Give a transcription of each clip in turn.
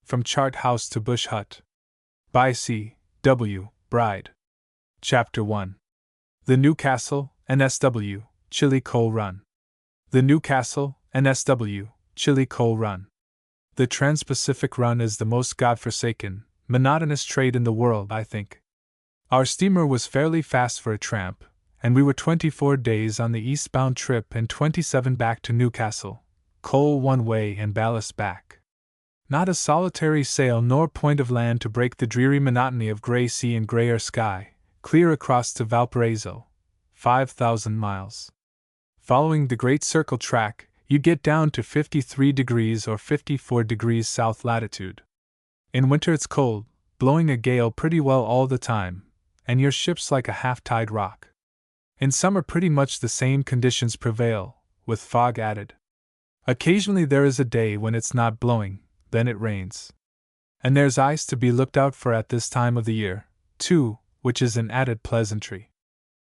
From Chart House to Bush Hut. By C. W. Bryde. Chapter 1. The Newcastle, NSW, Chili Coal Run. The Newcastle, NSW, Chili Coal Run. The Trans-Pacific Run is the most godforsaken, monotonous trade in the world, I think. Our steamer was fairly fast for a tramp, and we were 24 days on the eastbound trip and 27 back to Newcastle, coal one way and ballast back. Not a solitary sail nor point of land to break the dreary monotony of gray sea and grayer sky, clear across to Valparaiso, 5,000 miles. Following the Great Circle track, you get down to 53 degrees or 54 degrees south latitude. In winter it's cold, blowing a gale pretty well all the time, and your ship's like a half-tide rock. In summer pretty much the same conditions prevail, with fog added. Occasionally there is a day when it's not blowing, then it rains. And there's ice to be looked out for at this time of the year, too, which is an added pleasantry.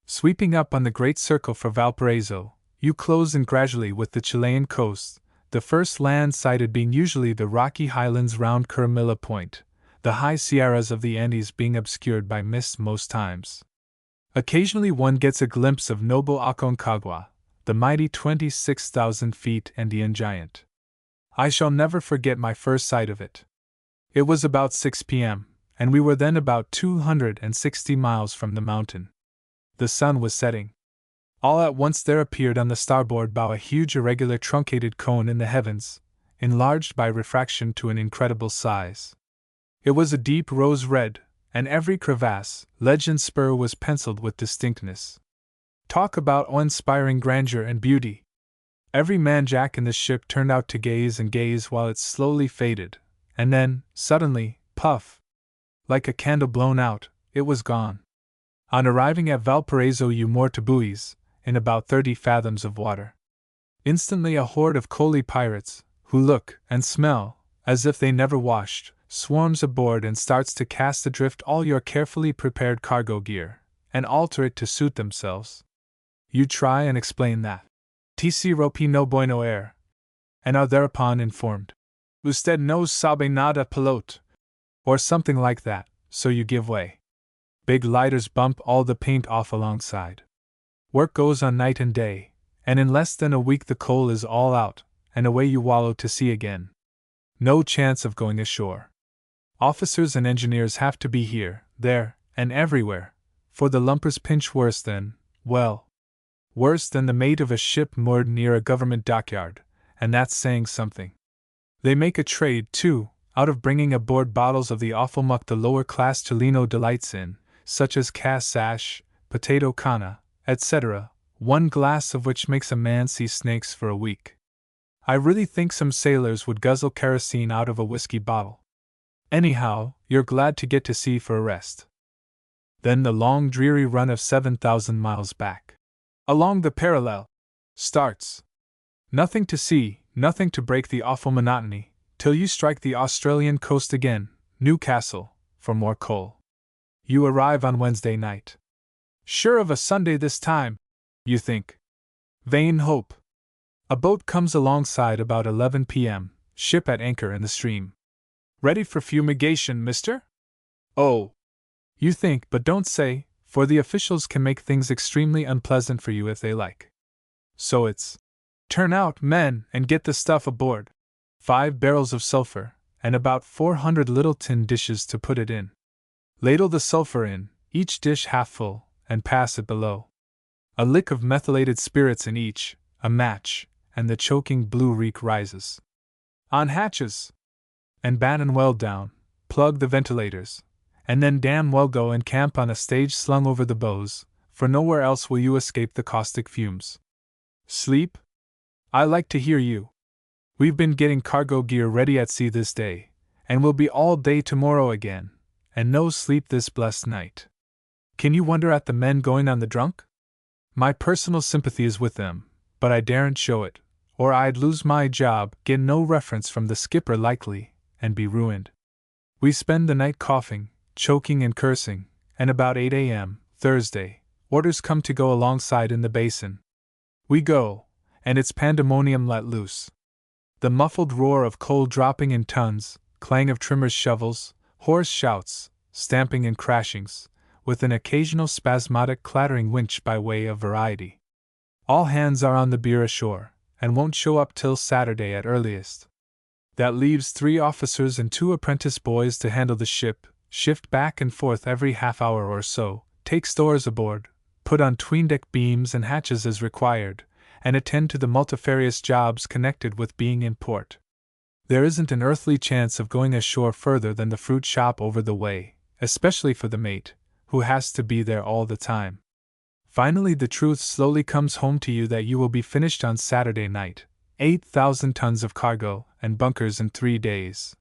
Sweeping up on the Great Circle for Valparaiso, you close in gradually with the Chilean coast, the first land sighted being usually the rocky highlands round Curamilla Point, the high sierras of the Andes being obscured by mist most times. Occasionally one gets a glimpse of noble Aconcagua, the mighty 26,000 feet Andean giant. I shall never forget my first sight of it. It was about 6 p.m., and we were then about 260 miles from the mountain. The sun was setting. All at once there appeared on the starboard bow a huge irregular truncated cone in the heavens, enlarged by refraction to an incredible size. It was a deep rose red, and every crevasse, ledge and spur was penciled with distinctness. Talk about awe-inspiring grandeur and beauty! Every man-jack in the ship turned out to gaze and gaze while it slowly faded, and then, suddenly, puff! Like a candle blown out, it was gone. On arriving at Valparaiso you moor to buoys, in about 30 fathoms of water. Instantly a horde of coaly pirates, who look and smell as if they never washed, swarms aboard and starts to cast adrift all your carefully prepared cargo gear, and alter it to suit themselves. You try and explain that "Tc ropi no bueno air," and are thereupon informed, "Usted no sabe nada pilote," or something like that, so you give way. Big lighters bump all the paint off alongside. Work goes on night and day, and in less than a week the coal is all out, and away you wallow to sea again. No chance of going ashore. Officers and engineers have to be here, there, and everywhere, for the lumpers pinch worse than, well, worse than the mate of a ship moored near a government dockyard, and that's saying something. They make a trade, too, out of bringing aboard bottles of the awful muck the lower-class Chileno delights in, such as Cass Sash, Potato Cana, etc., one glass of which makes a man see snakes for a week. I really think some sailors would guzzle kerosene out of a whiskey bottle. Anyhow, you're glad to get to sea for a rest. Then the long dreary run of 7,000 miles back, along the parallel, starts. Nothing to see, nothing to break the awful monotony, till you strike the Australian coast again, Newcastle, for more coal. You arrive on Wednesday night. Sure of a Sunday this time, you think. Vain hope. A boat comes alongside about 11 p.m., ship at anchor in the stream. Ready for fumigation, mister? Oh! You think, but don't say, for the officials can make things extremely unpleasant for you if they like. So it's, turn out, men, and get the stuff aboard. 5 barrels of sulfur, and about 400 little tin dishes to put it in. Ladle the sulfur in, each dish half full, and pass it below. A lick of methylated spirits in each, a match, and the choking blue reek rises. On hatches! And batten well down, plug the ventilators, and then damn well go and camp on a stage slung over the bows, for nowhere else will you escape the caustic fumes. Sleep? I like to hear you. We've been getting cargo gear ready at sea this day, and will be all day tomorrow again, and no sleep this blessed night. Can you wonder at the men going on the drunk? My personal sympathy is with them, but I daren't show it, or I'd lose my job, get no reference from the skipper likely, and be ruined. We spend the night coughing, choking and cursing, and about 8 a.m., Thursday, orders come to go alongside in the basin. We go, and it's pandemonium let loose. The muffled roar of coal dropping in tons, clang of trimmers' shovels, hoarse shouts, stamping and crashings, with an occasional spasmodic clattering winch by way of variety. All hands are on the beer ashore, and won't show up till Saturday at earliest. That leaves 3 officers and 2 apprentice boys to handle the ship, shift back and forth every half hour or so, take stores aboard, put on tween-deck beams and hatches as required, and attend to the multifarious jobs connected with being in port. There isn't an earthly chance of going ashore further than the fruit shop over the way, especially for the mate, who has to be there all the time. Finally, the truth slowly comes home to you that you will be finished on Saturday night, 8,000 tons of cargo and bunkers in 3 days.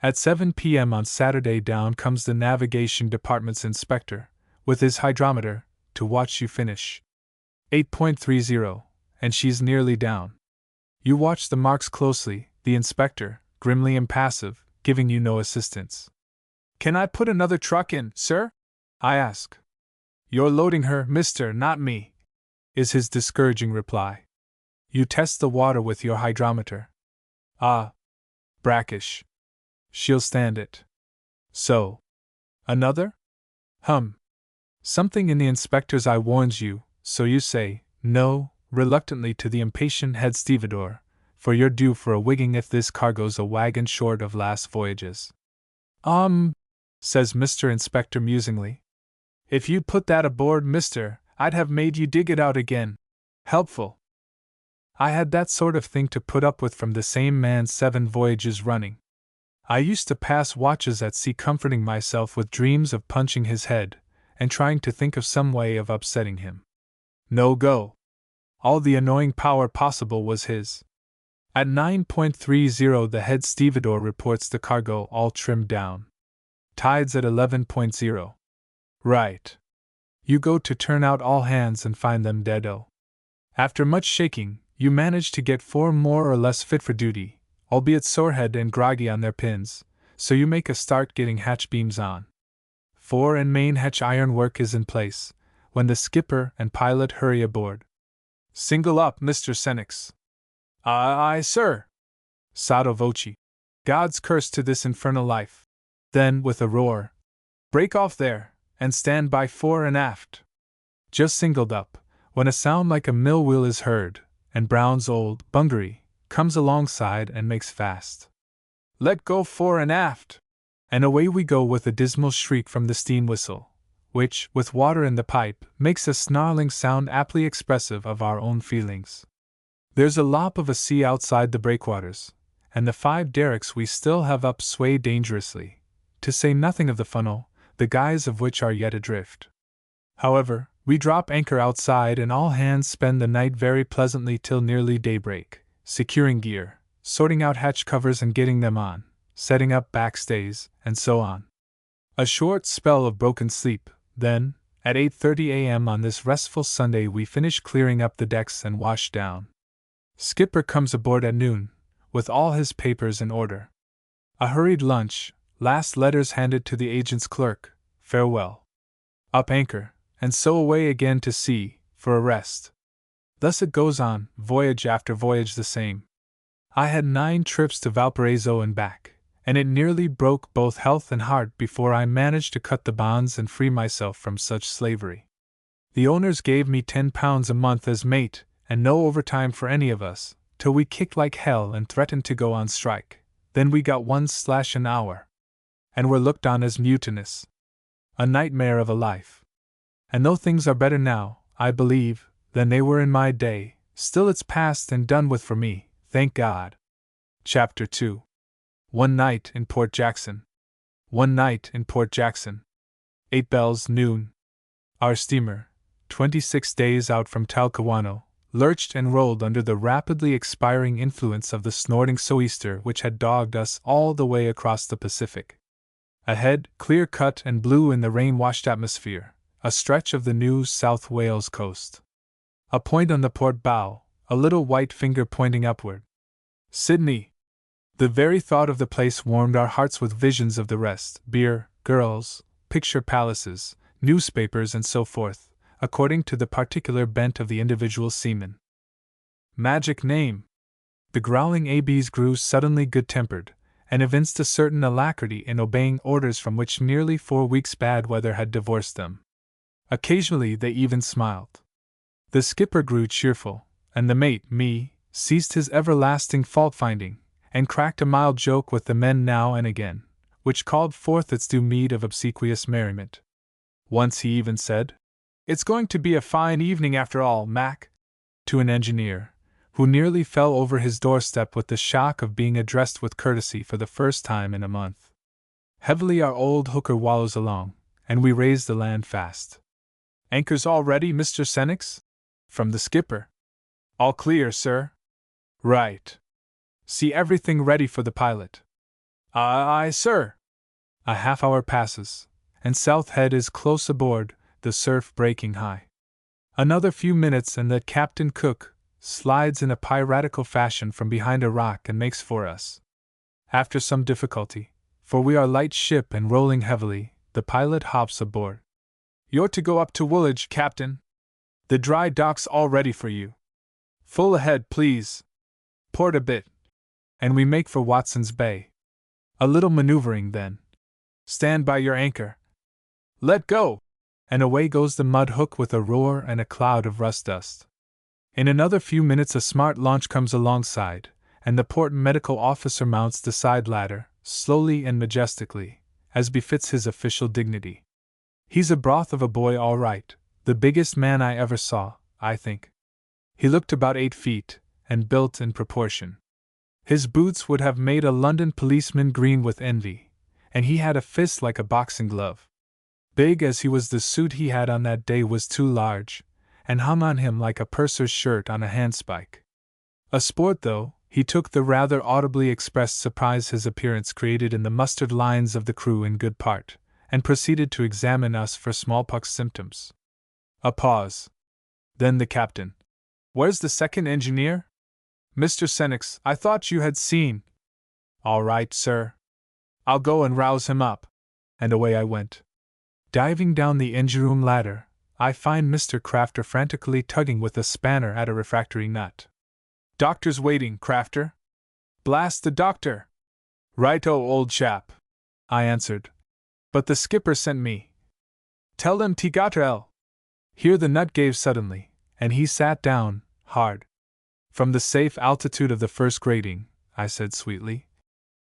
At 7 p.m. on Saturday down comes the Navigation Department's inspector, with his hydrometer, to watch you finish. 8.30, and she's nearly down. You watch the marks closely, the inspector, grimly impassive, giving you no assistance. "Can I put another truck in, sir?" I ask. "You're loading her, mister, not me," is his discouraging reply. You test the water with your hydrometer. Ah, brackish. She'll stand it. So. Another? Something in the inspector's eye warns you, so you say, no, reluctantly to the impatient head stevedore, for you're due for a wigging if this cargo's a wagon short of last voyage's. Says Mr. Inspector musingly. "If you'd put that aboard, mister, I'd have made you dig it out again. Helpful." I had that sort of thing to put up with from the same man 7 voyages running. I used to pass watches at sea comforting myself with dreams of punching his head, and trying to think of some way of upsetting him. No go. All the annoying power possible was his. At 9.30 the head stevedore reports the cargo all trimmed down. Tides at 11.0. Right. You go to turn out all hands and find them dead-o. After much shaking, you manage to get 4 more or less fit for duty, albeit sorehead and groggy on their pins, so you make a start getting hatch beams on. Fore and main hatch ironwork is in place, when the skipper and pilot hurry aboard. "Single up, Mr. Senex." Aye, sir." Sotto voce. "God's curse to this infernal life." Then, with a roar, "Break off there, and stand by fore and aft." Just singled up, when a sound like a mill wheel is heard, and Brown's old bungaree comes alongside and makes fast. "Let go fore and aft!" And away we go with a dismal shriek from the steam whistle, which, with water in the pipe, makes a snarling sound aptly expressive of our own feelings. There's a lop of a sea outside the breakwaters, and the 5 derricks we still have up sway dangerously, to say nothing of the funnel, the guys of which are yet adrift. However, we drop anchor outside and all hands spend the night very pleasantly till nearly daybreak, securing gear, sorting out hatch covers and getting them on, setting up backstays, and so on. A short spell of broken sleep, then, at 8:30 a.m. on this restful Sunday we finish clearing up the decks and wash down. Skipper comes aboard at noon, with all his papers in order. A hurried lunch, last letters handed to the agent's clerk, farewell. Up anchor, and so away again to sea, for a rest. Thus it goes on, voyage after voyage the same. I had 9 trips to Valparaiso and back, and it nearly broke both health and heart before I managed to cut the bonds and free myself from such slavery. The owners gave me £10 a month as mate, and no overtime for any of us, till we kicked like hell and threatened to go on strike. Then we got 1/ an hour. And were looked on as mutinous. A nightmare of a life. And though things are better now, I believe, than they were in my day, still it's past and done with for me, thank God. Chapter 2. One night in Port Jackson. One night in Port Jackson. 8 bells, noon. Our steamer, 26 days out from Talcahuano, lurched and rolled under the rapidly expiring influence of the snorting sou'easter which had dogged us all the way across the Pacific. Ahead, clear-cut and blue in the rain-washed atmosphere, a stretch of the New South Wales coast. A point on the port bow, a little white finger pointing upward. Sydney! The very thought of the place warmed our hearts with visions of the rest, beer, girls, picture palaces, newspapers and so forth, according to the particular bent of the individual seaman. Magic name! The growling ABs grew suddenly good-tempered, and evinced a certain alacrity in obeying orders from which nearly 4 weeks' bad weather had divorced them. Occasionally they even smiled. The skipper grew cheerful, and the mate, me, ceased his everlasting fault-finding, and cracked a mild joke with the men now and again, which called forth its due meed of obsequious merriment. Once he even said, "It's going to be a fine evening after all, Mac," to an engineer, who nearly fell over his doorstep with the shock of being addressed with courtesy for the first time in a month. Heavily our old hooker wallows along, and we raise the land fast. "Anchors all ready, Mr. Senex?" from the skipper. "All clear, sir." "Right. See everything ready for the pilot." "Aye, sir." A half-hour passes, and South Head is close aboard, the surf breaking high. Another few minutes and the Captain Cook slides in a piratical fashion from behind a rock and makes for us. After some difficulty, for we are light ship and rolling heavily, the pilot hops aboard. "You're to go up to Woolwich, Captain. The dry dock's all ready for you. Full ahead, please. Port a bit." And we make for Watson's Bay. A little maneuvering then. "Stand by your anchor." "Let go!" And away goes the mud hook with a roar and a cloud of rust dust. In another few minutes a smart launch comes alongside, and the port medical officer mounts the side ladder, slowly and majestically, as befits his official dignity. He's a broth of a boy all right, the biggest man I ever saw, I think. He looked about 8 feet, and built in proportion. His boots would have made a London policeman green with envy, and he had a fist like a boxing glove. Big as he was, the suit he had on that day was too large, and hung on him like a purser's shirt on a handspike. A sport, though, he took the rather audibly expressed surprise his appearance created in the mustard lines of the crew in good part, and proceeded to examine us for smallpox symptoms. A pause. Then the captain. "Where's the second engineer?" "Mr. Senex, I thought you had seen." "All right, sir. I'll go and rouse him up." And away I went. Diving down the engine-room ladder, I find Mr. Crafter frantically tugging with a spanner at a refractory nut. "Doctor's waiting, Crafter." "Blast the doctor!" "Right-o, old chap," I answered. "But the skipper sent me." "Tell him t got L." Here the nut gave suddenly, and he sat down, hard. From the safe altitude of the first grating, I said sweetly,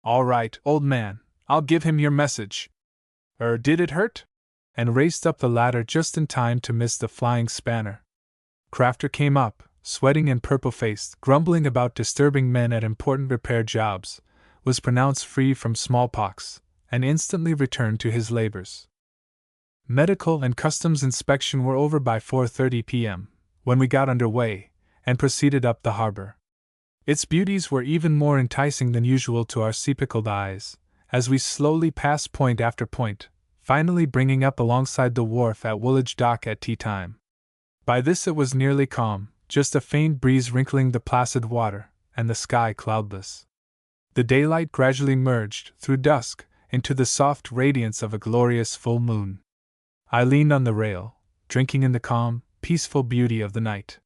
"All right, old man, I'll give him your message." Did it hurt?" and raced up the ladder just in time to miss the flying spanner. Crafter came up, sweating and purple-faced, grumbling about disturbing men at important repair jobs, was pronounced free from smallpox, and instantly returned to his labors. Medical and customs inspection were over by 4:30 p.m., when we got under way, and proceeded up the harbor. Its beauties were even more enticing than usual to our sea-pickled eyes, as we slowly passed point after point, finally bringing up alongside the wharf at Woolwich Dock at tea time. By this it was nearly calm, just a faint breeze wrinkling the placid water, and the sky cloudless. The daylight gradually merged, through dusk, into the soft radiance of a glorious full moon. I leaned on the rail, drinking in the calm, peaceful beauty of the night.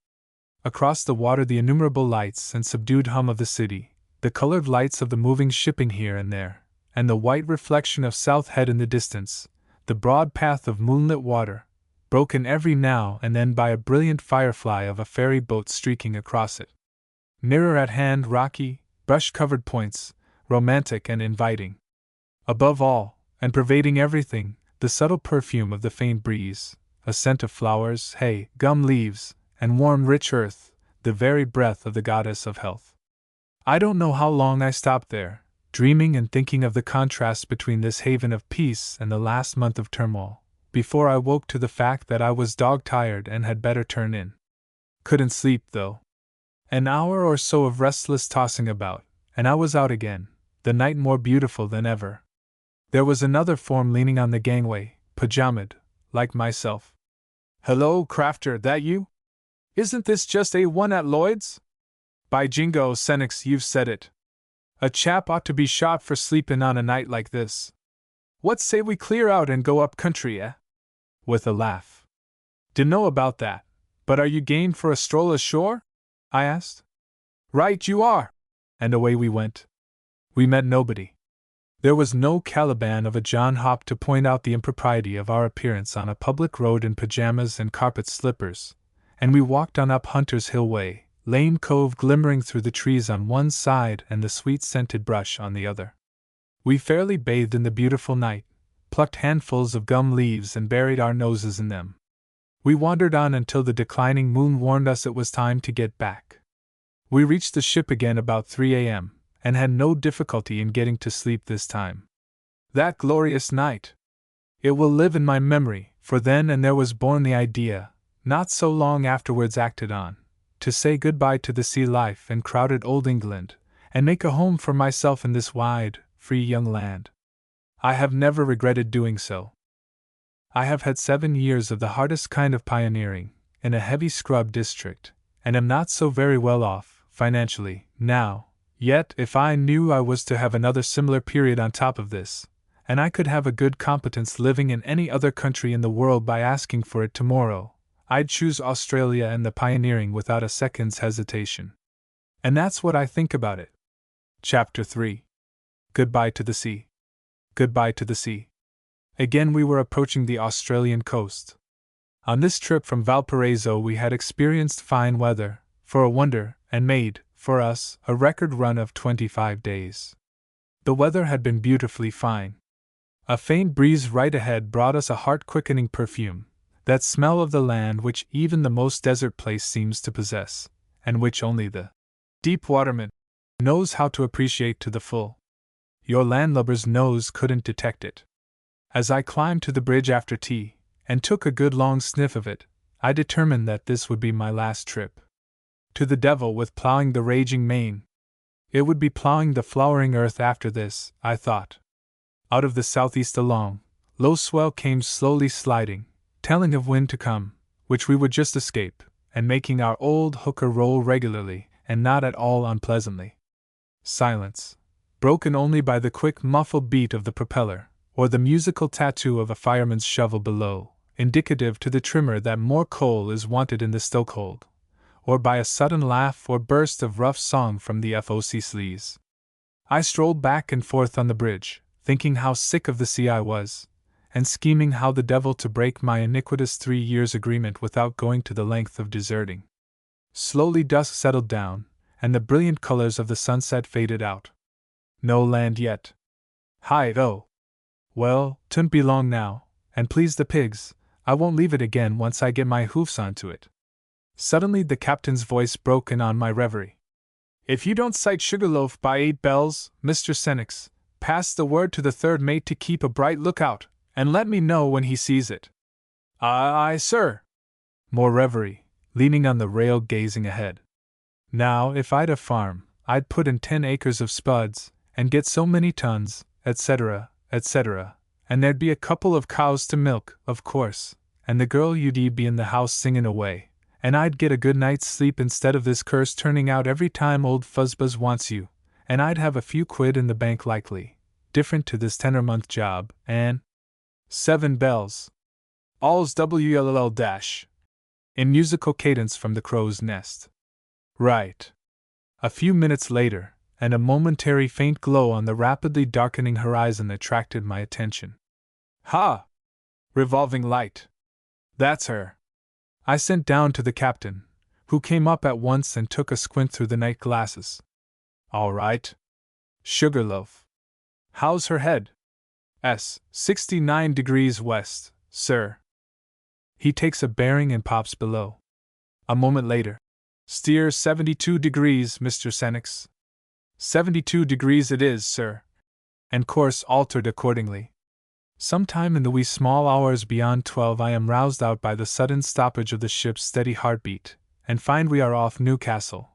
Across the water the innumerable lights and subdued hum of the city, the colored lights of the moving shipping here and there, and the white reflection of South Head in the distance, the broad path of moonlit water, broken every now and then by a brilliant firefly of a ferry boat streaking across it. Nearer at hand rocky, brush-covered points, romantic and inviting. Above all, and pervading everything, the subtle perfume of the faint breeze, a scent of flowers, hay, gum leaves, and warm rich earth, the very breath of the goddess of health. I don't know how long I stopped there, dreaming and thinking of the contrast between this haven of peace and the last month of turmoil, before I woke to the fact that I was dog-tired and had better turn in. Couldn't sleep, though. An hour or so of restless tossing about, and I was out again, the night more beautiful than ever. There was another form leaning on the gangway, pajamaed, like myself. "Hello, Crafter, that you? Isn't this just A1 at Lloyd's?" "By jingo, Senex, you've said it. A chap ought to be shot for sleepin' on a night like this. What say we clear out and go up country, eh?" With a laugh. "Dunno about that, but are you game for a stroll ashore?" I asked. "Right you are!" And away we went. We met nobody. There was no Caliban of a John Hop to point out the impropriety of our appearance on a public road in pajamas and carpet slippers, and we walked on up Hunter's Hill Way, Lane Cove glimmering through the trees on one side and the sweet-scented brush on the other. We fairly bathed in the beautiful night, plucked handfuls of gum leaves and buried our noses in them. We wandered on until the declining moon warned us it was time to get back. We reached the ship again about 3 a.m., and had no difficulty in getting to sleep this time. That glorious night! It will live in my memory, for then and there was born the idea, not so long afterwards acted on, to say goodbye to the sea life and crowded old England, and make a home for myself in this wide, free young land. I have never regretted doing so. I have had 7 years of the hardest kind of pioneering, in a heavy scrub district, and am not so very well off, financially, now. Yet, if I knew I was to have another similar period on top of this, and I could have a good competence living in any other country in the world by asking for it tomorrow, I'd choose Australia and the pioneering without a second's hesitation. And that's what I think about it. Chapter 3. Goodbye to the Sea. Goodbye to the sea. Again we were approaching the Australian coast. On this trip from Valparaiso we had experienced fine weather, for a wonder, and made, for us, a record run of 25 days. The weather had been beautifully fine. A faint breeze right ahead brought us a heart-quickening perfume, that smell of the land which even the most desert place seems to possess, and which only the deep waterman knows how to appreciate to the full. Your landlubber's nose couldn't detect it. As I climbed to the bridge after tea, and took a good long sniff of it, I determined that this would be my last trip. To the devil with plowing the raging main. It would be plowing the flowering earth after this, I thought. Out of the southeast a long, low swell came slowly sliding, telling of wind to come, which we would just escape, and making our old hooker roll regularly and not at all unpleasantly. Silence, broken only by the quick muffled beat of the propeller, or the musical tattoo of a fireman's shovel below, indicative to the trimmer that more coal is wanted in the stokehold, or by a sudden laugh or burst of rough song from the FOC slees. I strolled back and forth on the bridge, thinking how sick of the sea I was, and scheming how the devil to break my iniquitous 3 years' agreement without going to the length of deserting. Slowly dusk settled down, and the brilliant colors of the sunset faded out. No land yet. Hi-oh! Well, 'twon't be long now, and please the pigs, I won't leave it again once I get my hoofs onto it. Suddenly the captain's voice broke in on my reverie. If you don't sight Sugarloaf by 8 bells, Mr. Senex, pass the word to the third mate to keep a bright lookout, and let me know when he sees it. Aye, sir. More reverie, leaning on the rail gazing ahead. Now, if I'd a farm, I'd put in 10 acres of spuds, and get so many tons, etc., etc., and there'd be a couple of cows to milk, of course, and the girl you'd be in the house singing away, and I'd get a good night's sleep instead of this curse turning out every time old Fuzzbuzz wants you, and I'd have a few quid in the bank likely, different to this 10-month job, and 7 bells. All's WLL dash. In musical cadence from the crow's nest. Right. A few minutes later, and a momentary faint glow on the rapidly darkening horizon attracted my attention. Ha! Revolving light. That's her. I sent down to the captain, who came up at once and took a squint through the night glasses. All right. Sugarloaf. How's her head? 69 degrees west, sir. He takes a bearing and pops below. A moment later. Steer 72 degrees, Mr. Senex. 72 degrees it is, sir. And course altered accordingly. Sometime in the wee small hours beyond 12 I am roused out by the sudden stoppage of the ship's steady heartbeat, and find we are off Newcastle,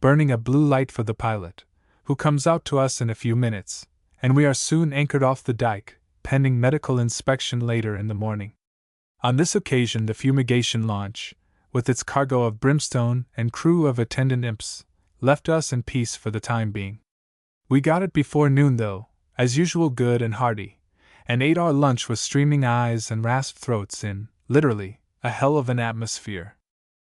burning a blue light for the pilot, who comes out to us in a few minutes, and we are soon anchored off the dike, pending medical inspection later in the morning. On this occasion the fumigation launch, with its cargo of brimstone and crew of attendant imps, left us in peace for the time being. We got it before noon though, as usual good and hearty, and ate our lunch with streaming eyes and rasped throats in, literally, a hell of an atmosphere.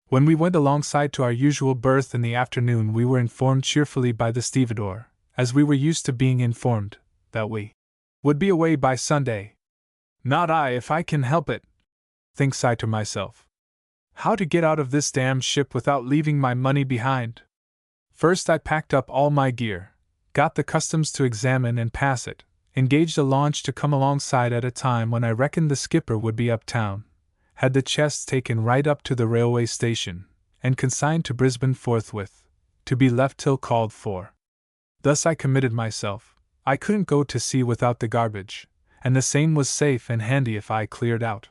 When we went alongside to our usual berth in the afternoon we were informed cheerfully by the stevedore, as we were used to being informed, that we Would be away by Sunday. Not I if I can help it, thinks I to myself. How to get out of this damned ship without leaving my money behind? First I packed up all my gear, got the customs to examine and pass it, engaged a launch to come alongside at a time when I reckoned the skipper would be uptown, had the chests taken right up to the railway station, and consigned to Brisbane forthwith, to be left till called for. Thus I committed myself. I couldn't go to sea without the garbage, and the same was safe and handy if I cleared out.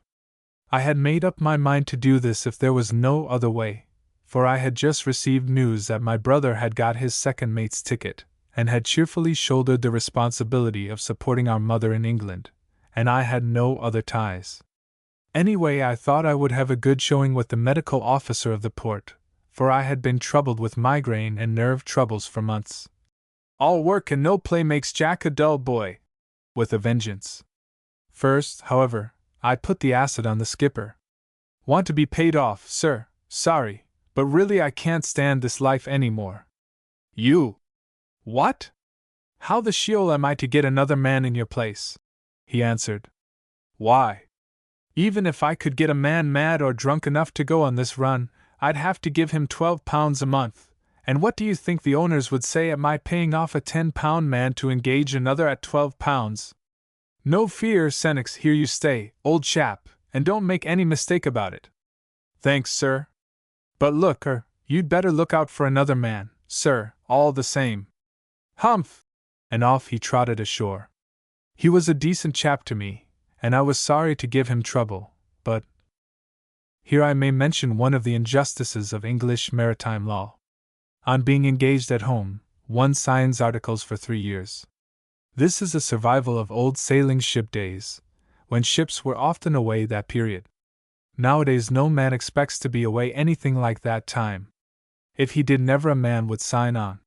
I had made up my mind to do this if there was no other way, for I had just received news that my brother had got his second mate's ticket, and had cheerfully shouldered the responsibility of supporting our mother in England, and I had no other ties. Anyway, I thought I would have a good showing with the medical officer of the port, for I had been troubled with migraine and nerve troubles for months. All work and no play makes Jack a dull boy, with a vengeance. First, however, I put the acid on the skipper. Want to be paid off, sir, sorry, but really I can't stand this life any more. You? What? How the Sheol am I to get another man in your place? He answered. Why? Even if I could get a man mad or drunk enough to go on this run, I'd have to give him £12 a month, and what do you think the owners would say at my paying off a £10 man to engage another at £12? No fear, Senex, here you stay, old chap, and don't make any mistake about it. Thanks, sir. But look, you'd better look out for another man, sir, all the same. Humph! And off he trotted ashore. He was a decent chap to me, and I was sorry to give him trouble, but… Here I may mention one of the injustices of English maritime law. On being engaged at home, one signs articles for 3 years. This is a survival of old sailing ship days, when ships were often away that period. Nowadays no man expects to be away anything like that time. If he did, never a man would sign on.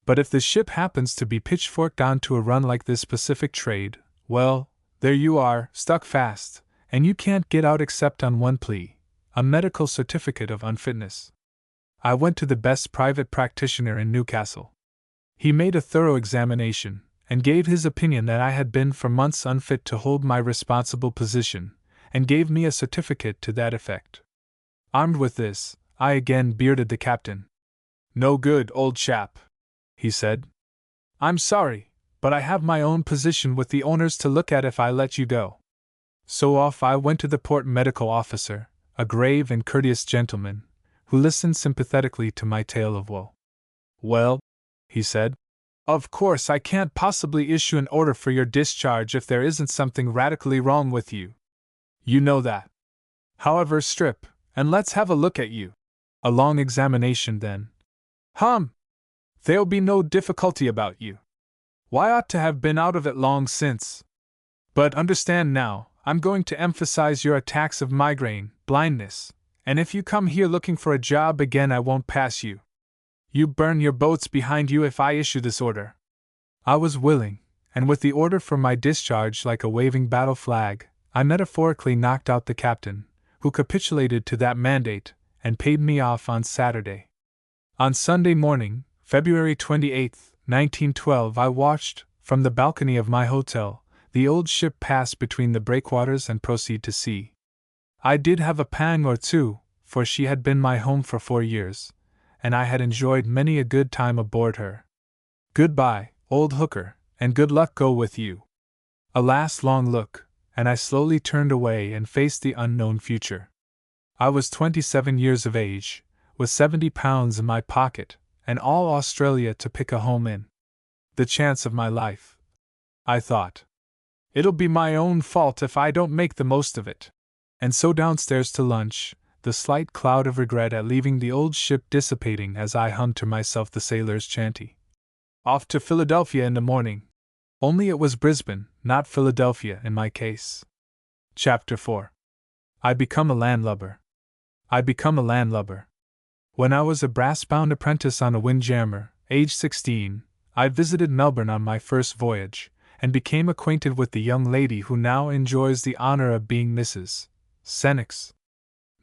But if the ship happens to be pitchforked on to a run like this Pacific trade, well, there you are, stuck fast, and you can't get out except on one plea, a medical certificate of unfitness. I went to the best private practitioner in Newcastle. He made a thorough examination, and gave his opinion that I had been for months unfit to hold my responsible position, and gave me a certificate to that effect. Armed with this, I again bearded the captain. No good, old chap, he said. I'm sorry, but I have my own position with the owners to look at if I let you go. So off I went to the port medical officer, a grave and courteous gentleman, who listened sympathetically to my tale of woe. Well, he said, of course I can't possibly issue an order for your discharge if there isn't something radically wrong with you. You know that. However, strip, and let's have a look at you. A long examination then. There'll be no difficulty about you. Why ought to have been out of it long since. But understand now, I'm going to emphasize your attacks of migraine, blindness, and if you come here looking for a job again I won't pass you. You burn your boats behind you if I issue this order. I was willing, and with the order for my discharge like a waving battle flag, I metaphorically knocked out the captain, who capitulated to that mandate, and paid me off on Saturday. On Sunday morning, February 28, 1912, I watched, from the balcony of my hotel, the old ship pass between the breakwaters and proceed to sea. I did have a pang or two, for she had been my home for 4 years, and I had enjoyed many a good time aboard her. Goodbye, old hooker, and good luck go with you. A last long look, and I slowly turned away and faced the unknown future. I was 27 years of age, with £70 in my pocket, and all Australia to pick a home in. The chance of my life, I thought. It'll be my own fault if I don't make the most of it. And so downstairs to lunch, the slight cloud of regret at leaving the old ship dissipating as I hummed to myself the sailor's chanty. Off to Philadelphia in the morning. Only it was Brisbane, not Philadelphia in my case. Chapter 4. I become a landlubber. I become a landlubber. When I was a brass-bound apprentice on a windjammer, aged 16, I visited Melbourne on my first voyage, and became acquainted with the young lady who now enjoys the honor of being Mrs. Senex.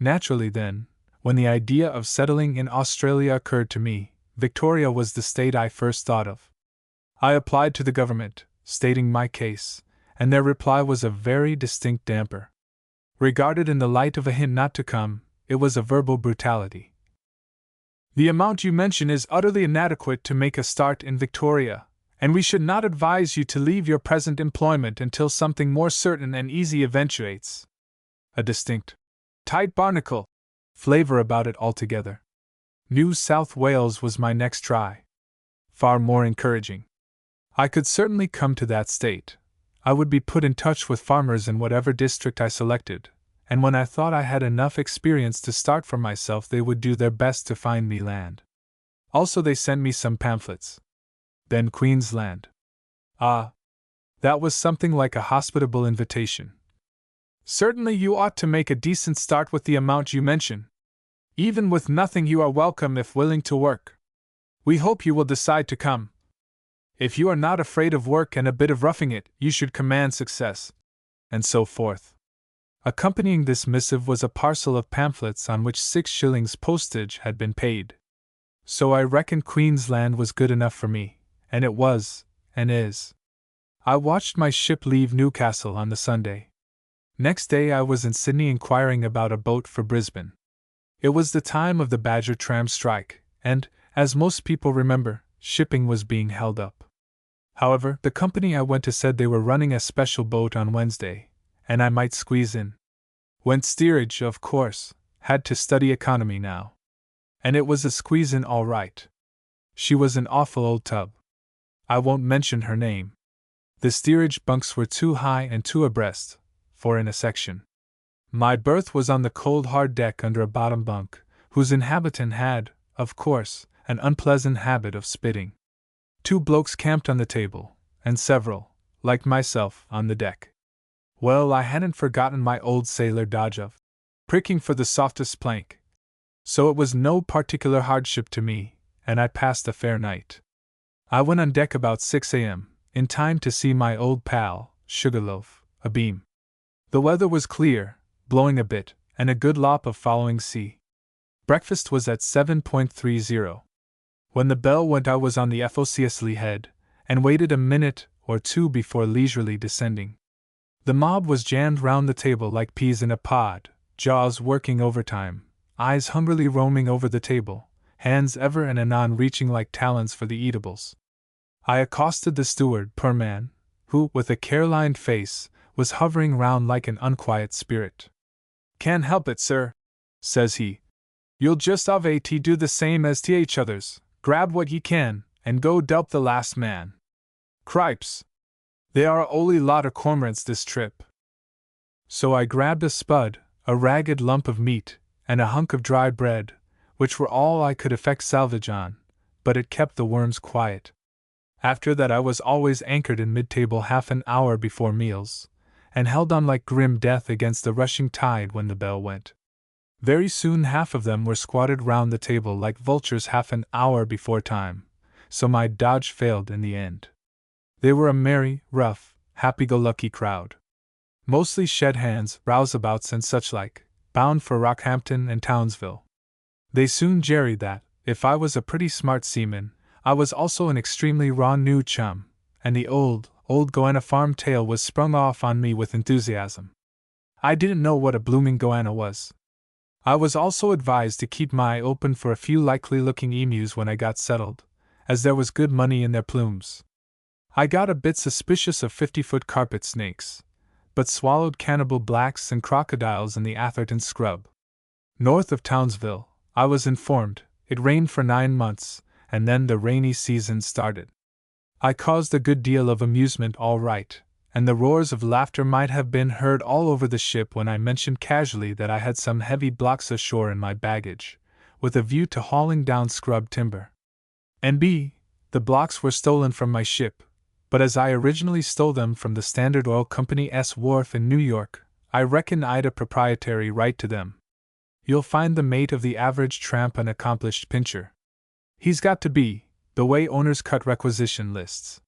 Naturally then, when the idea of settling in Australia occurred to me, Victoria was the state I first thought of. I applied to the government, stating my case, and their reply was a very distinct damper. Regarded in the light of a hint not to come, it was a verbal brutality. The amount you mention is utterly inadequate to make a start in Victoria, and we should not advise you to leave your present employment until something more certain and easy eventuates. A distinct, tight barnacle flavor about it altogether. New South Wales was my next try. Far more encouraging. I could certainly come to that state. I would be put in touch with farmers in whatever district I selected, and when I thought I had enough experience to start for myself, they would do their best to find me land. Also, they sent me some pamphlets. Then Queensland. Ah, that was something like a hospitable invitation. Certainly you ought to make a decent start with the amount you mention. Even with nothing, you are welcome if willing to work. We hope you will decide to come. If you are not afraid of work and a bit of roughing it, you should command success. And so forth. Accompanying this missive was a parcel of pamphlets on which 6 shillings postage had been paid. So I reckoned Queensland was good enough for me, and it was, and is. I watched my ship leave Newcastle on the Sunday. Next day I was in Sydney inquiring about a boat for Brisbane. It was the time of the Badger tram strike, and, as most people remember, shipping was being held up. However, the company I went to said they were running a special boat on Wednesday, and I might squeeze in. Went steerage, of course, had to study economy now. And it was a squeeze in all right. She was an awful old tub. I won't mention her name. The steerage bunks were too high and too abreast, for in a section. My berth was on the cold hard deck under a bottom bunk, whose inhabitant had, of course, an unpleasant habit of spitting. 2 blokes camped on the table, and several, like myself, on the deck. Well, I hadn't forgotten my old sailor dodge of pricking for the softest plank. So it was no particular hardship to me, and I passed a fair night. I went on deck about 6 a.m., in time to see my old pal, Sugarloaf, abeam. The weather was clear, blowing a bit, and a good lop of following sea. Breakfast was at 7:30. When the bell went I was on the FOCS head, and waited a minute or 2 before leisurely descending. The mob was jammed round the table like peas in a pod, jaws working overtime, eyes hungrily roaming over the table, hands ever and anon reaching like talons for the eatables. I accosted the steward, poor man, who, with a care-lined face, was hovering round like an unquiet spirit. "Can't help it, sir," says he. "You'll just of a do the same as t'h others, grab what ye can, and go delp the last man. Cripes! They are a 'oly lot of cormorants this trip." So I grabbed a spud, a ragged lump of meat, and a hunk of dry bread, which were all I could effect salvage on, but it kept the worms quiet. After that I was always anchored in mid-table half an hour before meals, and held on like grim death against the rushing tide when the bell went. Very soon half of them were squatted round the table like vultures half an hour before time, so my dodge failed in the end. They were a merry, rough, happy-go-lucky crowd. Mostly shed hands, rouseabouts and such like, bound for Rockhampton and Townsville. They soon jerried that, if I was a pretty smart seaman, I was also an extremely raw new chum, and the old Goanna farm tale was sprung off on me with enthusiasm. I didn't know what a blooming goanna was. I was also advised to keep my eye open for a few likely-looking emus when I got settled, as there was good money in their plumes. I got a bit suspicious of 50-foot carpet snakes, but swallowed cannibal blacks and crocodiles in the Atherton scrub. North of Townsville, I was informed, it rained for 9 months, and then the rainy season started. I caused a good deal of amusement all right, and the roars of laughter might have been heard all over the ship when I mentioned casually that I had some heavy blocks ashore in my baggage, with a view to hauling down scrub timber. N.B. The blocks were stolen from my ship, but as I originally stole them from the Standard Oil Company's wharf in New York, I reckon I'd a proprietary right to them. You'll find the mate of the average tramp an accomplished pincher. He's got to be, the way owners cut requisition lists.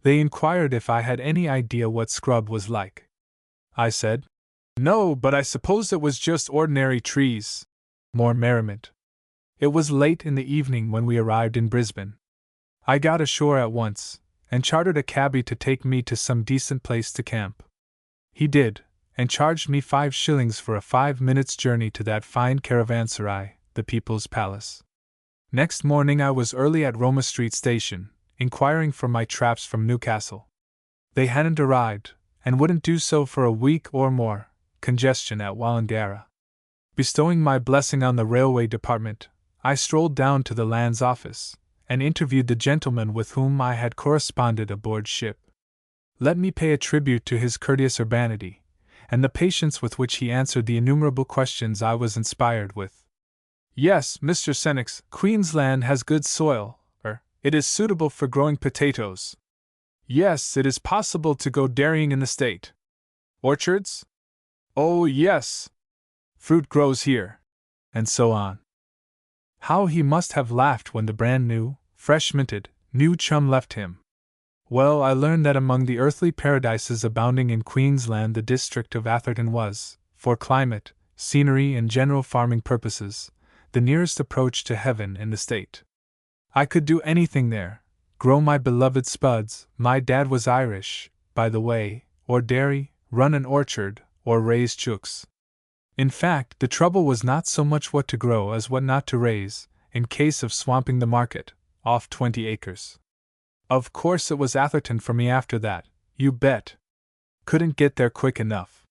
They inquired if I had any idea what scrub was like. I said, "No, but I supposed it was just ordinary trees." More merriment. It was late in the evening when we arrived in Brisbane. I got ashore at once, and chartered a cabby to take me to some decent place to camp. He did, and charged me 5 shillings for a 5 minutes' journey to that fine caravanserai, the People's Palace. Next morning I was early at Roma Street Station, inquiring for my traps from Newcastle. They hadn't arrived, and wouldn't do so for a week or more. Congestion at Walangara. Bestowing my blessing on the railway department, I strolled down to the Land's office, and interviewed the gentleman with whom I had corresponded aboard ship. Let me pay a tribute to his courteous urbanity, and the patience with which he answered the innumerable questions I was inspired with. Yes, Mr. Senex, Queensland has good soil, it is suitable for growing potatoes. Yes, it is possible to go dairying in the state. Orchards? Oh, yes. Fruit grows here. And so on. How he must have laughed when the brand new, fresh minted, new chum left him. Well, I learned that among the earthly paradises abounding in Queensland, the district of Atherton was, for climate, scenery, and general farming purposes, the nearest approach to heaven in the state. I could do anything there, grow my beloved spuds, my dad was Irish, by the way, or dairy, run an orchard, or raise chooks. In fact, the trouble was not so much what to grow as what not to raise, in case of swamping the market, off 20 acres. Of course it was Atherton for me after that, you bet. Couldn't get there quick enough.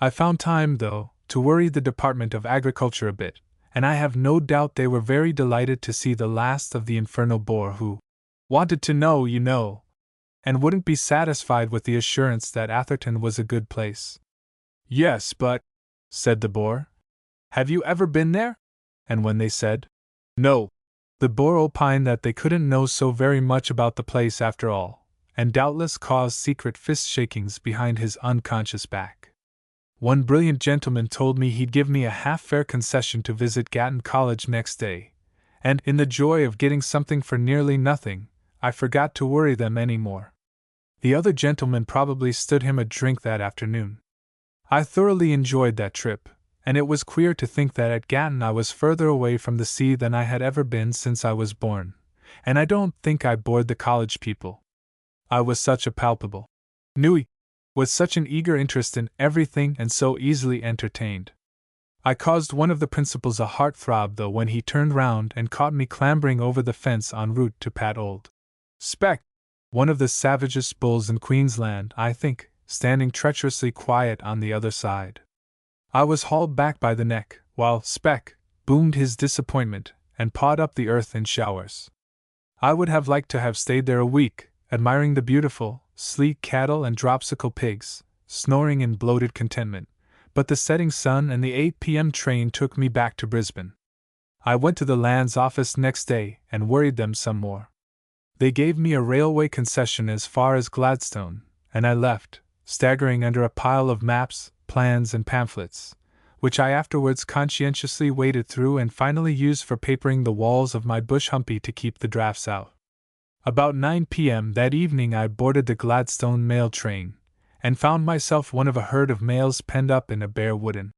I found time, though, to worry the Department of Agriculture a bit, and I have no doubt they were very delighted to see the last of the infernal bore who wanted to know, you know, and wouldn't be satisfied with the assurance that Atherton was a good place. Yes, but, said the bore, have you ever been there? And when they said, no, the bore opined that they couldn't know so very much about the place after all, and doubtless caused secret fist-shakings behind his unconscious back. One brilliant gentleman told me he'd give me a half-fare concession to visit Gatton College next day, and, in the joy of getting something for nearly nothing, I forgot to worry them any more. The other gentleman probably stood him a drink that afternoon. I thoroughly enjoyed that trip, and it was queer to think that at Gatton I was further away from the sea than I had ever been since I was born, and I don't think I bored the college people. I was such a palpable newie, with such an eager interest in everything and so easily entertained. I caused one of the principals a heart-throb, though, when he turned round and caught me clambering over the fence en route to pat old Speck, one of the savagest bulls in Queensland, I think, standing treacherously quiet on the other side. I was hauled back by the neck, while Speck boomed his disappointment and pawed up the earth in showers. I would have liked to have stayed there a week, admiring the beautiful, sleek cattle and dropsical pigs, snoring in bloated contentment, but the setting sun and the 8 p.m. train took me back to Brisbane. I went to the Land's office next day and worried them some more. They gave me a railway concession as far as Gladstone, and I left, staggering under a pile of maps, plans, and pamphlets, which I afterwards conscientiously waded through and finally used for papering the walls of my bush humpy to keep the drafts out. About 9 p.m. that evening I boarded the Gladstone mail train, and found myself one of a herd of mails penned up in a bare wooden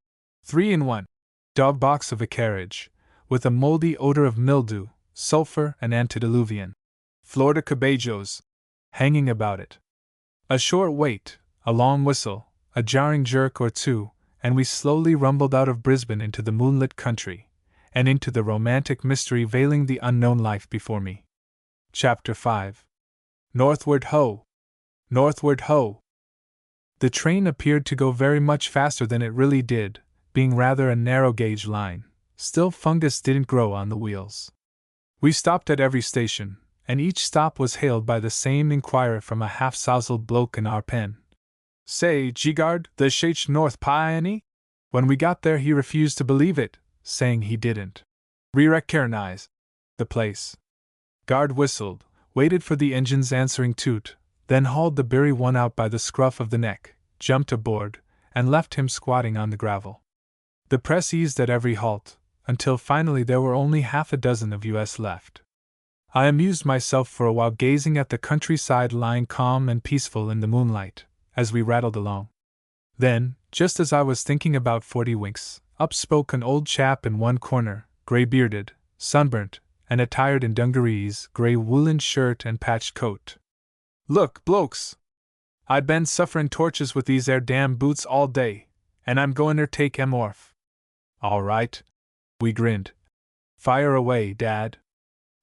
3-in-1 dog box of a carriage, with a moldy odor of mildew, sulfur, and antediluvian Florida cabejos hanging about it. A short wait, a long whistle, a jarring jerk or two, and we slowly rumbled out of Brisbane into the moonlit country, and into the romantic mystery veiling the unknown life before me. Chapter 5. Northward Ho! Northward Ho! The train appeared to go very much faster than it really did, being rather a narrow-gauge line. Still, fungus didn't grow on the wheels. We stopped at every station, and each stop was hailed by the same inquirer from a half-soused bloke in our pen. Say, Gigard, the Shach North Piony? When we got there he refused to believe it, saying he didn't recognize the place. Guard whistled, waited for the engine's answering toot, then hauled the beery one out by the scruff of the neck, jumped aboard, and left him squatting on the gravel. The press eased at every halt, until finally there were only half a dozen of us left. I amused myself for a while gazing at the countryside lying calm and peaceful in the moonlight, as we rattled along. Then, just as I was thinking about 40 winks, up spoke an old chap in one corner, grey-bearded, sunburnt, and attired in dungarees, grey woolen shirt and patched coat. Look, blokes! I'd been sufferin' tortures with these 'ere damn boots all day, and I'm goin' ter take 'em orf. All right. We grinned. Fire away, Dad.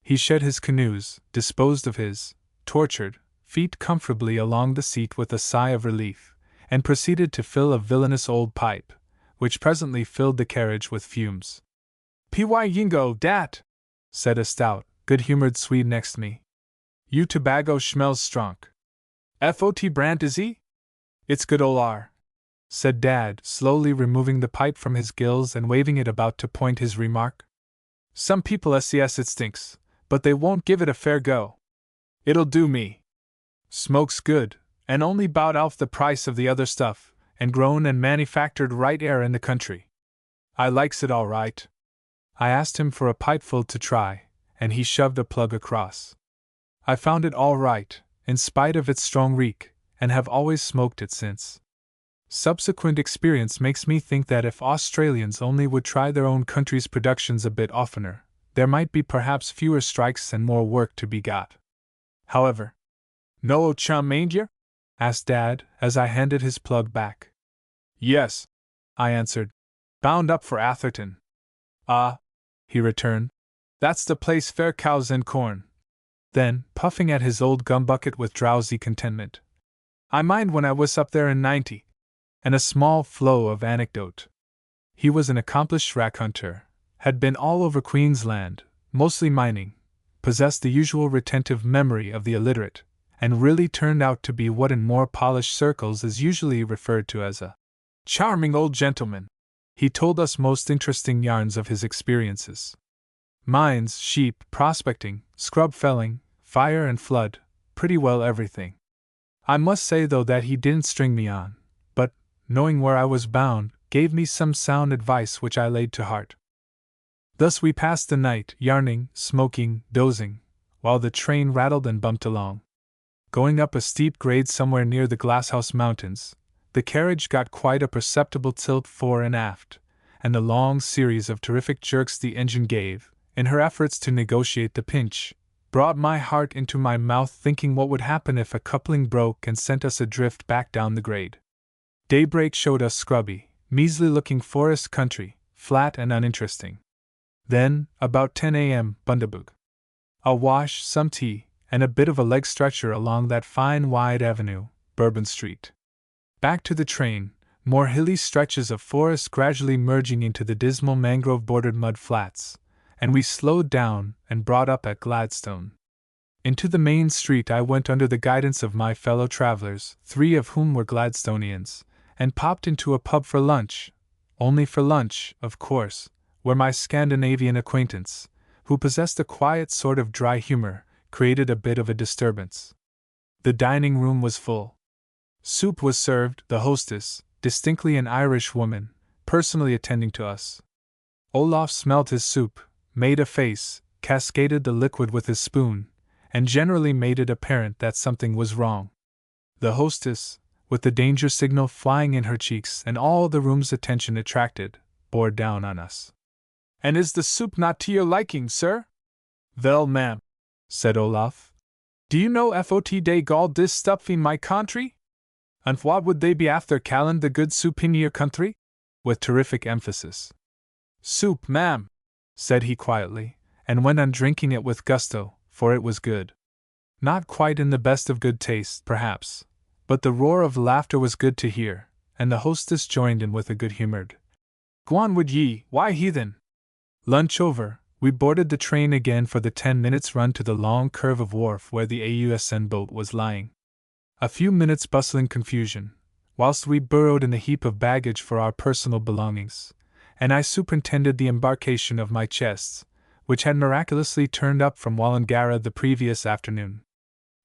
He shed his canoes, disposed of his tortured feet comfortably along the seat with a sigh of relief, and proceeded to fill a villainous old pipe, which presently filled the carriage with fumes. "Py yingo, dat!" said a stout, good-humored Swede next me. "You tobacco schmells stronk. Fot Brandt is he? It's good ol' R," said Dad, slowly removing the pipe from his gills and waving it about to point his remark. "Some people says it stinks, but they won't give it a fair go. It'll do me. Smoke's good, and only 'bout 'alf the price of the other stuff, and grown and manufactured right 'ere in the country. I likes it all right." I asked him for a pipeful to try, and he shoved a plug across. I found it all right, in spite of its strong reek, and have always smoked it since. Subsequent experience makes me think that if Australians only would try their own country's productions a bit oftener, there might be perhaps fewer strikes and more work to be got. However, "No chum, ain't yer?" asked Dad, as I handed his plug back. "Yes," I answered. "Bound up for Atherton." "Ah," he returned. "That's the place, fair cows and corn." Then, puffing at his old gumbucket with drowsy contentment, "I mind when I was up there in '90. And a small flow of anecdote. He was an accomplished rack hunter, had been all over Queensland, mostly mining, possessed the usual retentive memory of the illiterate, and really turned out to be what in more polished circles is usually referred to as a charming old gentleman. He told us most interesting yarns of his experiences. Mines, sheep, prospecting, scrub felling, fire and flood, pretty well everything. I must say though that he didn't string me on, but, knowing where I was bound, gave me some sound advice which I laid to heart. Thus we passed the night, yarning, smoking, dozing, while the train rattled and bumped along. Going up a steep grade somewhere near the Glasshouse Mountains, the carriage got quite a perceptible tilt fore and aft, and the long series of terrific jerks the engine gave, in her efforts to negotiate the pinch, brought my heart into my mouth thinking what would happen if a coupling broke and sent us adrift back down the grade. Daybreak showed us scrubby, measly-looking forest country, flat and uninteresting. Then, about 10 a.m., Bundaberg. A wash, some tea, and a bit of a leg stretcher along that fine wide avenue, Bourbon Street. Back to the train, more hilly stretches of forest gradually merging into the dismal mangrove-bordered mud flats, and we slowed down and brought up at Gladstone. Into the main street I went under the guidance of my fellow travelers, 3 of whom were Gladstonians, and popped into a pub for lunch, only for lunch, of course, where my Scandinavian acquaintance, who possessed a quiet sort of dry humor, created a bit of a disturbance. The dining room was full. Soup was served, the hostess, distinctly an Irish woman, personally attending to us. Olaf smelt his soup, made a face, cascaded the liquid with his spoon, and generally made it apparent that something was wrong. The hostess, with the danger signal flying in her cheeks and all the room's attention attracted, bore down on us. "And is the soup not to your liking, sir?" "Vell, ma'am," said Olaf. "Do you know Fot dey gall dis stuff in my country? And what would they be after calling the good soup in your country?" with terrific emphasis. "Soup, ma'am," said he quietly, and went on drinking it with gusto, for it was good. Not quite in the best of good taste, perhaps, but the roar of laughter was good to hear, and the hostess joined in with a good-humored, "Gwan would ye, why heathen?" Lunch over, we boarded the train again for the 10 minutes run to the long curve of wharf where the AUSN boat was lying. A few minutes bustling confusion, whilst we burrowed in the heap of baggage for our personal belongings, and I superintended the embarkation of my chests, which had miraculously turned up from Walangara the previous afternoon.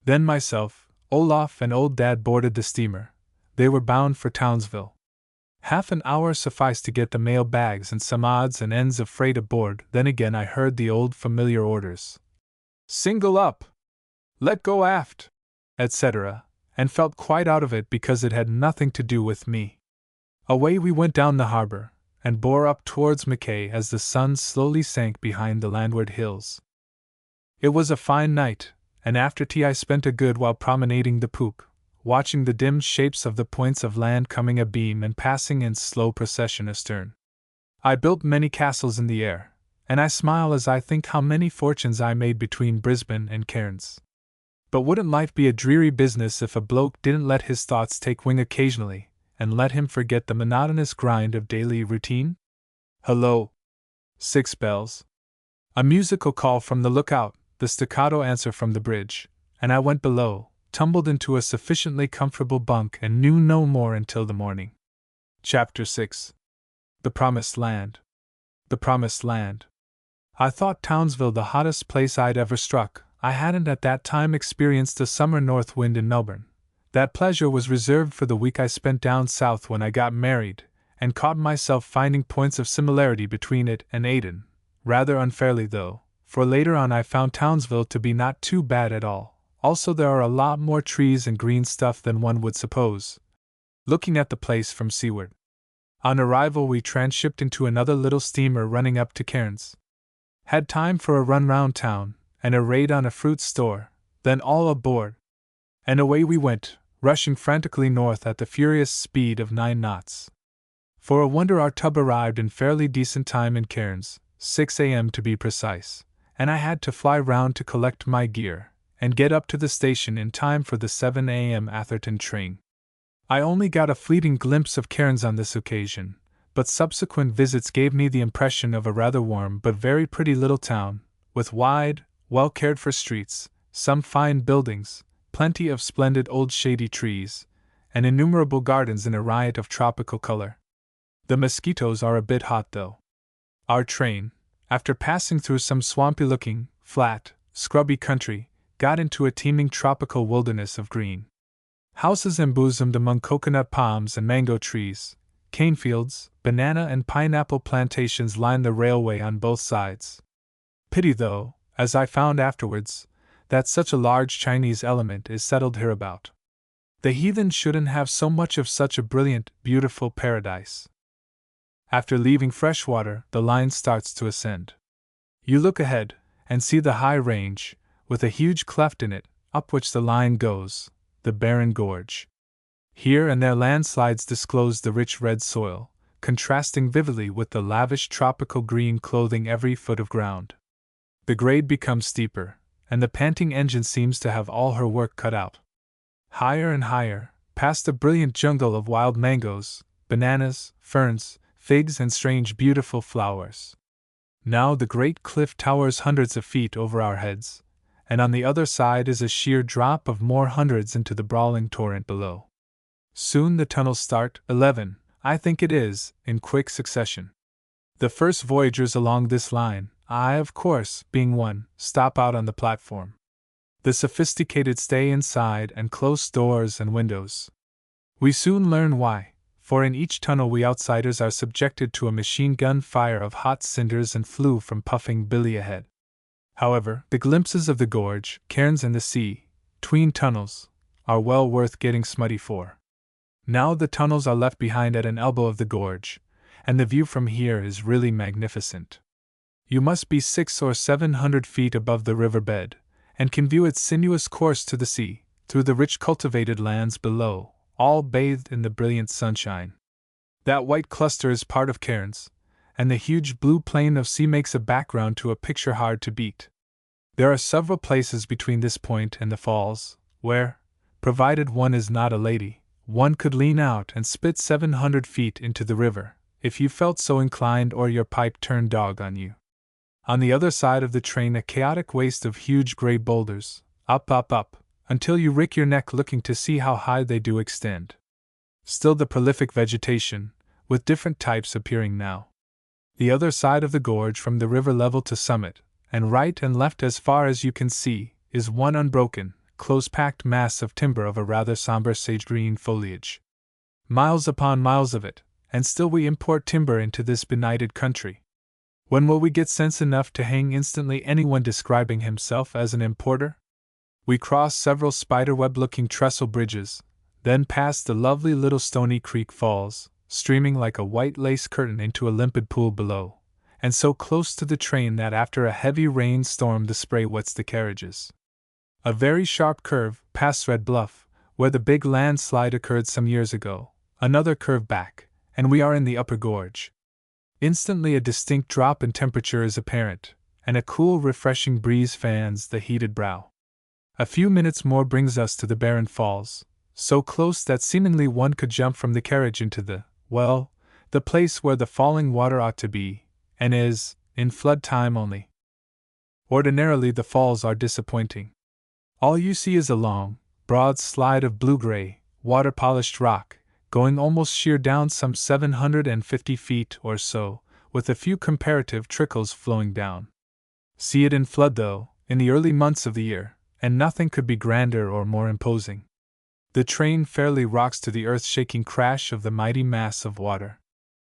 Then myself, Olaf and old Dad boarded the steamer. They were bound for Townsville. Half an hour sufficed to get the mail bags and some odds and ends of freight aboard, then again I heard the old familiar orders. "Single up!" "Let go aft!" etc., and felt quite out of it because it had nothing to do with me. Away we went down the harbor, and bore up towards Mackay as the sun slowly sank behind the landward hills. It was a fine night, and after tea I spent a good while promenading the poop, watching the dim shapes of the points of land coming abeam and passing in slow procession astern. I built many castles in the air, and I smile as I think how many fortunes I made between Brisbane and Cairns. But wouldn't life be a dreary business if a bloke didn't let his thoughts take wing occasionally, and let him forget the monotonous grind of daily routine? Hello! 6 bells. A musical call from the lookout, the staccato answer from the bridge, and I went below, tumbled into a sufficiently comfortable bunk and knew no more until the morning. Chapter 6. The Promised Land. The Promised Land. I thought Townsville the hottest place I'd ever struck. I hadn't at that time experienced a summer north wind in Melbourne. That pleasure was reserved for the week I spent down south when I got married, and caught myself finding points of similarity between it and Aden, rather unfairly though, for later on I found Townsville to be not too bad at all. Also there are a lot more trees and green stuff than one would suppose, looking at the place from seaward. On arrival we transshipped into another little steamer running up to Cairns. Had time for a run round town, and a raid on a fruit store, then all aboard. And away we went, rushing frantically north at the furious speed of 9 knots. For a wonder our tub arrived in fairly decent time in Cairns, 6 a.m. to be precise, and I had to fly round to collect my gear, and get up to the station in time for the 7 a.m. Atherton train. I only got a fleeting glimpse of Cairns on this occasion, but subsequent visits gave me the impression of a rather warm but very pretty little town, with wide, well-cared-for streets, some fine buildings, plenty of splendid old shady trees, and innumerable gardens in a riot of tropical color. The mosquitoes are a bit hot though. Our train, after passing through some swampy-looking, flat, scrubby country, got into a teeming tropical wilderness of green. Houses embosomed among coconut palms and mango trees, cane fields, banana and pineapple plantations lined the railway on both sides. Pity though, as I found afterwards, that such a large Chinese element is settled hereabout. The heathen shouldn't have so much of such a brilliant, beautiful paradise. After leaving Freshwater, the line starts to ascend. You look ahead, and see the high range, with a huge cleft in it, up which the line goes, the barren gorge. Here and there landslides disclose the rich red soil, contrasting vividly with the lavish tropical green clothing every foot of ground. The grade becomes steeper, and the panting engine seems to have all her work cut out. Higher and higher, past a brilliant jungle of wild mangoes, bananas, ferns, figs and strange beautiful flowers. Now the great cliff towers hundreds of feet over our heads, and on the other side is a sheer drop of more hundreds into the brawling torrent below. Soon the tunnels start, 11, I think it is, in quick succession. The first voyagers along this line, I of course, being one, stop out on the platform. The sophisticated stay inside and close doors and windows. We soon learn why, for in each tunnel we outsiders are subjected to a machine gun fire of hot cinders and flue from puffing billy ahead. However, the glimpses of the gorge, cairns and the sea, 'tween tunnels, are well worth getting smutty for. Now the tunnels are left behind at an elbow of the gorge, and the view from here is really magnificent. You must be 600 or 700 feet above the river bed, and can view its sinuous course to the sea, through the rich cultivated lands below, all bathed in the brilliant sunshine. That white cluster is part of Cairns, and the huge blue plain of sea makes a background to a picture hard to beat. There are several places between this point and the falls, where, provided one is not a lady, one could lean out and spit 700 feet into the river, if you felt so inclined or your pipe turned dog on you. On the other side of the train a chaotic waste of huge gray boulders, up, until you rick your neck looking to see how high they do extend. Still the prolific vegetation, with different types appearing now. The other side of the gorge from the river level to summit, and right and left as far as you can see, is one unbroken, close-packed mass of timber of a rather somber sage-green foliage. Miles upon miles of it, and still we import timber into this benighted country. When will we get sense enough to hang instantly anyone describing himself as an importer? We cross several spiderweb-looking trestle bridges, then pass the lovely little Stony Creek Falls, streaming like a white lace curtain into a limpid pool below, and so close to the train that after a heavy rain storm the spray wets the carriages. A very sharp curve, past Red Bluff, where the big landslide occurred some years ago, another curve back, and we are in the upper gorge. Instantly a distinct drop in temperature is apparent, and a cool, refreshing breeze fans the heated brow. A few minutes more brings us to the Barren Falls, so close that seemingly one could jump from the carriage into the place where the falling water ought to be, and is, in flood time only. Ordinarily the falls are disappointing. All you see is a long, broad slide of blue-gray, water-polished rock, going almost sheer down some 750 feet or so, with a few comparative trickles flowing down. See it in flood, though, in the early months of the year, and nothing could be grander or more imposing. The train fairly rocks to the earth-shaking crash of the mighty mass of water.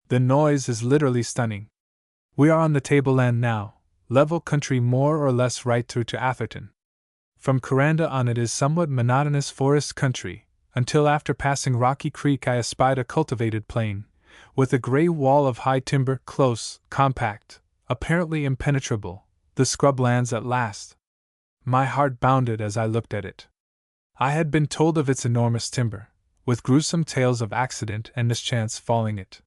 The noise is literally stunning. We are on the tableland now, level country more or less right through to Atherton. From Coranda on it is somewhat monotonous forest country, until after passing Rocky Creek I espied a cultivated plain, with a gray wall of high timber, close, compact, apparently impenetrable, the scrublands at last. My heart bounded as I looked at it. I had been told of its enormous timber, with gruesome tales of accident and mischance falling it.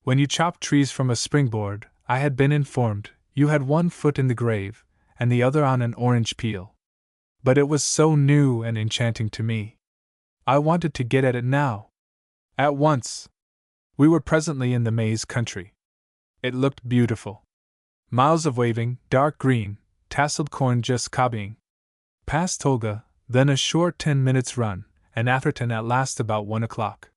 When you chop trees from a springboard, I had been informed, you had one foot in the grave, and the other on an orange peel. But it was so new and enchanting to me. I wanted to get at it now. At once. We were presently in the maize country. It looked beautiful. Miles of waving, dark green, tasseled corn just cobbying. Past Tolga, then a short 10 minutes run, and Atherton at last about 1 o'clock.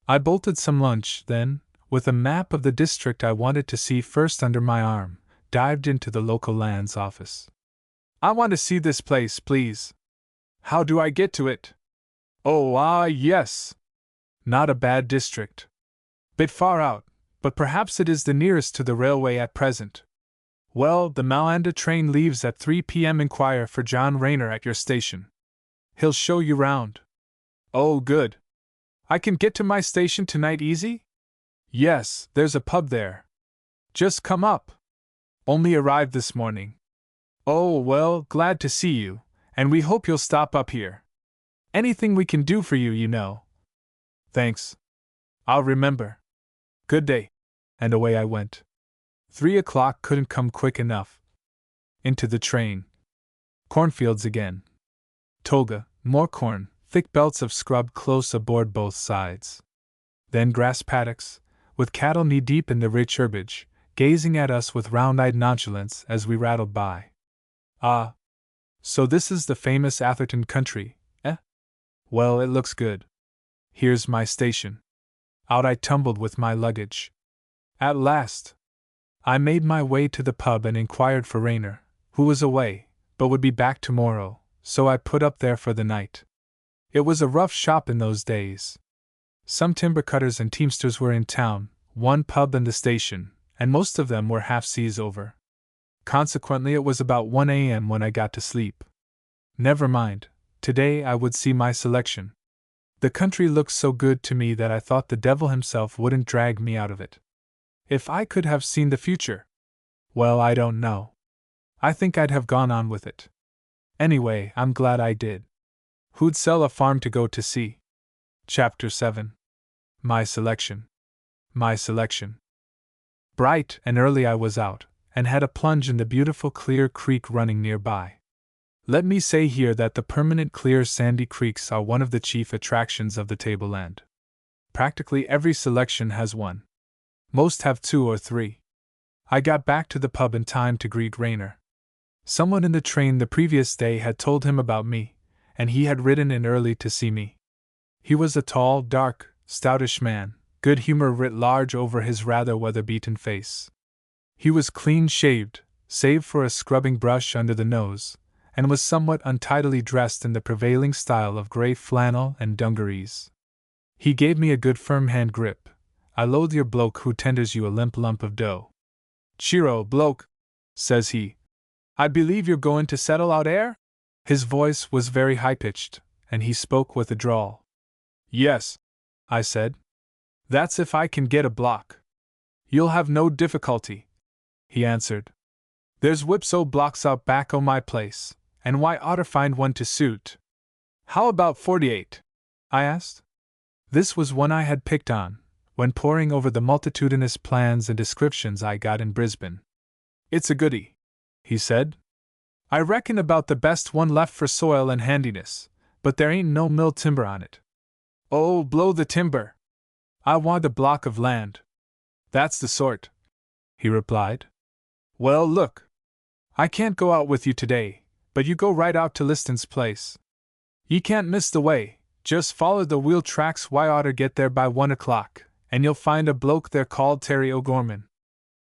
I bolted some lunch, then, with a map of the district I wanted to see first under my arm, dived into the local lands office. I want to see this place, please. How do I get to it? Oh, yes. Not a bad district. Bit far out, but perhaps it is the nearest to the railway at present. Well, the Malanda train leaves at 3 p.m. Inquire for John Rayner at your station. He'll show you round. Oh, good. I can get to my station tonight easy? Yes, there's a pub there. Just come up. Only arrived this morning. Oh, well, glad to see you, and we hope you'll stop up here. Anything we can do for you, you know. Thanks. I'll remember. Good day. And away I went. 3 o'clock couldn't come quick enough. Into the train. Cornfields again. Tolga, more corn, thick belts of scrub close aboard both sides. Then grass paddocks, with cattle knee-deep in the rich herbage, gazing at us with round-eyed nonchalance as we rattled by. Ah, so this is the famous Atherton country, eh? Well, it looks good. Here's my station. Out I tumbled with my luggage. At last! I made my way to the pub and inquired for Rayner, who was away, but would be back tomorrow, so I put up there for the night. It was a rough shop in those days. Some timber cutters and teamsters were in town, one pub and the station, and most of them were half seas over. Consequently, it was about 1 a.m. when I got to sleep. Never mind, today I would see my selection. The country looked so good to me that I thought the devil himself wouldn't drag me out of it. If I could have seen the future. Well, I don't know. I think I'd have gone on with it. Anyway, I'm glad I did. Who'd sell a farm to go to see? Chapter 7. My selection. My selection. Bright and early I was out, and had a plunge in the beautiful clear creek running nearby. Let me say here that the permanent clear sandy creeks are one of the chief attractions of the tableland. Practically every selection has one. Most have 2 or 3. I got back to the pub in time to greet Rayner. Someone in the train the previous day had told him about me, and he had ridden in early to see me. He was a tall, dark, stoutish man, good humor writ large over his rather weather-beaten face. He was clean-shaved, save for a scrubbing brush under the nose, and was somewhat untidily dressed in the prevailing style of gray flannel and dungarees. He gave me a good firm hand grip. I loathe your bloke who tenders you a limp lump of dough. Cheero, bloke, says he. I believe you're going to settle out 'ere? His voice was very high-pitched, and he spoke with a drawl. Yes, I said. That's if I can get a block. You'll have no difficulty, he answered. There's whipso blocks out back o' my place, and why ought to find one to suit. How about 48? I asked. This was one I had picked on, when poring over the multitudinous plans and descriptions I got in Brisbane. It's a goodie, he said. I reckon about the best one left for soil and handiness, but there ain't no mill timber on it. Oh, blow the timber! I want a block of land. That's the sort, he replied. Well, look. I can't go out with you today, but you go right out to Liston's place. Ye can't miss the way, just follow the wheel tracks. Why oughter get there by 1 o'clock, and you'll find a bloke there called Terry O'Gorman.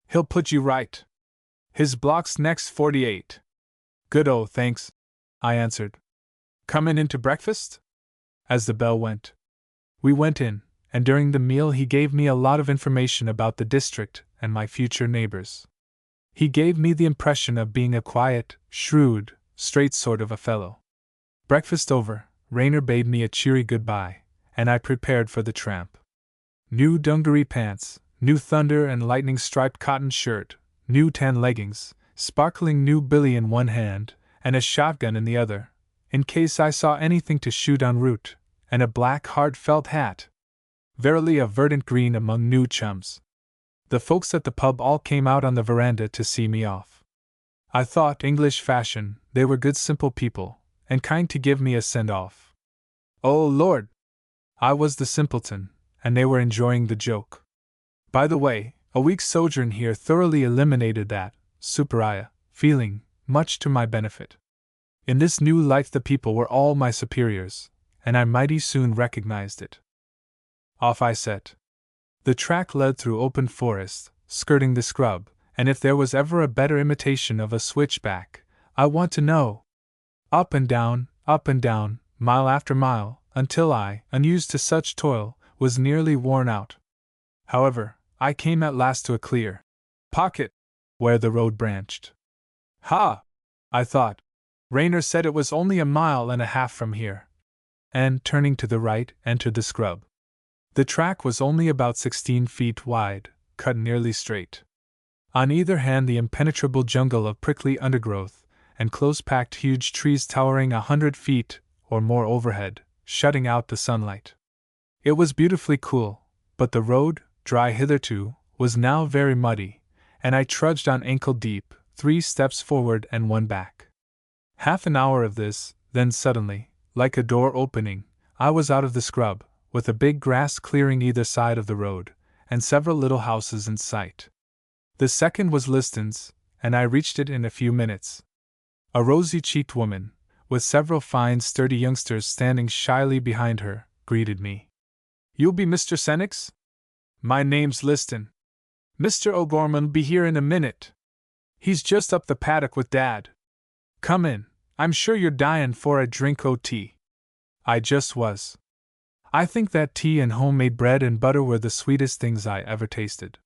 He'll put you right. His block's next 48. Good, thanks, I answered. Comin' in to breakfast? As the bell went. We went in, and during the meal he gave me a lot of information about the district and my future neighbors. He gave me the impression of being a quiet, shrewd, straight sort of a fellow. Breakfast over, Rayner bade me a cheery goodbye, and I prepared for the tramp. New dungaree pants, new thunder and lightning striped cotton shirt, new tan leggings, sparkling new billy in one hand, and a shotgun in the other, in case I saw anything to shoot en route, and a black hard felt hat. Verily a verdant green among new chums. The folks at the pub all came out on the veranda to see me off. I thought, English fashion, they were good simple people, and kind to give me a send-off. Oh Lord! I was the simpleton, and they were enjoying the joke. By the way, a week's sojourn here thoroughly eliminated that superior feeling, much to my benefit. In this new life the people were all my superiors, and I mighty soon recognized it. Off I set. The track led through open forest, skirting the scrub, and if there was ever a better imitation of a switchback, I want to know. Up and down, mile after mile, until I, unused to such toil, was nearly worn out. However, I came at last to a clear pocket, where the road branched. Ha! I thought. Rayner said it was only 1.5 miles from here. And, turning to the right, entered the scrub. The track was only about 16 feet wide, cut nearly straight. On either hand the impenetrable jungle of prickly undergrowth, and close-packed huge trees towering 100 feet or more overhead, shutting out the sunlight. It was beautifully cool, but the road, dry hitherto, was now very muddy, and I trudged on ankle-deep, 3 steps forward and 1 back. Half an hour of this, then suddenly, like a door opening, I was out of the scrub, with a big grass clearing either side of the road, and several little houses in sight. The second was Liston's, and I reached it in a few minutes. A rosy-cheeked woman, with several fine sturdy youngsters standing shyly behind her, greeted me. "You'll be Mr. Senex? My name's Liston. Mr. O'Gorman'll be here in a minute. He's just up the paddock with Dad. Come in, I'm sure you're dyin' for a drink o' tea." I just was. I think that tea and homemade bread and butter were the sweetest things I ever tasted.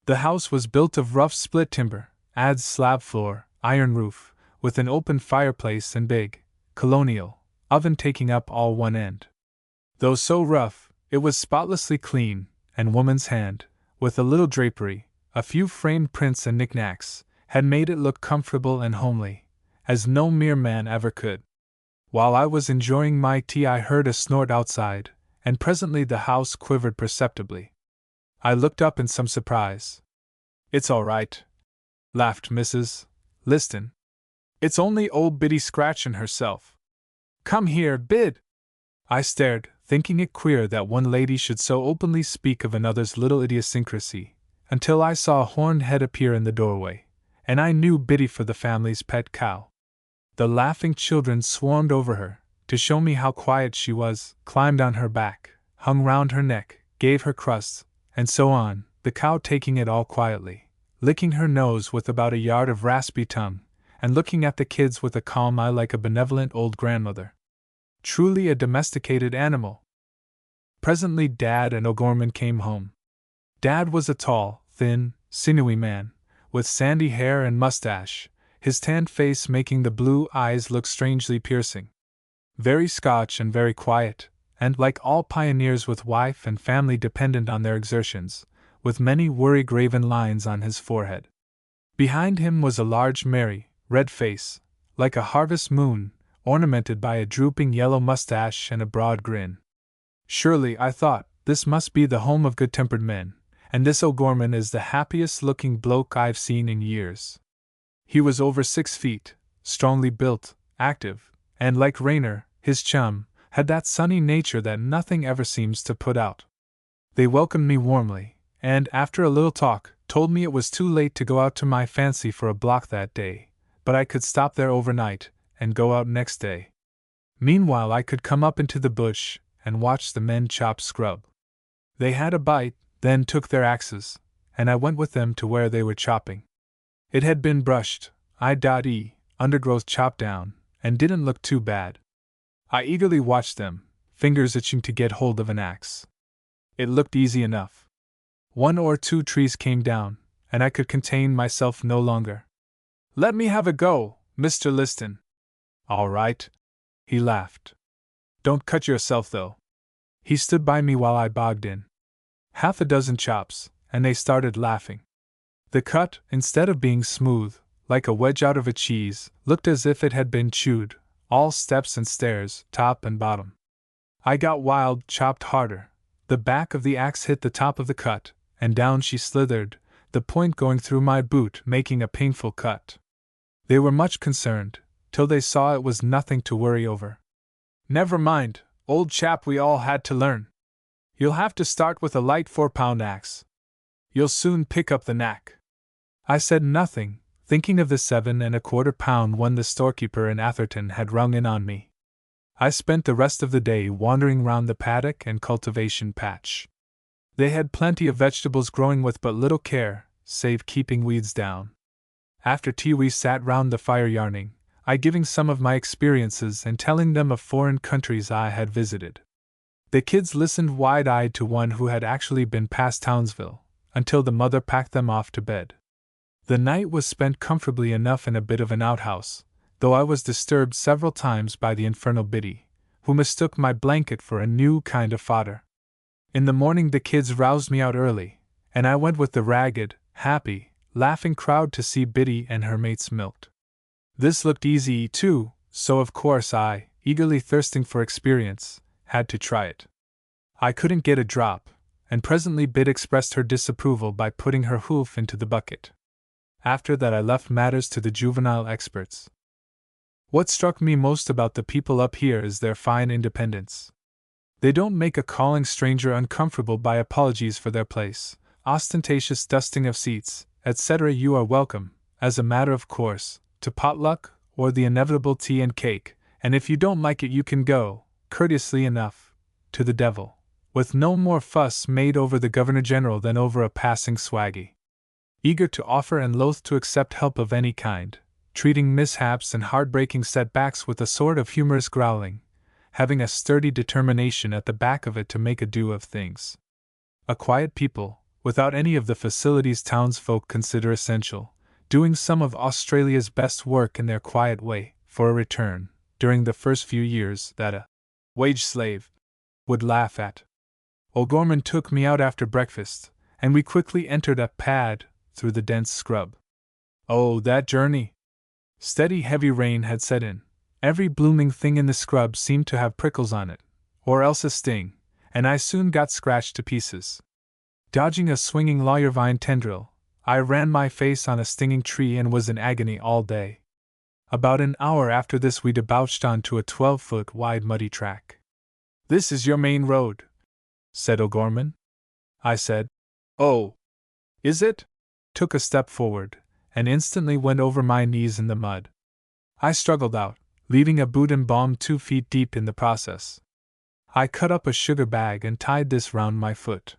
The house was built of rough split timber, adze slab floor, iron roof, with an open fireplace and big, colonial, oven taking up all one end. Though so rough, it was spotlessly clean, and woman's hand, with a little drapery, a few framed prints and knickknacks, had made it look comfortable and homely, as no mere man ever could. While I was enjoying my tea I heard a snort outside, and presently the house quivered perceptibly. I looked up in some surprise. "It's all right," laughed Mrs. Liston. "It's only old Biddy scratching herself. Come here, Bid!" I stared, thinking it queer that one lady should so openly speak of another's little idiosyncrasy, until I saw a horned head appear in the doorway, and I knew Biddy for the family's pet cow. The laughing children swarmed over her, to show me how quiet she was, climbed on her back, hung round her neck, gave her crusts, and so on, the cow taking it all quietly, licking her nose with about a yard of raspy tongue, and looking at the kids with a calm eye like a benevolent old grandmother. Truly a domesticated animal. Presently Dad and O'Gorman came home. Dad was a tall, thin, sinewy man, with sandy hair and mustache, his tanned face making the blue eyes look strangely piercing. Very Scotch and very quiet, and, like all pioneers with wife and family dependent on their exertions, with many worry-graven lines on his forehead. Behind him was a large, merry, red face, like a harvest moon, ornamented by a drooping yellow mustache and a broad grin. Surely, I thought, this must be the home of good-tempered men, and this O'Gorman is the happiest-looking bloke I've seen in years. He was over 6 feet, strongly built, active, and like Rayner, his chum, had that sunny nature that nothing ever seems to put out. They welcomed me warmly, and, after a little talk, told me it was too late to go out to my fancy for a block that day, but I could stop there overnight, and go out next day. Meanwhile I could come up into the bush, and watch the men chop scrub. They had a bite, then took their axes, and I went with them to where they were chopping. It had been brushed, undergrowth chopped down, and didn't look too bad. I eagerly watched them, fingers itching to get hold of an axe. It looked easy enough. 1 or 2 trees came down, and I could contain myself no longer. "Let me have a go, Mr. Liston." "All right." He laughed. "Don't cut yourself, though." He stood by me while I bogged in. Half a dozen chops, and they started laughing. The cut, instead of being smooth, like a wedge out of a cheese, looked as if it had been chewed, all steps and stairs, top and bottom. I got wild, chopped harder. The back of the axe hit the top of the cut, and down she slithered, the point going through my boot, making a painful cut. They were much concerned, till they saw it was nothing to worry over. "Never mind, old chap, we all had to learn. You'll have to start with a light 4-pound axe. You'll soon pick up the knack." I said nothing, thinking of the 7¼ pound one the storekeeper in Atherton had rung in on me. I spent the rest of the day wandering round the paddock and cultivation patch. They had plenty of vegetables growing with but little care, save keeping weeds down. After tea we sat round the fire yarning, I giving some of my experiences and telling them of foreign countries I had visited. The kids listened wide-eyed to one who had actually been past Townsville, until the mother packed them off to bed. The night was spent comfortably enough in a bit of an outhouse, though I was disturbed several times by the infernal Biddy, who mistook my blanket for a new kind of fodder. In the morning the kids roused me out early, and I went with the ragged, happy, laughing crowd to see Biddy and her mates milked. This looked easy, too, so of course I, eagerly thirsting for experience, had to try it. I couldn't get a drop, and presently Bid expressed her disapproval by putting her hoof into the bucket. After that I left matters to the juvenile experts. What struck me most about the people up here is their fine independence. They don't make a calling stranger uncomfortable by apologies for their place, ostentatious dusting of seats, etc. You are welcome, as a matter of course, to potluck, or the inevitable tea and cake, and if you don't like it you can go, courteously enough, to the devil, with no more fuss made over the Governor-General than over a passing swaggy. Eager to offer and loath to accept help of any kind, treating mishaps and heartbreaking setbacks with a sort of humorous growling, having a sturdy determination at the back of it to make a do of things. A quiet people, without any of the facilities townsfolk consider essential, doing some of Australia's best work in their quiet way, for a return, during the first few years, that a wage slave would laugh at. O'Gorman took me out after breakfast, and we quickly entered a pad through the dense scrub. Oh, that journey! Steady heavy rain had set in. Every blooming thing in the scrub seemed to have prickles on it, or else a sting, and I soon got scratched to pieces. Dodging a swinging lawyer vine tendril, I ran my face on a stinging tree and was in agony all day. About an hour after this we debouched onto a 12-foot wide muddy track. "This is your main road," said O'Gorman. I said, "Oh, is it?" Took a step forward, and instantly went over my knees in the mud. I struggled out, leaving a boot embalmed 2 feet deep in the process. I cut up a sugar bag and tied this round my foot.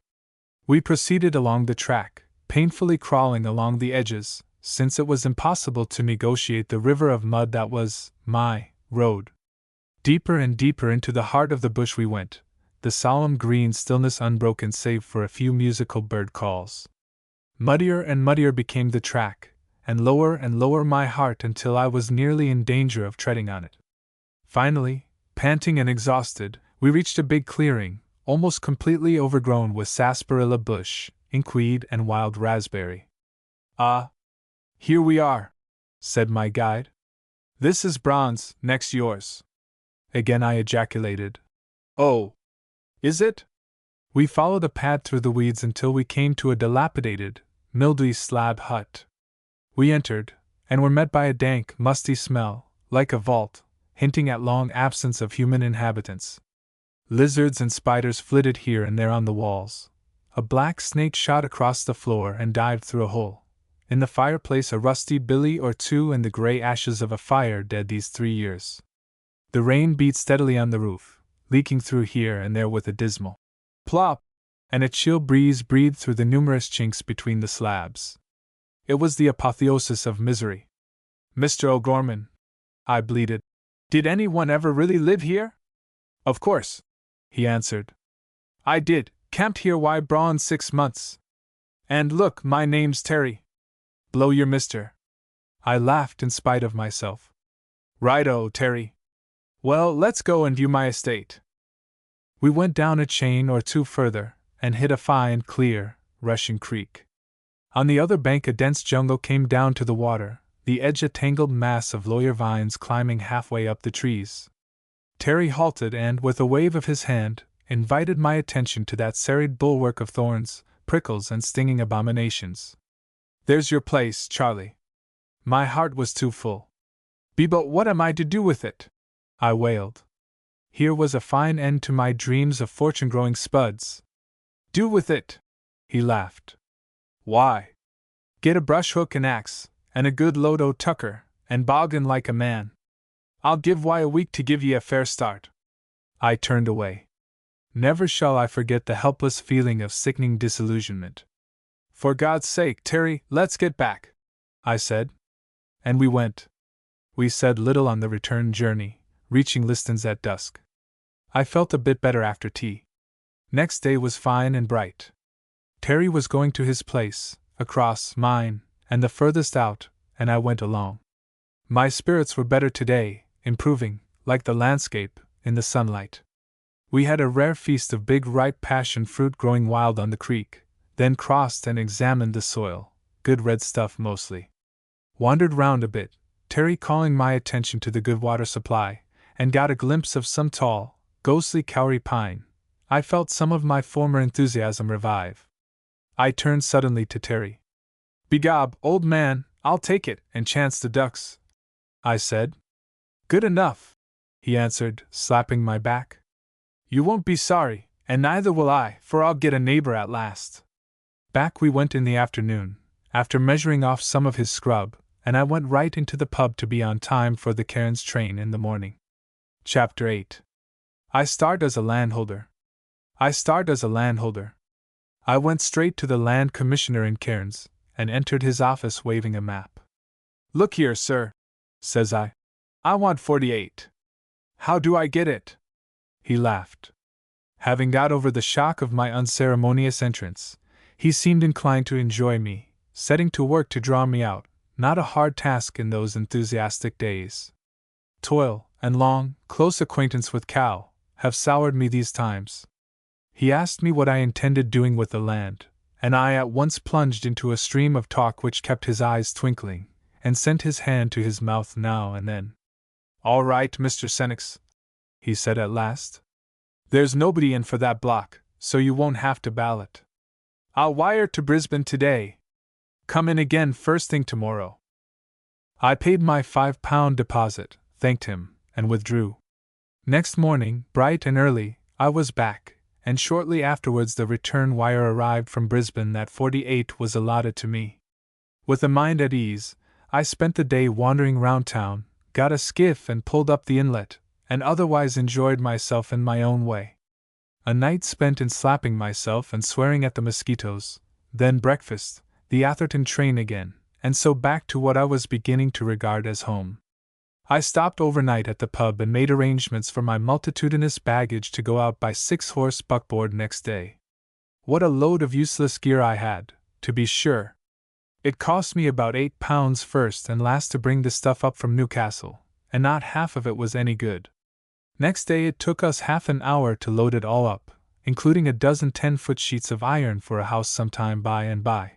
We proceeded along the track, painfully crawling along the edges, since it was impossible to negotiate the river of mud that was my road. Deeper and deeper into the heart of the bush we went, the solemn green stillness unbroken save for a few musical bird calls. Muddier and muddier became the track, and lower my heart until I was nearly in danger of treading on it. Finally, panting and exhausted, we reached a big clearing, almost completely overgrown with sarsaparilla bush, inkweed, and wild raspberry. "Ah, here we are," said my guide. This is bronze, next yours. Again I ejaculated. Oh! Is it? We followed a path through the weeds until we came to a dilapidated, mildewy slab hut. We entered, and were met by a dank, musty smell, like a vault, hinting at long absence of human inhabitants. Lizards and spiders flitted here and there on the walls. A black snake shot across the floor and dived through a hole. In the fireplace a rusty billy or two and the gray ashes of a fire dead these 3 years. The rain beat steadily on the roof, leaking through here and there with a dismal plop, and a chill breeze breathed through the numerous chinks between the slabs. It was the apotheosis of misery. Mr. O'Gorman, I bleated, did anyone ever really live here? Of course, he answered. I did, camped here why brawn 6 months. And look, my name's Terry. Blow your mister. I laughed in spite of myself. Righto, Terry. Well, let's go and view my estate. We went down a chain or two further, and hit a fine, clear, rushing creek. On the other bank a dense jungle came down to the water, the edge a tangled mass of lawyer vines climbing halfway up the trees. Terry halted and, with a wave of his hand, invited my attention to that serried bulwark of thorns, prickles, and stinging abominations. There's your place, Charlie. My heart was too full. But what am I to do with it? I wailed. Here was a fine end to my dreams of fortune-growing spuds. Do with it? He laughed. Why? Get a brush hook and axe, and a good load o' tucker, and boggin like a man. I'll give a week to give ye a fair start. I turned away. Never shall I forget the helpless feeling of sickening disillusionment. For God's sake, Terry, let's get back, I said. And we went. We said little on the return journey, reaching Liston's at dusk. I felt a bit better after tea. Next day was fine and bright. Terry was going to his place, across mine, and the furthest out, and I went along. My spirits were better today, improving, like the landscape, in the sunlight. We had a rare feast of big ripe passion fruit growing wild on the creek, then crossed and examined the soil, good red stuff mostly. Wandered round a bit, Terry calling my attention to the good water supply, and got a glimpse of some tall, ghostly kauri pine. I felt some of my former enthusiasm revive. I turned suddenly to Terry. Begob, old man, I'll take it and chance the ducks, I said. Good enough, he answered, slapping my back. You won't be sorry, and neither will I, for I'll get a neighbor at last. Back we went in the afternoon, after measuring off some of his scrub, and I went right into the pub to be on time for the Cairns train in the morning. Chapter 8. I start as a landholder. I went straight to the land commissioner in Cairns, and entered his office waving a map. Look here, sir, says I. I want 48. How do I get it? He laughed. Having got over the shock of my unceremonious entrance, he seemed inclined to enjoy me, setting to work to draw me out, not a hard task in those enthusiastic days. Toil, and long, close acquaintance with cow, have soured me these times. He asked me what I intended doing with the land, and I at once plunged into a stream of talk which kept his eyes twinkling, and sent his hand to his mouth now and then. All right, Mr. Senex, he said at last. There's nobody in for that block, so you won't have to ballot. I'll wire to Brisbane today. Come in again first thing tomorrow. I paid my £5 deposit, thanked him, and withdrew. Next morning, bright and early, I was back, and shortly afterwards the return wire arrived from Brisbane that 48 was allotted to me. With a mind at ease, I spent the day wandering round town, got a skiff and pulled up the inlet, and otherwise enjoyed myself in my own way. A night spent in slapping myself and swearing at the mosquitoes, then breakfast, the Atherton train again, and so back to what I was beginning to regard as home. I stopped overnight at the pub and made arrangements for my multitudinous baggage to go out by 6-horse buckboard next day. What a load of useless gear I had, to be sure! It cost me about £8 first and last to bring the stuff up from Newcastle, and not half of it was any good. Next day it took us half an hour to load it all up, including a dozen 10-foot sheets of iron for a house sometime by and by.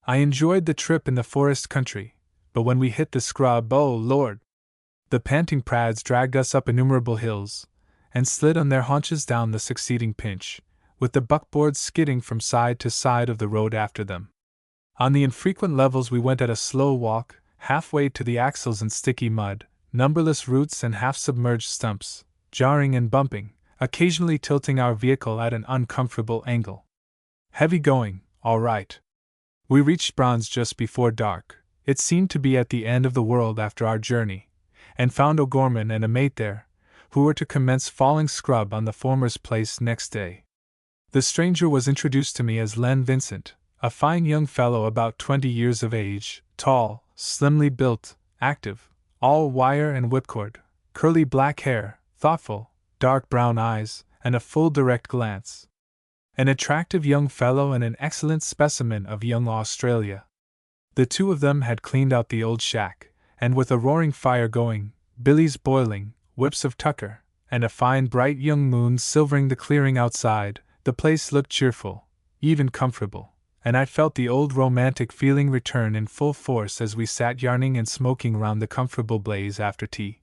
I enjoyed the trip in the forest country, but when we hit the scrub, oh Lord! The panting prads dragged us up innumerable hills, and slid on their haunches down the succeeding pinch, with the buckboards skidding from side to side of the road after them. On the infrequent levels we went at a slow walk, halfway to the axles in sticky mud, numberless roots and half-submerged stumps, jarring and bumping, occasionally tilting our vehicle at an uncomfortable angle. Heavy going, all right. We reached Bronze just before dark. It seemed to be at the end of the world after our journey, and found O'Gorman and a mate there, who were to commence falling scrub on the former's place next day. The stranger was introduced to me as Len Vincent, a fine young fellow about 20 years of age, tall, slimly built, active, all wire and whipcord, curly black hair, thoughtful, dark brown eyes, and a full direct glance. An attractive young fellow and an excellent specimen of young Australia. The two of them had cleaned out the old shack, and with a roaring fire going, billies boiling, whips of tucker, and a fine bright young moon silvering the clearing outside, the place looked cheerful, even comfortable, and I felt the old romantic feeling return in full force as we sat yarning and smoking round the comfortable blaze after tea.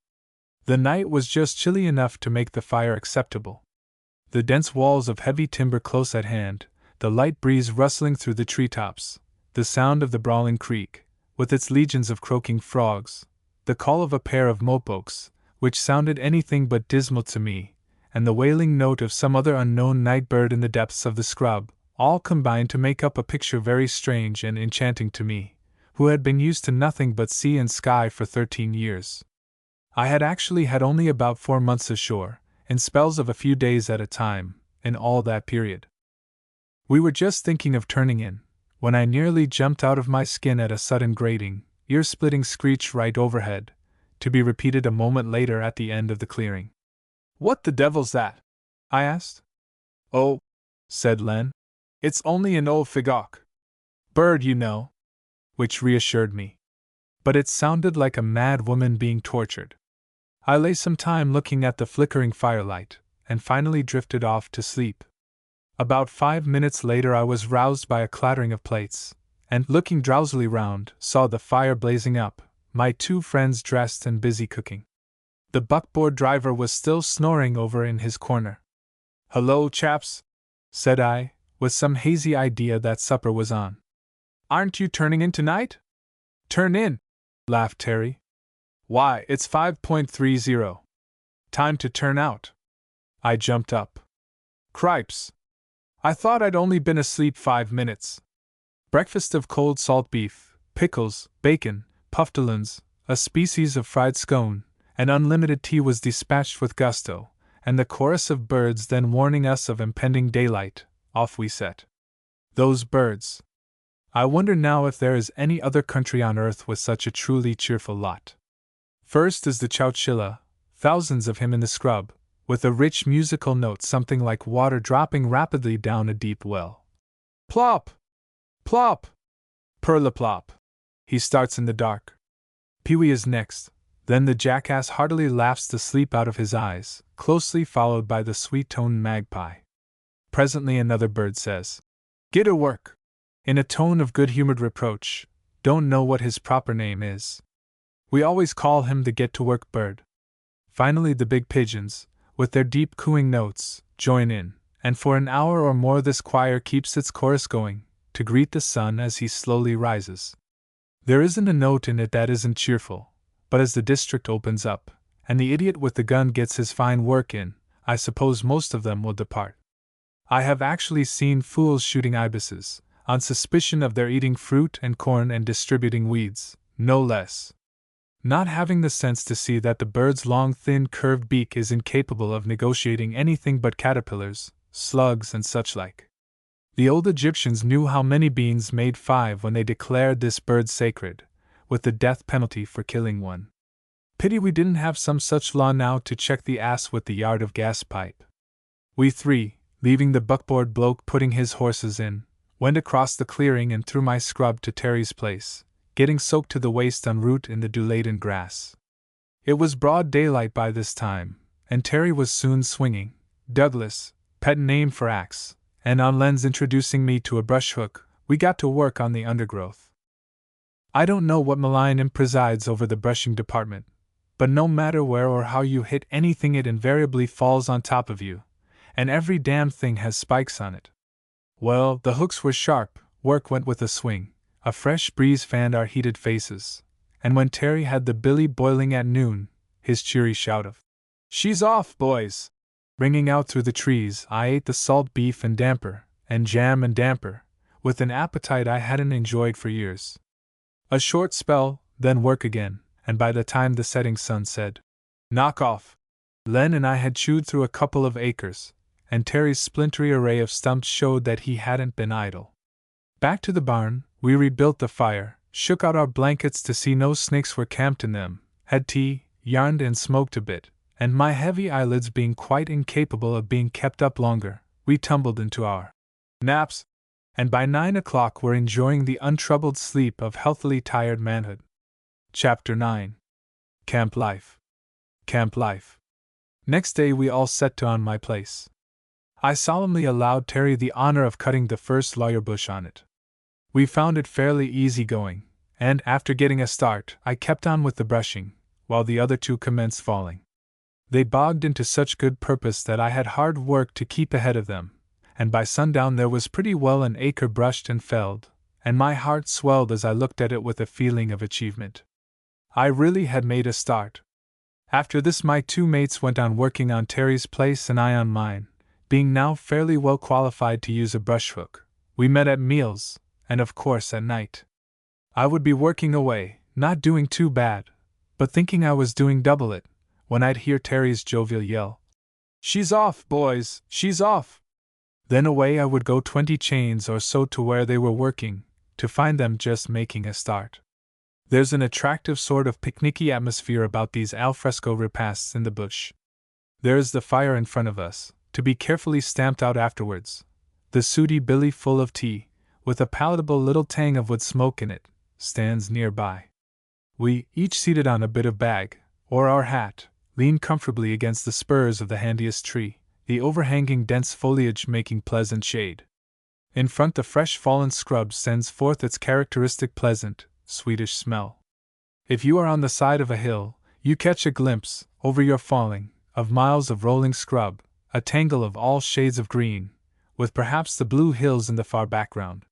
The night was just chilly enough to make the fire acceptable. The dense walls of heavy timber close at hand, the light breeze rustling through the treetops, the sound of the brawling creek, with its legions of croaking frogs, the call of a pair of mopokes, which sounded anything but dismal to me, and the wailing note of some other unknown night bird in the depths of the scrub, all combined to make up a picture very strange and enchanting to me, who had been used to nothing but sea and sky for 13 years. I had actually had only about 4 months ashore, in spells of a few days at a time, in all that period. We were just thinking of turning in, when I nearly jumped out of my skin at a sudden grating, ear-splitting screech right overhead, to be repeated a moment later at the end of the clearing. "What the devil's that?" I asked. "Oh," said Len, "it's only an old figawk. Bird, you know," which reassured me. But it sounded like a mad woman being tortured. I lay some time looking at the flickering firelight, and finally drifted off to sleep. About 5 minutes later I was roused by a clattering of plates, and, looking drowsily round, saw the fire blazing up, my two friends dressed and busy cooking. The buckboard driver was still snoring over in his corner. "Hello, chaps," said I, with some hazy idea that supper was on. "Aren't you turning in tonight?" "Turn in?" laughed Terry. "Why, it's 5.30. Time to turn out." I jumped up. "Cripes! I thought I'd only been asleep 5 minutes." Breakfast of cold salt beef, pickles, bacon, pufftalons, a species of fried scone, and unlimited tea was dispatched with gusto, and the chorus of birds then warning us of impending daylight, off we set. Those birds! I wonder now if there is any other country on earth with such a truly cheerful lot. First is the chowchilla, thousands of him in the scrub, with a rich musical note something like water dropping rapidly down a deep well. Plop! Plop! Perlaplop! He starts in the dark. Pewee is next, then the jackass heartily laughs the sleep out of his eyes, closely followed by the sweet-toned magpie. Presently another bird says, "Get a work!" in a tone of good-humored reproach, don't know what his proper name is. We always call him the get-to-work bird. Finally the big pigeons, with their deep cooing notes, join in, and for an hour or more this choir keeps its chorus going, to greet the sun as he slowly rises. There isn't a note in it that isn't cheerful, but as the district opens up, and the idiot with the gun gets his fine work in, I suppose most of them will depart. I have actually seen fools shooting ibises, on suspicion of their eating fruit and corn and distributing weeds, no less. Not having the sense to see that the bird's long thin curved beak is incapable of negotiating anything but caterpillars, slugs and such like. The old Egyptians knew how many beans made 5 when they declared this bird sacred, with the death penalty for killing one. Pity we didn't have some such law now to check the ass with the yard of gas pipe. We three, leaving the buckboard bloke putting his horses in, went across the clearing and through my scrub to Terry's place, getting soaked to the waist en route in the dew-laden grass. It was broad daylight by this time, and Terry was soon swinging, Douglas, pet name for axe, and on Len's introducing me to a brush hook, we got to work on the undergrowth. I don't know what malign imp presides over the brushing department, but no matter where or how you hit anything, it invariably falls on top of you, and every damn thing has spikes on it. Well, the hooks were sharp, work went with a swing, a fresh breeze fanned our heated faces, and when Terry had the billy boiling at noon, his cheery shout of, "She's off, boys!" ringing out through the trees, I ate the salt beef and damper, and jam and damper, with an appetite I hadn't enjoyed for years. A short spell, then work again, and by the time the setting sun said, "Knock off," Len and I had chewed through a couple of acres, and Terry's splintery array of stumps showed that he hadn't been idle. Back to the barn, we rebuilt the fire, shook out our blankets to see no snakes were camped in them, had tea, yarned and smoked a bit, and my heavy eyelids being quite incapable of being kept up longer, we tumbled into our naps, and by 9 o'clock were enjoying the untroubled sleep of healthily tired manhood. Chapter 9. Camp Life. Camp Life. Next day we all set to on my place. I solemnly allowed Terry the honor of cutting the first lawyer bush on it. We found it fairly easy going, and after getting a start, I kept on with the brushing, while the other two commenced falling. They bogged into such good purpose that I had hard work to keep ahead of them, and by sundown there was pretty well an acre brushed and felled, and my heart swelled as I looked at it with a feeling of achievement. I really had made a start. After this my two mates went on working on Terry's place and I on mine, being now fairly well qualified to use a brush hook. We met at meals, and of course at night. I would be working away, not doing too bad, but thinking I was doing double it, when I'd hear Terry's jovial yell, "She's off, boys, she's off!" Then away I would go 20 chains or so to where they were working, to find them just making a start. There's an attractive sort of picnicky atmosphere about these alfresco repasts in the bush. There is the fire in front of us, to be carefully stamped out afterwards, the sooty billy full of tea, with a palatable little tang of wood smoke in it, stands nearby. We, each seated on a bit of bag, or our hat, lean comfortably against the spurs of the handiest tree, the overhanging dense foliage making pleasant shade. In front the fresh fallen scrub sends forth its characteristic pleasant, sweetish smell. If you are on the side of a hill, you catch a glimpse, over your falling, of miles of rolling scrub, a tangle of all shades of green, with perhaps the blue hills in the far background.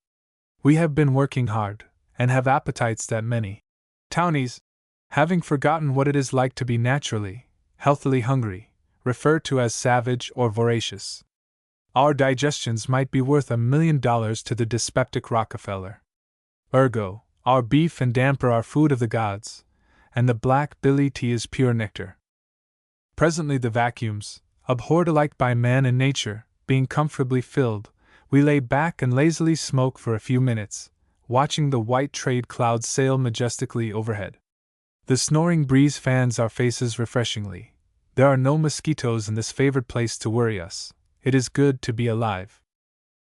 We have been working hard, and have appetites that many townies, having forgotten what it is like to be naturally, healthily hungry, refer to as savage or voracious. Our digestions might be worth $1 million to the dyspeptic Rockefeller. Ergo, our beef and damper are food of the gods, and the black billy tea is pure nectar. Presently the vacuums, abhorred alike by man and nature, being comfortably filled, we lay back and lazily smoke for a few minutes, watching the white trade clouds sail majestically overhead. The snoring breeze fans our faces refreshingly. There are no mosquitoes in this favored place to worry us. It is good to be alive.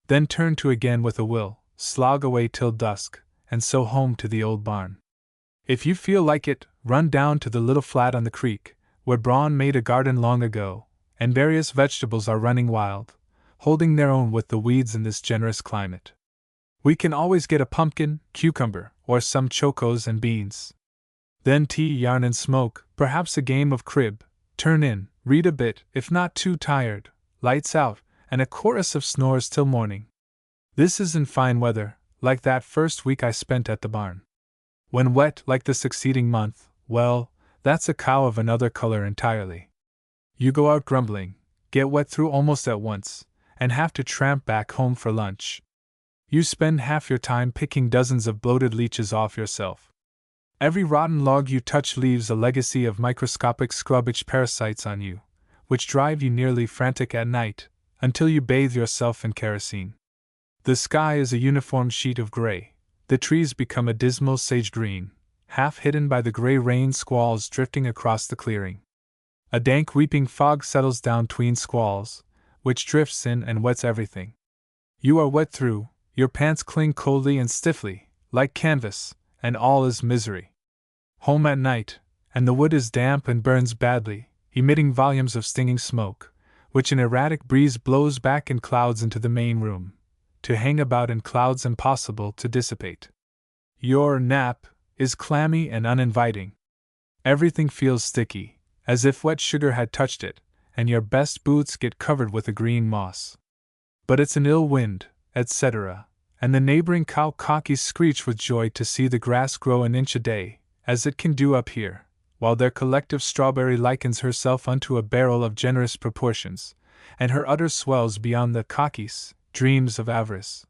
Then turn to again with a will, slog away till dusk, and so home to the old barn. If you feel like it, run down to the little flat on the creek, where Braun made a garden long ago, and various vegetables are running wild, holding their own with the weeds in this generous climate. We can always get a pumpkin, cucumber, or some chocos and beans. Then tea, yarn and smoke, perhaps a game of crib, turn in, read a bit, if not too tired, lights out, and a chorus of snores till morning. This is in fine weather, like that first week I spent at the barn. When wet, like the succeeding month, well, that's a cow of another color entirely. You go out grumbling, get wet through almost at once, and have to tramp back home for lunch. You spend half your time picking dozens of bloated leeches off yourself. Every rotten log you touch leaves a legacy of microscopic scrubbage parasites on you, which drive you nearly frantic at night, until you bathe yourself in kerosene. The sky is a uniform sheet of gray, the trees become a dismal sage green, half hidden by the gray rain squalls drifting across the clearing. A dank weeping fog settles down 'tween squalls, which drifts in and wets everything. You are wet through, your pants cling coldly and stiffly, like canvas, and all is misery. Home at night, and the wood is damp and burns badly, emitting volumes of stinging smoke, which an erratic breeze blows back in clouds into the main room, to hang about in clouds impossible to dissipate. Your nap is clammy and uninviting. Everything feels sticky, as if wet sugar had touched it, and your best boots get covered with a green moss. But it's an ill wind, etc., and the neighboring cow cockies screech with joy to see the grass grow an inch a day, as it can do up here, while their collective strawberry likens herself unto a barrel of generous proportions, and her udder swells beyond the cockies' dreams of avarice.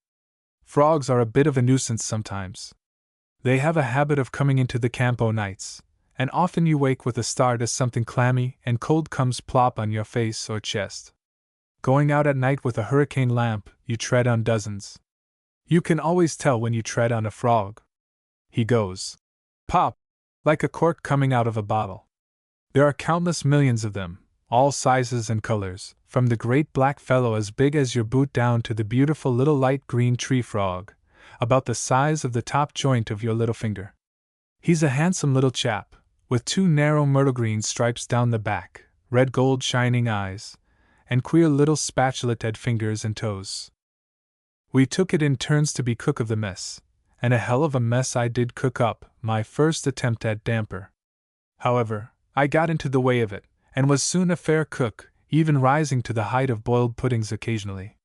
Frogs are a bit of a nuisance sometimes. They have a habit of coming into the camp o' nights, and often you wake with a start as something clammy and cold comes plop on your face or chest. Going out at night with a hurricane lamp, you tread on dozens. You can always tell when you tread on a frog. He goes pop, like a cork coming out of a bottle. There are countless millions of them, all sizes and colors, from the great black fellow as big as your boot down to the beautiful little light green tree frog, about the size of the top joint of your little finger. He's a handsome little chap, with 2 narrow myrtle green stripes down the back, red gold shining eyes, and queer little spatulated fingers and toes. We took it in turns to be cook of the mess, and a hell of a mess I did cook up, my first attempt at damper. However, I got into the way of it, and was soon a fair cook, even rising to the height of boiled puddings occasionally.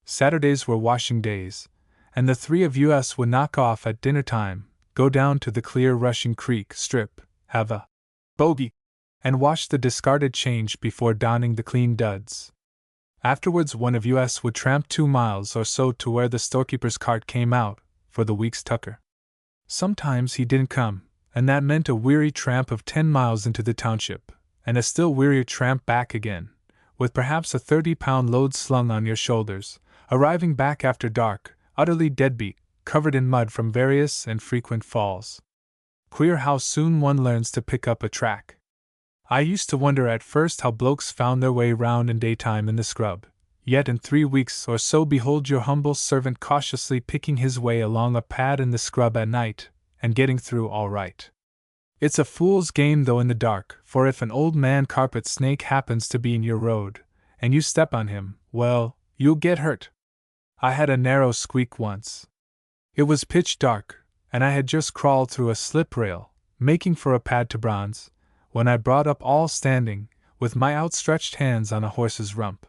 Saturdays were washing days, and the 3 of us would knock off at dinner time, go down to the clear rushing creek strip, have a bogey, and wash the discarded change before donning the clean duds. Afterwards one of us would tramp 2 miles or so to where the storekeeper's cart came out, for the week's tucker. Sometimes he didn't come, and that meant a weary tramp of 10 miles into the township, and a still wearier tramp back again, with perhaps a 30-pound load slung on your shoulders, arriving back after dark, utterly deadbeat, covered in mud from various and frequent falls. Queer how soon one learns to pick up a track. I used to wonder at first how blokes found their way round in daytime in the scrub, yet in 3 weeks or so behold your humble servant cautiously picking his way along a pad in the scrub at night, and getting through all right. It's a fool's game though in the dark, for if an old man carpet snake happens to be in your road, and you step on him, well, you'll get hurt. I had a narrow squeak once. It was pitch dark, and I had just crawled through a slip rail, making for a pad to bronze, when I brought up all standing, with my outstretched hands on a horse's rump.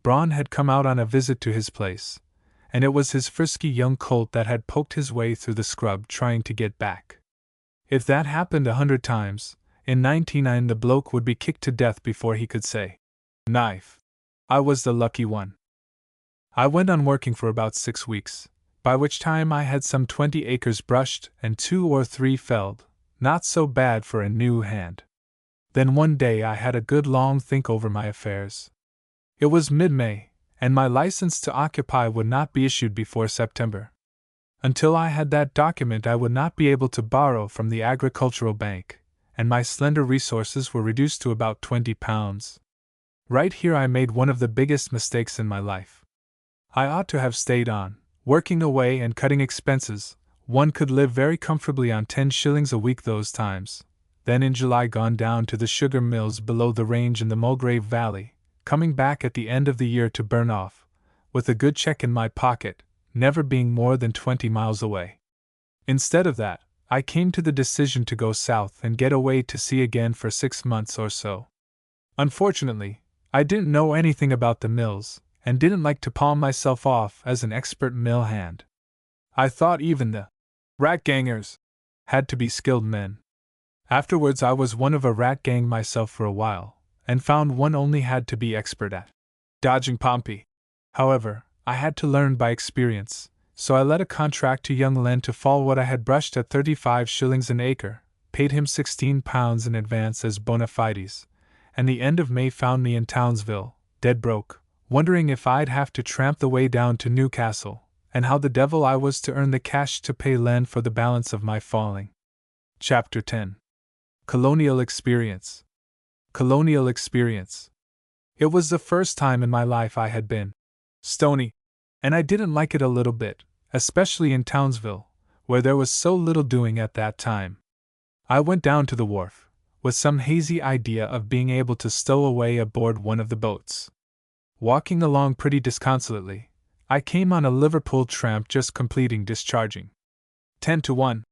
Braun had come out on a visit to his place, and it was his frisky young colt that had poked his way through the scrub trying to get back. If that happened 100 times, in 99 the bloke would be kicked to death before he could say, "Knife." I was the lucky one. I went on working for about 6 weeks, by which time I had some 20 acres brushed and 2 or 3 felled, not so bad for a new hand. Then one day I had a good long think over my affairs. It was mid-May, and my license to occupy would not be issued before September. Until I had that document I would not be able to borrow from the agricultural bank, and my slender resources were reduced to about £20. Right here I made one of the biggest mistakes in my life. I ought to have stayed on, working away and cutting expenses. One could live very comfortably on 10 shillings a week those times, then in July gone down to the sugar mills below the range in the Mulgrave Valley, coming back at the end of the year to burn off, with a good check in my pocket, never being more than 20 miles away. Instead of that, I came to the decision to go south and get away to sea again for 6 months or so. Unfortunately, I didn't know anything about the mills, and didn't like to palm myself off as an expert mill hand. I thought even the rat-gangers had to be skilled men. Afterwards I was one of a rat gang myself for a while, and found one only had to be expert at dodging Pompey. However, I had to learn by experience, so I let a contract to young Len to fall what I had brushed at 35 shillings an acre, paid him £16 in advance as bona fides, and the end of May found me in Townsville, dead broke, wondering if I'd have to tramp the way down to Newcastle, and how the devil I was to earn the cash to pay Len for the balance of my falling. Chapter 10. Colonial Experience. Colonial Experience. It was the first time in my life I had been stony, and I didn't like it a little bit, especially in Townsville, where there was so little doing at that time. I went down to the wharf, with some hazy idea of being able to stow away aboard one of the boats. Walking along pretty disconsolately, I came on a Liverpool tramp just completing discharging. 10 to 1,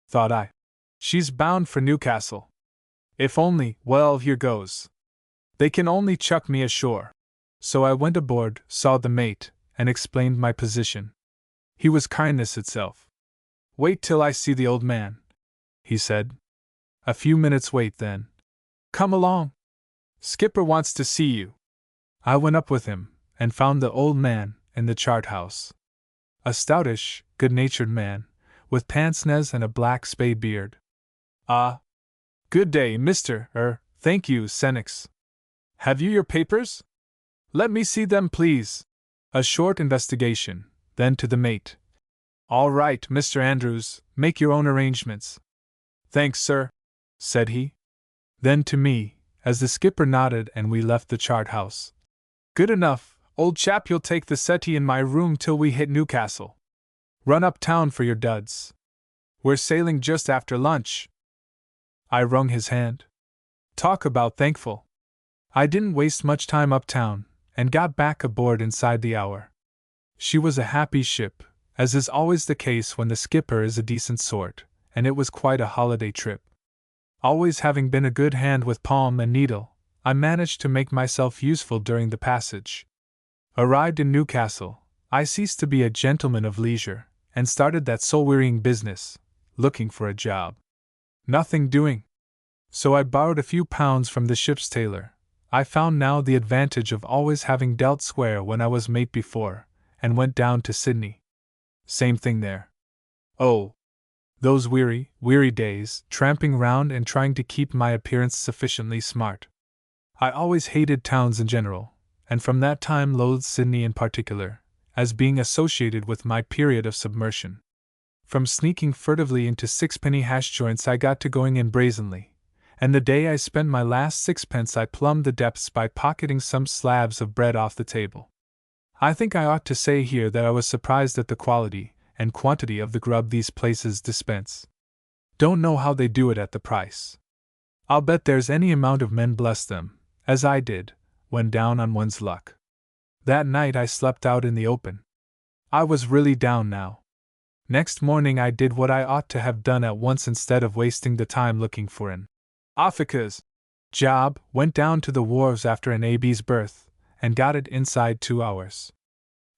thought I. She's bound for Newcastle. If only, well, here goes. They can only chuck me ashore. So I went aboard, saw the mate, and explained my position. He was kindness itself. Wait till I see the old man, he said. A few minutes wait then. Come along. Skipper wants to see you. I went up with him, and found the old man in the chart house. A stoutish, good-natured man, with pince-nez and a black spade beard. Ah. Good day, thank you, Senex. Have you your papers? Let me see them, please. A short investigation, then to the mate. All right, Mr. Andrews, make your own arrangements. Thanks, sir, said he. Then to me, as the skipper nodded and we left the chart house. Good enough, old chap, you'll take the settee in my room till we hit Newcastle. Run uptown for your duds. We're sailing just after lunch. I wrung his hand. Talk about thankful. I didn't waste much time uptown, and got back aboard inside the hour. She was a happy ship, as is always the case when the skipper is a decent sort, and it was quite a holiday trip. Always having been a good hand with palm and needle, I managed to make myself useful during the passage. Arrived in Newcastle, I ceased to be a gentleman of leisure, and started that soul-wearying business, looking for a job. Nothing doing. So I borrowed a few pounds from the ship's tailor. I found now the advantage of always having dealt square when I was mate before, and went down to Sydney. Same thing there. Oh! Those weary days, tramping round and trying to keep my appearance sufficiently smart. I always hated towns in general, and from that time loathed Sydney in particular, as being associated with my period of submersion. From sneaking furtively into sixpenny hash joints I got to going in brazenly, and the day I spent my last sixpence I plumbed the depths by pocketing some slabs of bread off the table. I think I ought to say here that I was surprised at the quality and quantity of the grub these places dispense. Don't know how they do it at the price. I'll bet there's any amount of men bless them, as I did, when down on one's luck. That night I slept out in the open. I was really down now. Next morning I did what I ought to have done at once instead of wasting the time looking for an officers' job, went down to the wharves after an AB's berth, and got it inside 2 hours.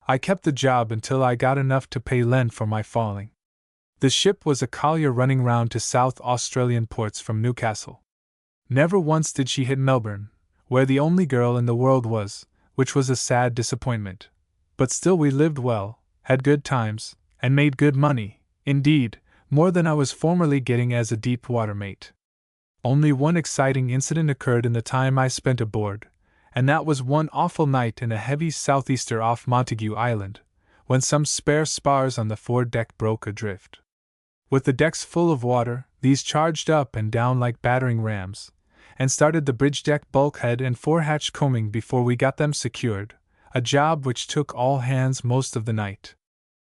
I kept the job until I got enough to pay rent for my falling. The ship was a collier running round to South Australian ports from Newcastle. Never once did she hit Melbourne, where the only girl in the world was, which was a sad disappointment. But still we lived well, had good times, and made good money, indeed, more than I was formerly getting as a deep-water mate. Only one exciting incident occurred in the time I spent aboard, and that was one awful night in a heavy southeaster off Montague Island, when some spare spars on the foredeck broke adrift. With the decks full of water, these charged up and down like battering rams, and started the bridge deck bulkhead and forehatch combing before we got them secured, a job which took all hands most of the night.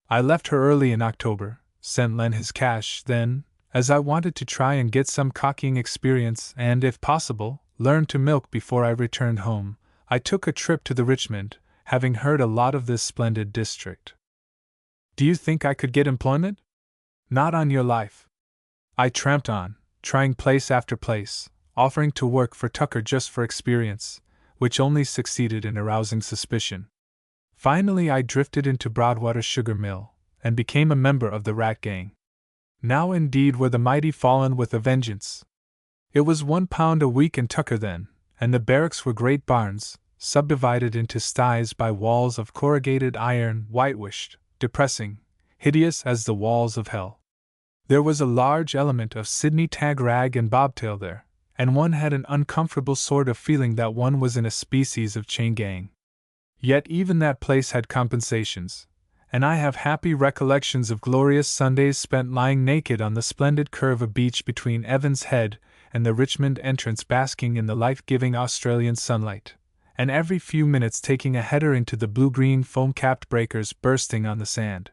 I left her early in October, sent Len his cash then, as I wanted to try and get some cocking experience and, if possible, learn to milk before I returned home. I took a trip to the Richmond, having heard a lot of this splendid district. Do you think I could get employment? Not on your life. I tramped on, trying place after place, offering to work for Tucker just for experience, which only succeeded in arousing suspicion. Finally I drifted into Broadwater Sugar Mill, and became a member of the rat gang. Now indeed were the mighty fallen with a vengeance. It was £1 a week in Tucker then, and the barracks were great barns, subdivided into sties by walls of corrugated iron, whitewashed, depressing, hideous as the walls of hell. There was a large element of Sydney tag rag and bobtail there, and one had an uncomfortable sort of feeling that one was in a species of chain gang. Yet even that place had compensations, and I have happy recollections of glorious Sundays spent lying naked on the splendid curve of beach between Evans Head and the Richmond entrance, basking in the life-giving Australian sunlight, and every few minutes taking a header into the blue-green foam-capped breakers bursting on the sand.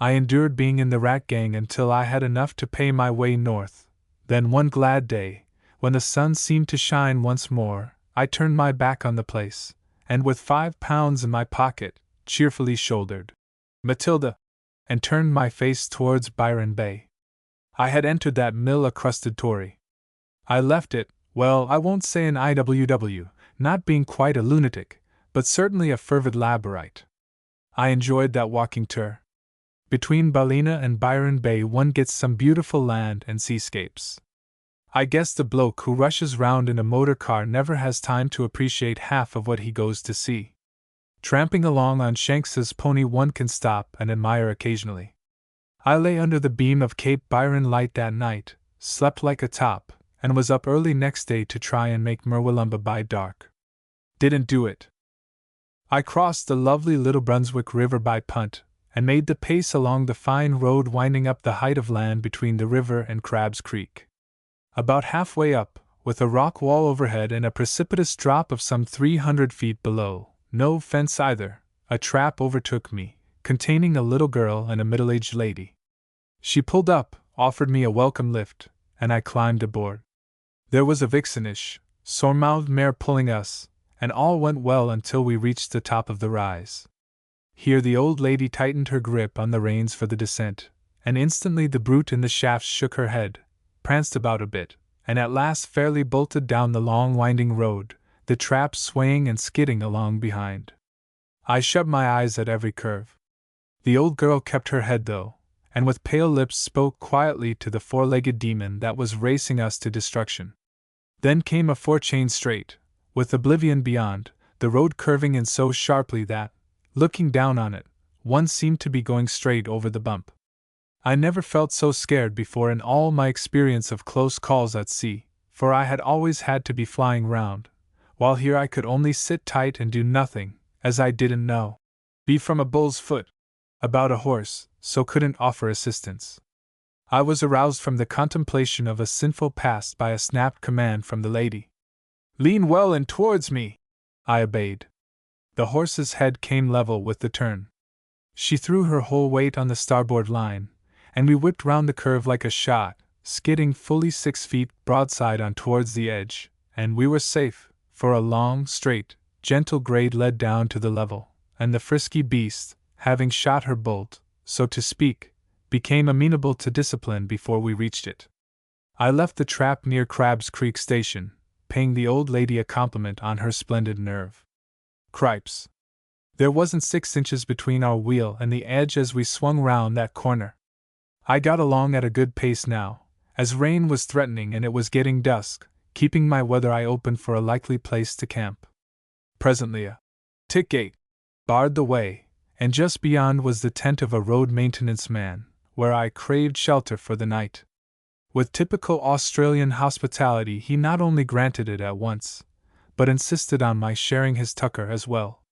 I endured being in the rat gang until I had enough to pay my way north. Then one glad day, when the sun seemed to shine once more, I turned my back on the place, and with £5 in my pocket, cheerfully shouldered Matilda, and turned my face towards Byron Bay. I had entered that mill a crusted Tory. I left it, well, I won't say an IWW, not being quite a lunatic, but certainly a fervid labyrinth. I enjoyed that walking tour. Between Ballina and Byron Bay one gets some beautiful land and seascapes. I guess the bloke who rushes round in a motor car never has time to appreciate half of what he goes to see. Tramping along on Shanks's pony one can stop and admire occasionally. I lay under the beam of Cape Byron Light that night, slept like a top, and was up early next day to try and make Murwillumbah by dark. Didn't do it. I crossed the lovely Little Brunswick River by punt, and made the pace along the fine road winding up the height of land between the river and Crab's Creek. About halfway up, with a rock wall overhead and a precipitous drop of some 300 feet below, no fence either, a trap overtook me, containing a little girl and a middle-aged lady. She pulled up, offered me a welcome lift, and I climbed aboard. There was a vixenish, sore-mouthed mare pulling us, and all went well until we reached the top of the rise. Here the old lady tightened her grip on the reins for the descent, and instantly the brute in the shafts shook her head, pranced about a bit, and at last fairly bolted down the long winding road, the trap swaying and skidding along behind. I shut my eyes at every curve. The old girl kept her head though, and with pale lips spoke quietly to the four-legged demon that was racing us to destruction. Then came a four-chain straight, with oblivion beyond, the road curving in so sharply that, looking down on it, one seemed to be going straight over the bump. I never felt so scared before in all my experience of close calls at sea, for I had always had to be flying round, while here I could only sit tight and do nothing, as I didn't know. Be from a bull's foot, about a horse, so couldn't offer assistance. I was aroused from the contemplation of a sinful past by a snapped command from the lady. "Lean well in towards me!" I obeyed. The horse's head came level with the turn. She threw her whole weight on the starboard line, and we whipped round the curve like a shot, skidding fully 6 feet broadside on towards the edge, and we were safe, for a long, straight, gentle grade led down to the level, and the frisky beast, having shot her bolt, so to speak, became amenable to discipline before we reached it. I left the trap near Crab's Creek Station, paying the old lady a compliment on her splendid nerve. Cripes! There wasn't 6 inches between our wheel and the edge as we swung round that corner. I got along at a good pace now, as rain was threatening and it was getting dusk, keeping my weather eye open for a likely place to camp. Presently a tick gate barred the way, and just beyond was the tent of a road maintenance man, where I craved shelter for the night. With typical Australian hospitality he not only granted it at once, but insisted on my sharing his tucker as well.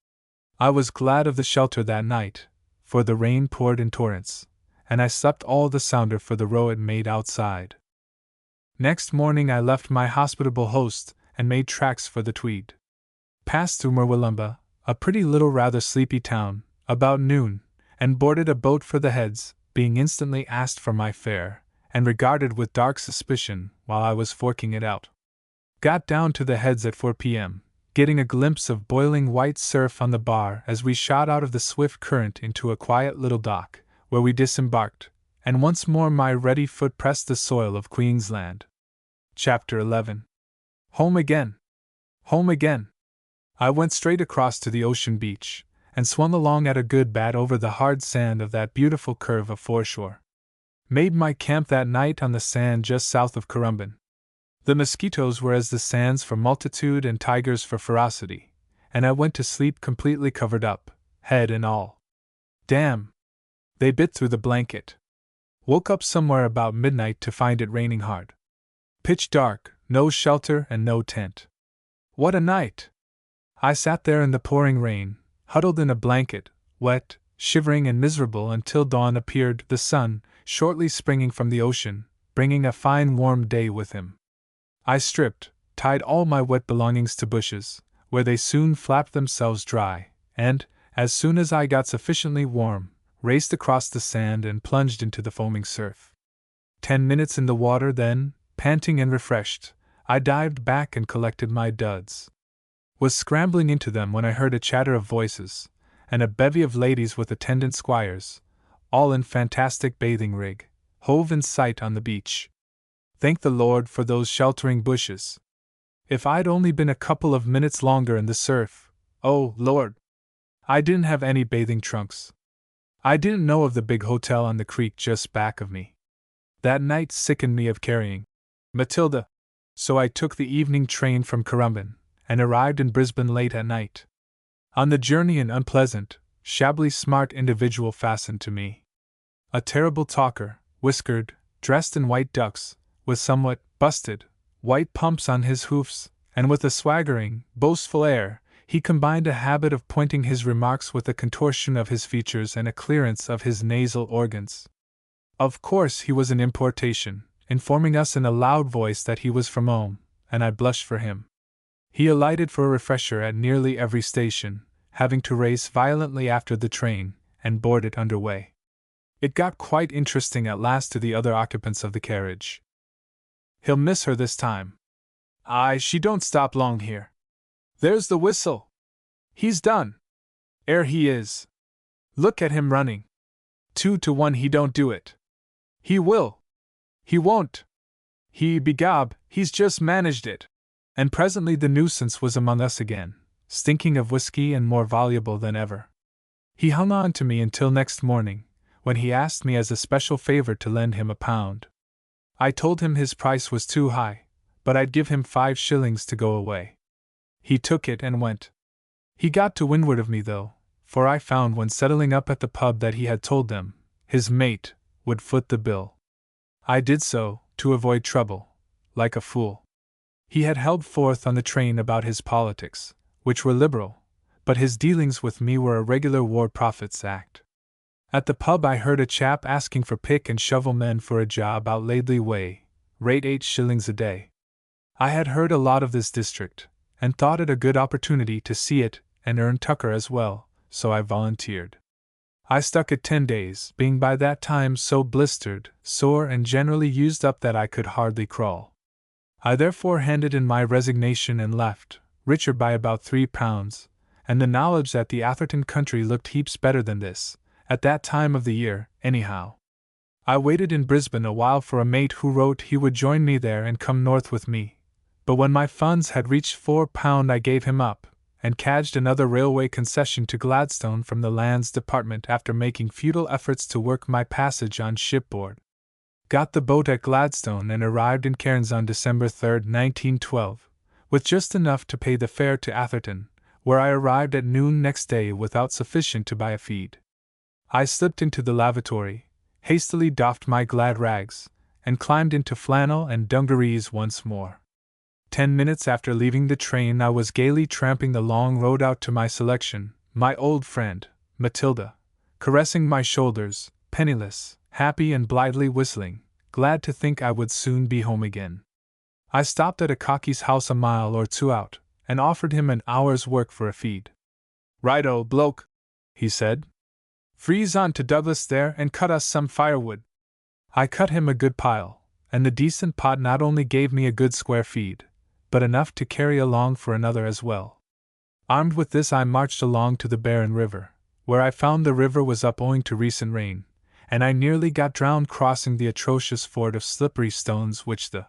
I was glad of the shelter that night, for the rain poured in torrents, and I slept all the sounder for the row it made outside. Next morning I left my hospitable host and made tracks for the Tweed. Passed through Murwillumbah, a pretty little rather sleepy town, about noon, and boarded a boat for the Heads, being instantly asked for my fare, and regarded with dark suspicion while I was forking it out. Got down to the Heads at 4 p.m., getting a glimpse of boiling white surf on the bar as we shot out of the swift current into a quiet little dock, where we disembarked, and once more my ready foot pressed the soil of Queensland. Chapter 11. Home again! Home again! I went straight across to the ocean beach, and swung along at a good bat over the hard sand of that beautiful curve of foreshore. Made my camp that night on the sand just south of Currumbin. The mosquitoes were as the sands for multitude and tigers for ferocity, and I went to sleep completely covered up, head and all. Damn! They bit through the blanket. Woke up somewhere about midnight to find it raining hard. Pitch dark, no shelter and no tent. What a night! I sat there in the pouring rain, huddled in a blanket, wet, shivering and miserable until dawn appeared, the sun, shortly springing from the ocean, bringing a fine warm day with him. I stripped, tied all my wet belongings to bushes, where they soon flapped themselves dry, and, as soon as I got sufficiently warm, raced across the sand and plunged into the foaming surf. 10 minutes in the water, then, panting and refreshed, I dived back and collected my duds. Was scrambling into them when I heard a chatter of voices, and a bevy of ladies with attendant squires, all in fantastic bathing rig, hove in sight on the beach. Thank the Lord for those sheltering bushes. If I'd only been a couple of minutes longer in the surf, oh, Lord! I didn't have any bathing trunks. I didn't know of the big hotel on the creek just back of me. That night sickened me of carrying Matilda, so I took the evening train from Currumbin, and arrived in Brisbane late at night. On the journey an unpleasant, shabbily smart individual fastened to me. A terrible talker, whiskered, dressed in white ducks, with somewhat busted, white pumps on his hoofs, and with a swaggering, boastful air. He combined a habit of pointing his remarks with a contortion of his features and a clearance of his nasal organs. Of course he was an importation, informing us in a loud voice that he was from home, and I blushed for him. He alighted for a refresher at nearly every station, having to race violently after the train, and board it under way. It got quite interesting at last to the other occupants of the carriage. He'll miss her this time. Aye, she don't stop long here. There's the whistle. He's done. 'Ere he is. Look at him running. 2 to 1 he don't do it. He will. He won't. Begob, he's just managed it. And presently the nuisance was among us again, stinking of whiskey and more voluble than ever. He hung on to me until next morning, when he asked me as a special favor to lend him £1. I told him his price was too high, but I'd give him 5 shillings to go away. He took it and went. He got to windward of me though, for I found when settling up at the pub that he had told them his mate would foot the bill. I did so, to avoid trouble, like a fool. He had held forth on the train about his politics, which were liberal, but his dealings with me were a regular War Prophet's act. At the pub I heard a chap asking for pick and shovel men for a job out Laidley Way, rate 8 shillings a day. I had heard a lot of this district, and thought it a good opportunity to see it and earn tucker as well, so I volunteered. I stuck it 10 days, being by that time so blistered, sore, and generally used up that I could hardly crawl. I therefore handed in my resignation and left, richer by about £3, and the knowledge that the Atherton country looked heaps better than this, at that time of the year, anyhow. I waited in Brisbane a while for a mate who wrote he would join me there and come north with me, but when my funds had reached £4 I gave him up, and cadged another railway concession to Gladstone from the Lands Department after making futile efforts to work my passage on shipboard. Got the boat at Gladstone and arrived in Cairns on December 3, 1912, with just enough to pay the fare to Atherton, where I arrived at noon next day without sufficient to buy a feed. I slipped into the lavatory, hastily doffed my glad rags, and climbed into flannel and dungarees once more. 10 minutes after leaving the train I was gaily tramping the long road out to my selection, my old friend, Matilda, caressing my shoulders, penniless, happy and blithely whistling, glad to think I would soon be home again. I stopped at a cockey's house a mile or 2 out, and offered him an hour's work for a feed. "Righto, bloke," he said. "Freeze on to Douglas there and cut us some firewood." I cut him a good pile, and the decent pot not only gave me a good square feed, but enough to carry along for another as well. Armed with this I marched along to the Barren River, where I found the river was up owing to recent rain, and I nearly got drowned crossing the atrocious ford of slippery stones which the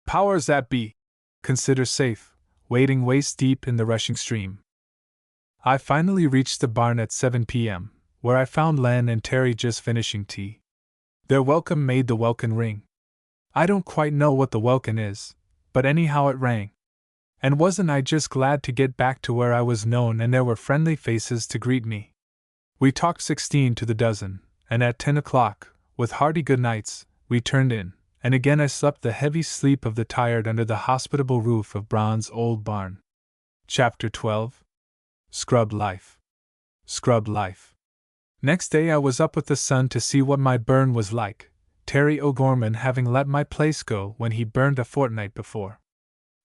powers that be consider safe, wading waist deep in the rushing stream. I finally reached the barn at 7 p.m., where I found Len and Terry just finishing tea. Their welcome made the welkin ring. I don't quite know what the welkin is, but anyhow it rang. And wasn't I just glad to get back to where I was known and there were friendly faces to greet me. We talked 16 to the dozen, and at 10 o'clock, with hearty good nights, we turned in, and again I slept the heavy sleep of the tired under the hospitable roof of Brown's old barn. Chapter 12. Scrubbed Life. Scrubbed Life. Next day I was up with the sun to see what my burn was like, Terry O'Gorman having let my place go when he burned a fortnight before.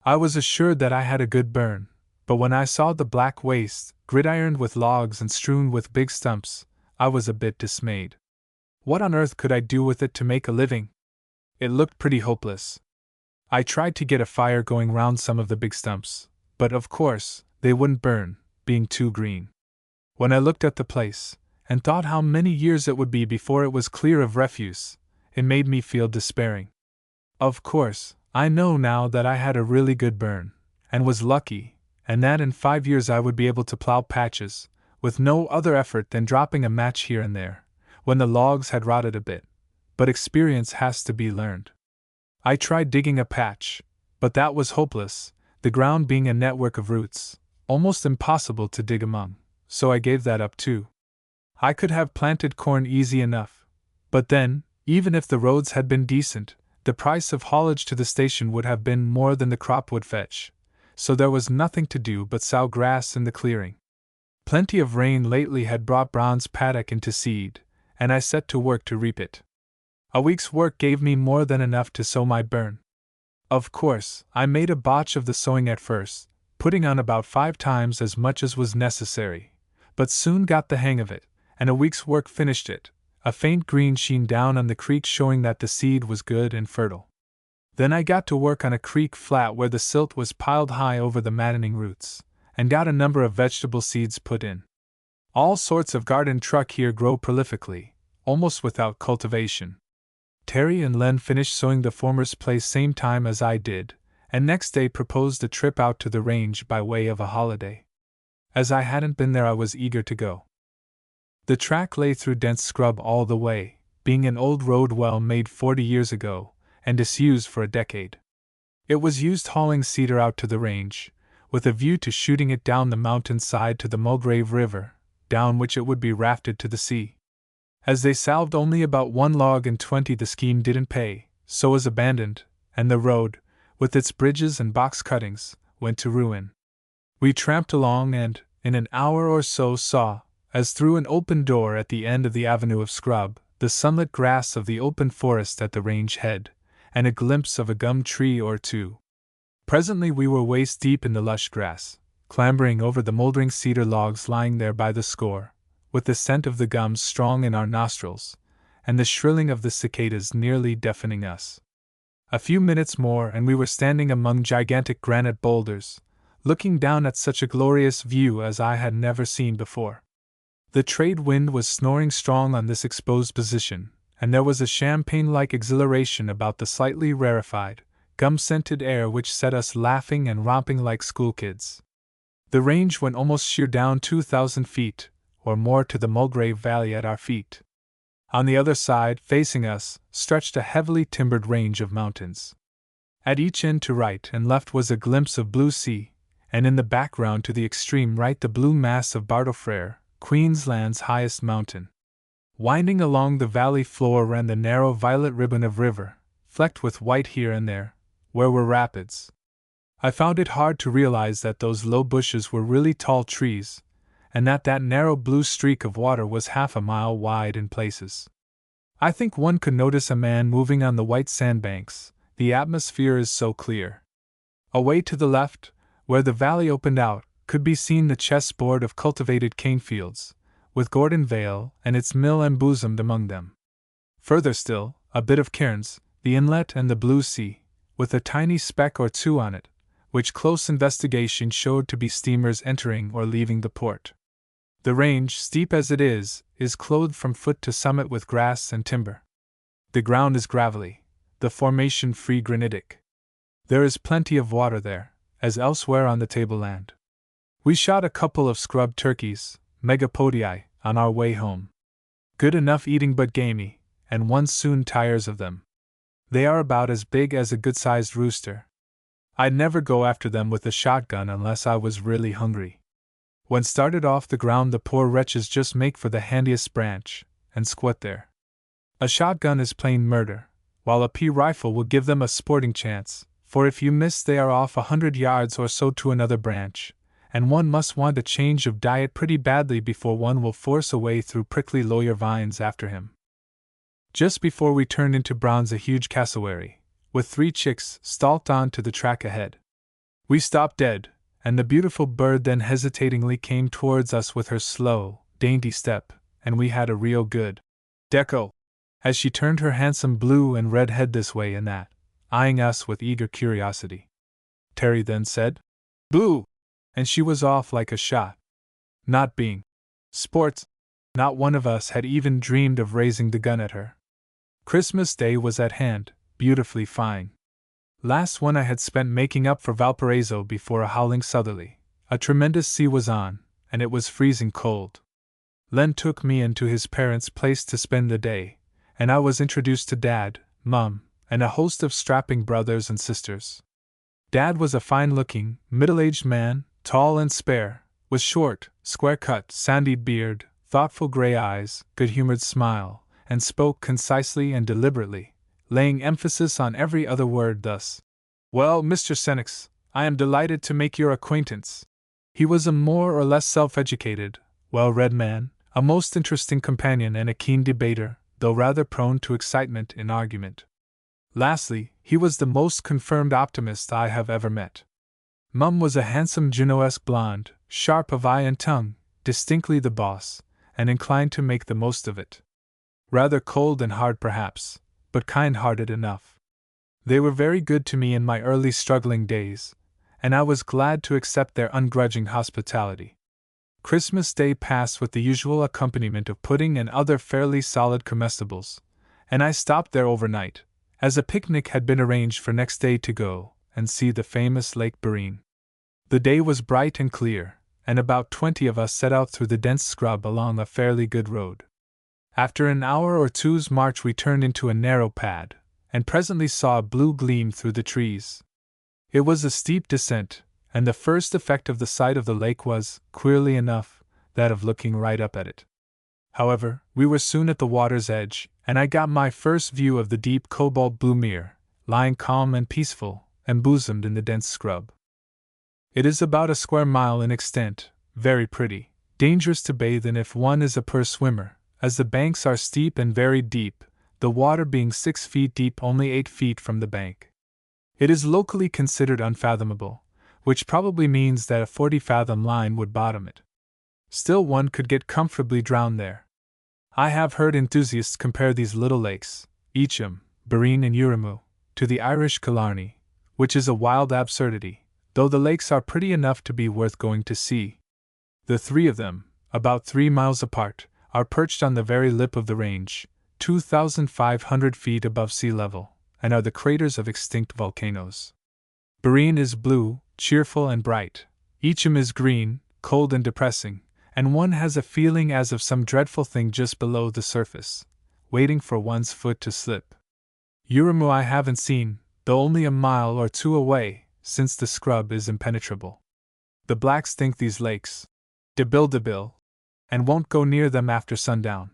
I was assured that I had a good burn, but when I saw the black waste, gridironed with logs and strewn with big stumps, I was a bit dismayed. What on earth could I do with it to make a living? It looked pretty hopeless. I tried to get a fire going round some of the big stumps, but of course, they wouldn't burn, being too green. When I looked at the place, and thought how many years it would be before it was clear of refuse, it made me feel despairing. Of course, I know now that I had a really good burn, and was lucky, and that in 5 years I would be able to plow patches, with no other effort than dropping a match here and there, when the logs had rotted a bit. But experience has to be learned. I tried digging a patch, but that was hopeless, the ground being a network of roots, almost impossible to dig among, so I gave that up too. I could have planted corn easy enough, but then, even if the roads had been decent, the price of haulage to the station would have been more than the crop would fetch, so there was nothing to do but sow grass in the clearing. Plenty of rain lately had brought Brown's paddock into seed, and I set to work to reap it. A week's work gave me more than enough to sow my burn. Of course, I made a botch of the sowing at first, putting on about 5 times as much as was necessary, but soon got the hang of it, and a week's work finished it, a faint green sheen down on the creek showing that the seed was good and fertile. Then I got to work on a creek flat where the silt was piled high over the maddening roots, and got a number of vegetable seeds put in. All sorts of garden truck here grow prolifically, almost without cultivation. Terry and Len finished sowing the former's place same time as I did, and next day proposed a trip out to the range by way of a holiday. As I hadn't been there, I was eager to go. The track lay through dense scrub all the way, being an old road well made 40 years ago, and disused for a decade. It was used hauling cedar out to the range, with a view to shooting it down the mountain side to the Mulgrave River, down which it would be rafted to the sea. As they salved only about 1 log in 20, the scheme didn't pay, so was abandoned, and the road, with its bridges and box cuttings, went to ruin. We tramped along and, in an hour or so, saw, as through an open door at the end of the avenue of scrub, the sunlit grass of the open forest at the range head, and a glimpse of a gum tree or two. Presently we were waist deep in the lush grass, clambering over the moldering cedar logs lying there by the score, with the scent of the gums strong in our nostrils, and the shrilling of the cicadas nearly deafening us. A few minutes more and we were standing among gigantic granite boulders, looking down at such a glorious view as I had never seen before. The trade wind was snoring strong on this exposed position, and there was a champagne-like exhilaration about the slightly rarefied, gum-scented air which set us laughing and romping like schoolkids. The range went almost sheer down 2,000 feet, or more, to the Mulgrave Valley at our feet. On the other side, facing us, stretched a heavily timbered range of mountains. At each end to right and left was a glimpse of blue sea, and in the background to the extreme right the blue mass of Bartlefrere, Queensland's highest mountain. Winding along the valley floor ran the narrow violet ribbon of river, flecked with white here and there, where were rapids. I found it hard to realize that those low bushes were really tall trees, and that narrow blue streak of water was half a mile wide in places. I think one could notice a man moving on the white sandbanks, the atmosphere is so clear. Away to the left, where the valley opened out, could be seen the chessboard of cultivated cane fields, with Gordon Vale and its mill embosomed among them. Further still, a bit of cairns, the inlet and the blue sea, with a tiny speck or two on it, which close investigation showed to be steamers entering or leaving the port. The range, steep as it is clothed from foot to summit with grass and timber. The ground is gravelly, the formation free granitic. There is plenty of water there, as elsewhere on the tableland. We shot a couple of scrub turkeys, megapodii, on our way home. Good enough eating but gamey, and one soon tires of them. They are about as big as a good-sized rooster. I'd never go after them with a shotgun unless I was really hungry. When started off the ground, the poor wretches just make for the handiest branch, and squat there. A shotgun is plain murder, while a pea rifle will give them a sporting chance, for if you miss they are off 100 yards or so to another branch, and one must want a change of diet pretty badly before one will force a way through prickly lawyer vines after him. Just before we turned into Brown's, a huge cassowary, with 3 chicks, stalked on to the track ahead. We stopped dead, and the beautiful bird then hesitatingly came towards us with her slow, dainty step, and we had a real good deco, as she turned her handsome blue and red head this way and that, eyeing us with eager curiosity. Terry then said, "Boo!" and she was off like a shot. Not being sports, not one of us had even dreamed of raising the gun at her. Christmas Day was at hand, beautifully fine. Last one I had spent making up for Valparaiso before a howling southerly. A tremendous sea was on, and it was freezing cold. Len took me into his parents' place to spend the day, and I was introduced to Dad, Mum, and a host of strapping brothers and sisters. Dad was a fine-looking, middle-aged man, tall and spare, with short, square-cut, sandy beard, thoughtful gray eyes, good-humored smile, and spoke concisely and deliberately, laying emphasis on every other word thus: "Well, Mr. Senex, I am delighted to make your acquaintance." He was a more or less self-educated, well-read man, a most interesting companion and a keen debater, though rather prone to excitement in argument. Lastly, he was the most confirmed optimist I have ever met. Mum was a handsome Juno-esque blonde, sharp of eye and tongue, distinctly the boss, and inclined to make the most of it. Rather cold and hard perhaps, but kind-hearted enough. They were very good to me in my early struggling days, and I was glad to accept their ungrudging hospitality. Christmas Day passed with the usual accompaniment of pudding and other fairly solid comestibles, and I stopped there overnight, as a picnic had been arranged for next day to go and see the famous Lake Barine. The day was bright and clear, and about 20 of us set out through the dense scrub along a fairly good road. After an hour or two's march we turned into a narrow pad, and presently saw a blue gleam through the trees. It was a steep descent, and the first effect of the sight of the lake was, queerly enough, that of looking right up at it. However, we were soon at the water's edge, and I got my first view of the deep cobalt blue mere, lying calm and peaceful, embosomed in the dense scrub. It is about a square mile in extent, very pretty, dangerous to bathe in if one is a poor swimmer, as the banks are steep and very deep, the water being 6 feet deep only 8 feet from the bank. It is locally considered unfathomable, which probably means that a 40-fathom line would bottom it. Still, one could get comfortably drowned there. I have heard enthusiasts compare these little lakes, Eacham, Barine and Urimu, to the Irish Killarney, which is a wild absurdity, though the lakes are pretty enough to be worth going to see. The three of them, about 3 miles apart, are perched on the very lip of the range, 2,500 feet above sea level, and are the craters of extinct volcanoes. Barine is blue, cheerful and bright. Eacham is green, cold and depressing, and one has a feeling as of some dreadful thing just below the surface, waiting for one's foot to slip. Urimu I haven't seen, though only a mile or two away, since the scrub is impenetrable. The blacks think these lakes debil, and won't go near them after sundown.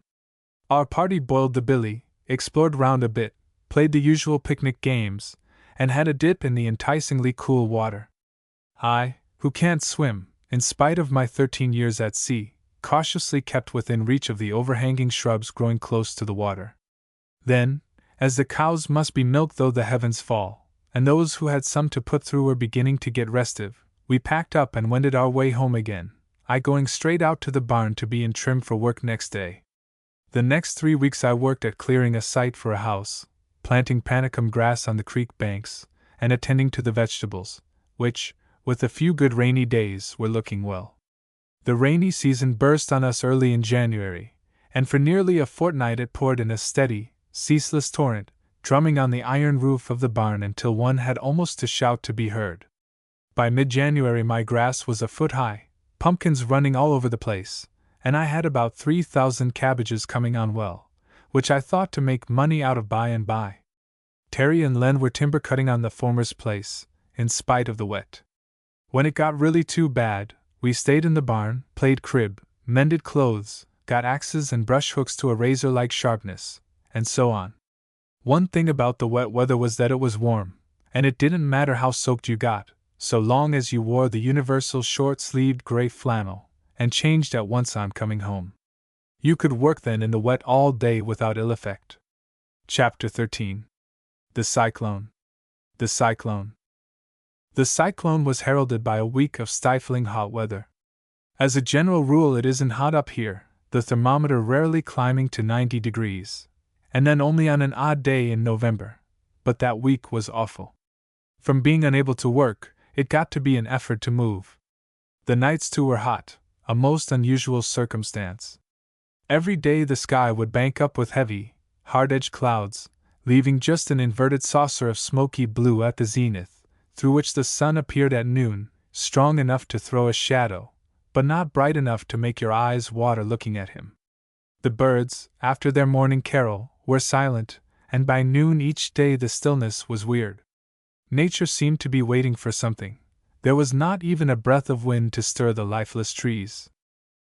Our party boiled the billy, explored round a bit, played the usual picnic games, and had a dip in the enticingly cool water. I, who can't swim, in spite of my 13 years at sea, cautiously kept within reach of the overhanging shrubs growing close to the water. Then, as the cows must be milked though the heavens fall, and those who had some to put through were beginning to get restive, we packed up and wended our way home again, I going straight out to the barn to be in trim for work next day. The next 3 weeks I worked at clearing a site for a house, planting panicum grass on the creek banks, and attending to the vegetables, which, with a few good rainy days, were looking well. The rainy season burst on us early in January, and for nearly a fortnight it poured in a steady, ceaseless torrent, drumming on the iron roof of the barn until one had almost to shout to be heard. By mid-January my grass was a foot high, pumpkins running all over the place, and I had about 3,000 cabbages coming on well, which I thought to make money out of by and by. Terry and Len were timber cutting on the former's place, in spite of the wet. When it got really too bad, we stayed in the barn, played crib, mended clothes, got axes and brush hooks to a razor-like sharpness, and so on. One thing about the wet weather was that it was warm, and it didn't matter how soaked you got, so long as you wore the universal short-sleeved gray flannel, and changed at once on coming home. You could work then in the wet all day without ill effect. Chapter 13. The Cyclone. The Cyclone. The cyclone was heralded by a week of stifling hot weather. As a general rule it isn't hot up here, the thermometer rarely climbing to 90 degrees, and then only on an odd day in November, but that week was awful. From being unable to work, it got to be an effort to move. The nights too were hot, a most unusual circumstance. Every day the sky would bank up with heavy, hard-edged clouds, leaving just an inverted saucer of smoky blue at the zenith, through which the sun appeared at noon, strong enough to throw a shadow, but not bright enough to make your eyes water looking at him. The birds, after their morning carol, were silent, and by noon each day the stillness was weird. Nature seemed to be waiting for something. There was not even a breath of wind to stir the lifeless trees.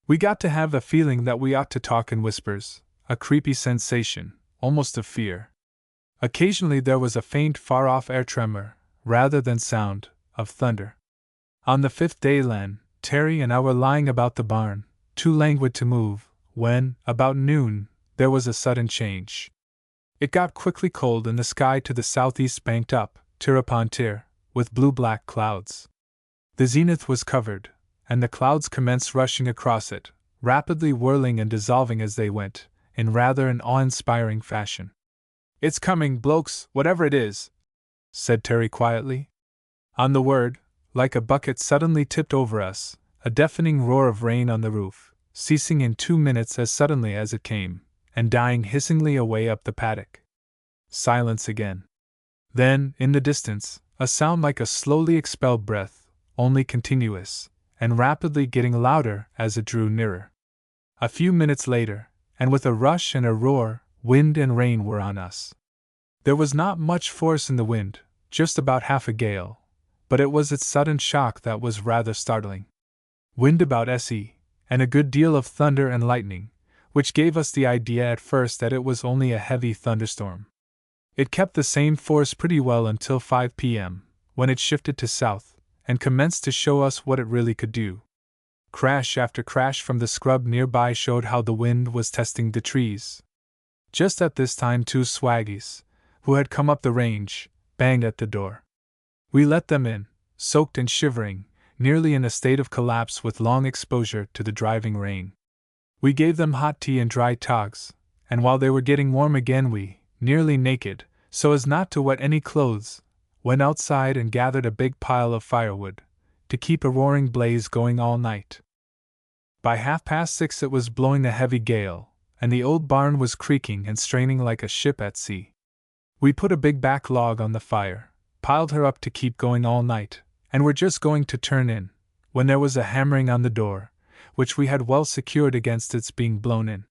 We got to have a feeling that we ought to talk in whispers, a creepy sensation, almost of fear. Occasionally there was a faint far-off air tremor, rather than sound, of thunder. On the fifth day Len, Terry and I were lying about the barn, too languid to move, when, about noon, there was a sudden change. It got quickly cold and the sky to the southeast banked up, tier upon tier, with blue-black clouds. The zenith was covered, and the clouds commenced rushing across it, rapidly whirling and dissolving as they went, in rather an awe-inspiring fashion. "It's coming, blokes, whatever it is," said Terry quietly. On the word, like a bucket suddenly tipped over us, a deafening roar of rain on the roof, ceasing in 2 minutes as suddenly as it came, and dying hissingly away up the paddock. Silence again. Then, in the distance, a sound like a slowly expelled breath, only continuous, and rapidly getting louder as it drew nearer. A few minutes later, and with a rush and a roar, wind and rain were on us. There was not much force in the wind, just about half a gale, but it was its sudden shock that was rather startling. Wind about SE, and a good deal of thunder and lightning, which gave us the idea at first that it was only a heavy thunderstorm. It kept the same force pretty well until 5 p.m., when it shifted to south, and commenced to show us what it really could do. Crash after crash from the scrub nearby showed how the wind was testing the trees. Just at this time 2 swaggies, who had come up the range, banged at the door. We let them in, soaked and shivering, nearly in a state of collapse with long exposure to the driving rain. We gave them hot tea and dry togs, and while they were getting warm again we, nearly naked, so as not to wet any clothes, went outside and gathered a big pile of firewood, to keep a roaring blaze going all night. By 6:30 it was blowing a heavy gale, and the old barn was creaking and straining like a ship at sea. We put a big back log on the fire, piled her up to keep going all night, and were just going to turn in, when there was a hammering on the door, which we had well secured against its being blown in.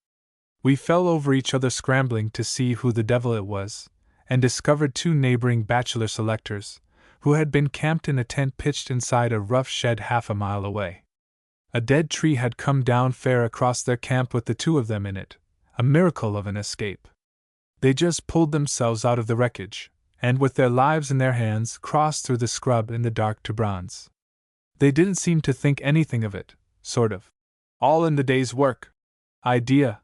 We fell over each other scrambling to see who the devil it was, and discovered 2 neighboring bachelor selectors, who had been camped in a tent pitched inside a rough shed half a mile away. A dead tree had come down fair across their camp with the 2 of them in it, a miracle of an escape. They just pulled themselves out of the wreckage, and with their lives in their hands crossed through the scrub in the dark to Bronze. They didn't seem to think anything of it, sort of. All in the day's work. Idea.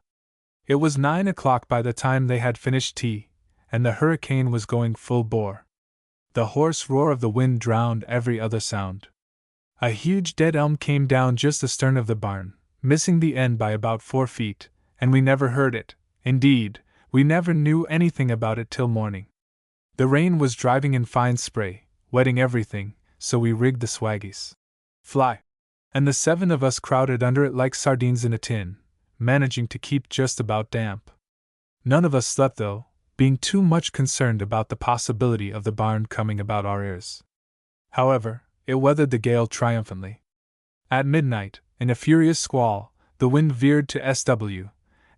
It was 9 o'clock by the time they had finished tea, and the hurricane was going full bore. The hoarse roar of the wind drowned every other sound. A huge dead elm came down just astern of the barn, missing the end by about 4 feet, and we never heard it. Indeed, we never knew anything about it till morning. The rain was driving in fine spray, wetting everything, so we rigged the swaggies. Fly. And the 7 of us crowded under it like sardines in a tin, managing to keep just about damp. None of us slept though, being too much concerned about the possibility of the barn coming about our ears. However, it weathered the gale triumphantly. At midnight, in a furious squall, the wind veered to SW,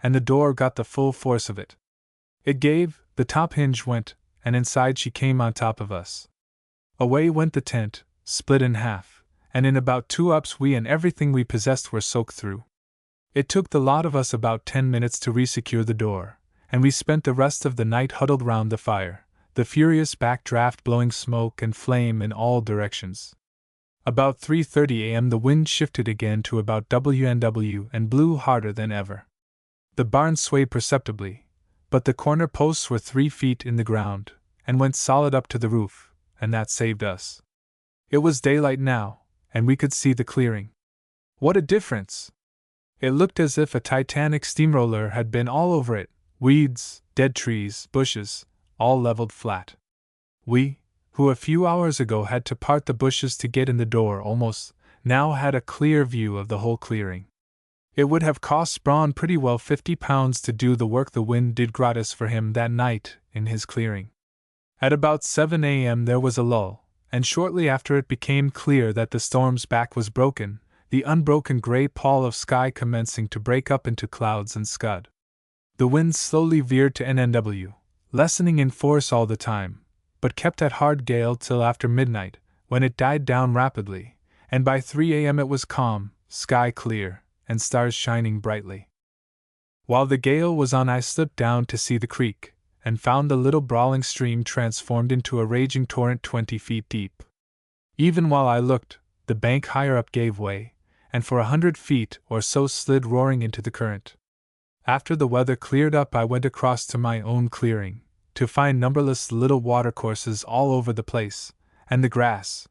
and the door got the full force of it. It gave, the top hinge went, and inside she came on top of us. Away went the tent, split in half, and in about 2 ups we and everything we possessed were soaked through. It took the lot of us about 10 minutes to resecure the door, and we spent the rest of the night huddled round the fire, the furious backdraft blowing smoke and flame in all directions. About 3:30 a.m. the wind shifted again to about WNW and blew harder than ever. The barn swayed perceptibly, but the corner posts were 3 feet in the ground, and went solid up to the roof, and that saved us. It was daylight now, and we could see the clearing. What a difference! It looked as if a titanic steamroller had been all over it, weeds, dead trees, bushes, all leveled flat. We, who a few hours ago had to part the bushes to get in the door almost, now had a clear view of the whole clearing. It would have cost Braun pretty well £50 to do the work the wind did gratis for him that night in his clearing. At about 7 a.m. there was a lull, and shortly after it became clear that the storm's back was broken, the unbroken grey pall of sky commencing to break up into clouds and scud. The wind slowly veered to NNW, lessening in force all the time, but kept at hard gale till after midnight, when it died down rapidly, and by 3 a.m. it was calm, sky clear, and stars shining brightly. While the gale was on, I slipped down to see the creek, and found the little brawling stream transformed into a raging torrent 20 feet deep. Even while I looked, the bank higher up gave way, and for 100 feet or so slid roaring into the current. After the weather cleared up, I went across to my own clearing, to find numberless little watercourses all over the place, and the grass.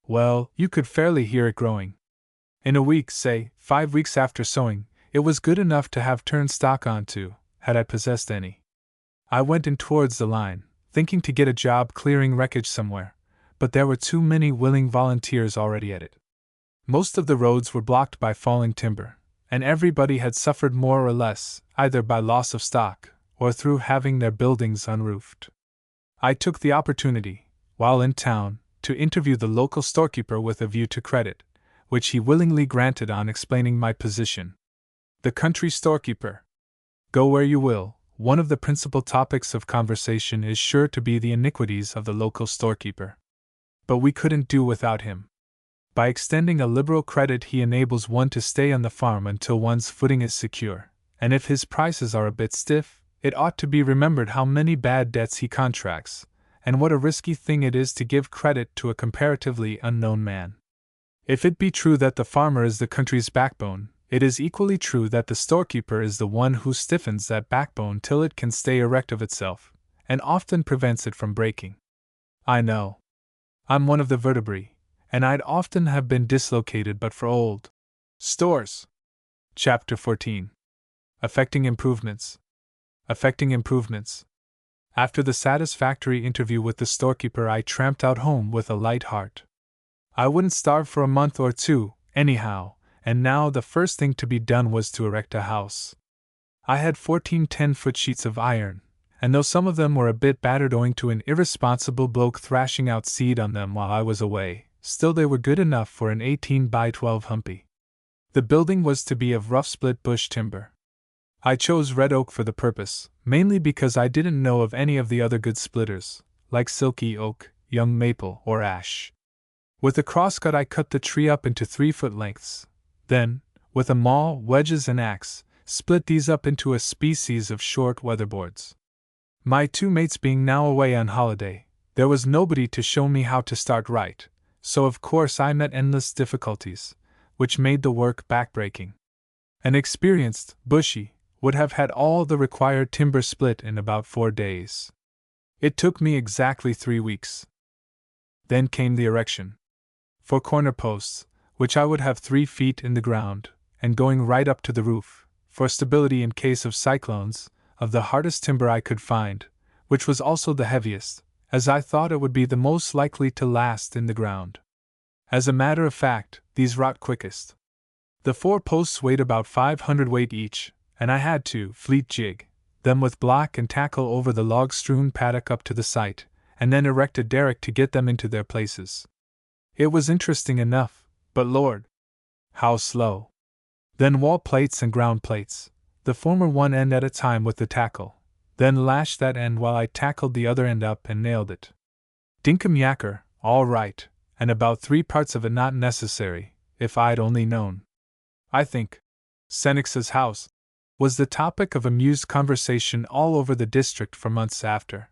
Well, you could fairly hear it growing. In a week, say, 5 weeks after sowing, it was good enough to have turned stock onto, had I possessed any. I went in towards the line, thinking to get a job clearing wreckage somewhere, but there were too many willing volunteers already at it. Most of the roads were blocked by falling timber, and everybody had suffered more or less, either by loss of stock, or through having their buildings unroofed. I took the opportunity, while in town, to interview the local storekeeper with a view to credit, which he willingly granted on explaining my position. The country storekeeper. Go where you will, one of the principal topics of conversation is sure to be the iniquities of the local storekeeper. But we couldn't do without him. By extending a liberal credit, he enables one to stay on the farm until one's footing is secure, and if his prices are a bit stiff, it ought to be remembered how many bad debts he contracts, and what a risky thing it is to give credit to a comparatively unknown man. If it be true that the farmer is the country's backbone, it is equally true that the storekeeper is the one who stiffens that backbone till it can stay erect of itself, and often prevents it from breaking. I know. I'm one of the vertebrae, and I'd often have been dislocated but for old stores. Chapter 14. Affecting improvements. Affecting improvements. After the satisfactory interview with the storekeeper, I tramped out home with a light heart. I wouldn't starve for a month or two, anyhow, and now the first thing to be done was to erect a house. I had 14 10-foot sheets of iron, and though some of them were a bit battered owing to an irresponsible bloke thrashing out seed on them while I was away, still they were good enough for an 18 by 12 humpy. The building was to be of rough split bush timber. I chose red oak for the purpose, mainly because I didn't know of any of the other good splitters, like silky oak, young maple, or ash. With a crosscut I cut the tree up into 3-foot lengths. Then, with a maul, wedges, and axe, split these up into a species of short weatherboards. My 2 mates being now away on holiday, there was nobody to show me how to start right, so of course I met endless difficulties, which made the work backbreaking. An experienced bushy would have had all the required timber split in about 4 days. It took me exactly 3 weeks. Then came the erection. For corner posts, which I would have 3 feet in the ground, and going right up to the roof, for stability in case of cyclones, of the hardest timber I could find, which was also the heaviest, as I thought it would be the most likely to last in the ground. As a matter of fact, these rot quickest. The 4 posts weighed about 500 weight each, and I had to fleet jig them with block and tackle over the log-strewn paddock up to the site, and then erect a derrick to get them into their places. It was interesting enough, but Lord, how slow! Then wall plates and ground plates, the former one end at a time with the tackle, then lash that end while I tackled the other end up and nailed it. Dinkum yakker, all right, and about 3 parts of it not necessary, if I'd only known. I think Seneca's house was the topic of amused conversation all over the district for months after.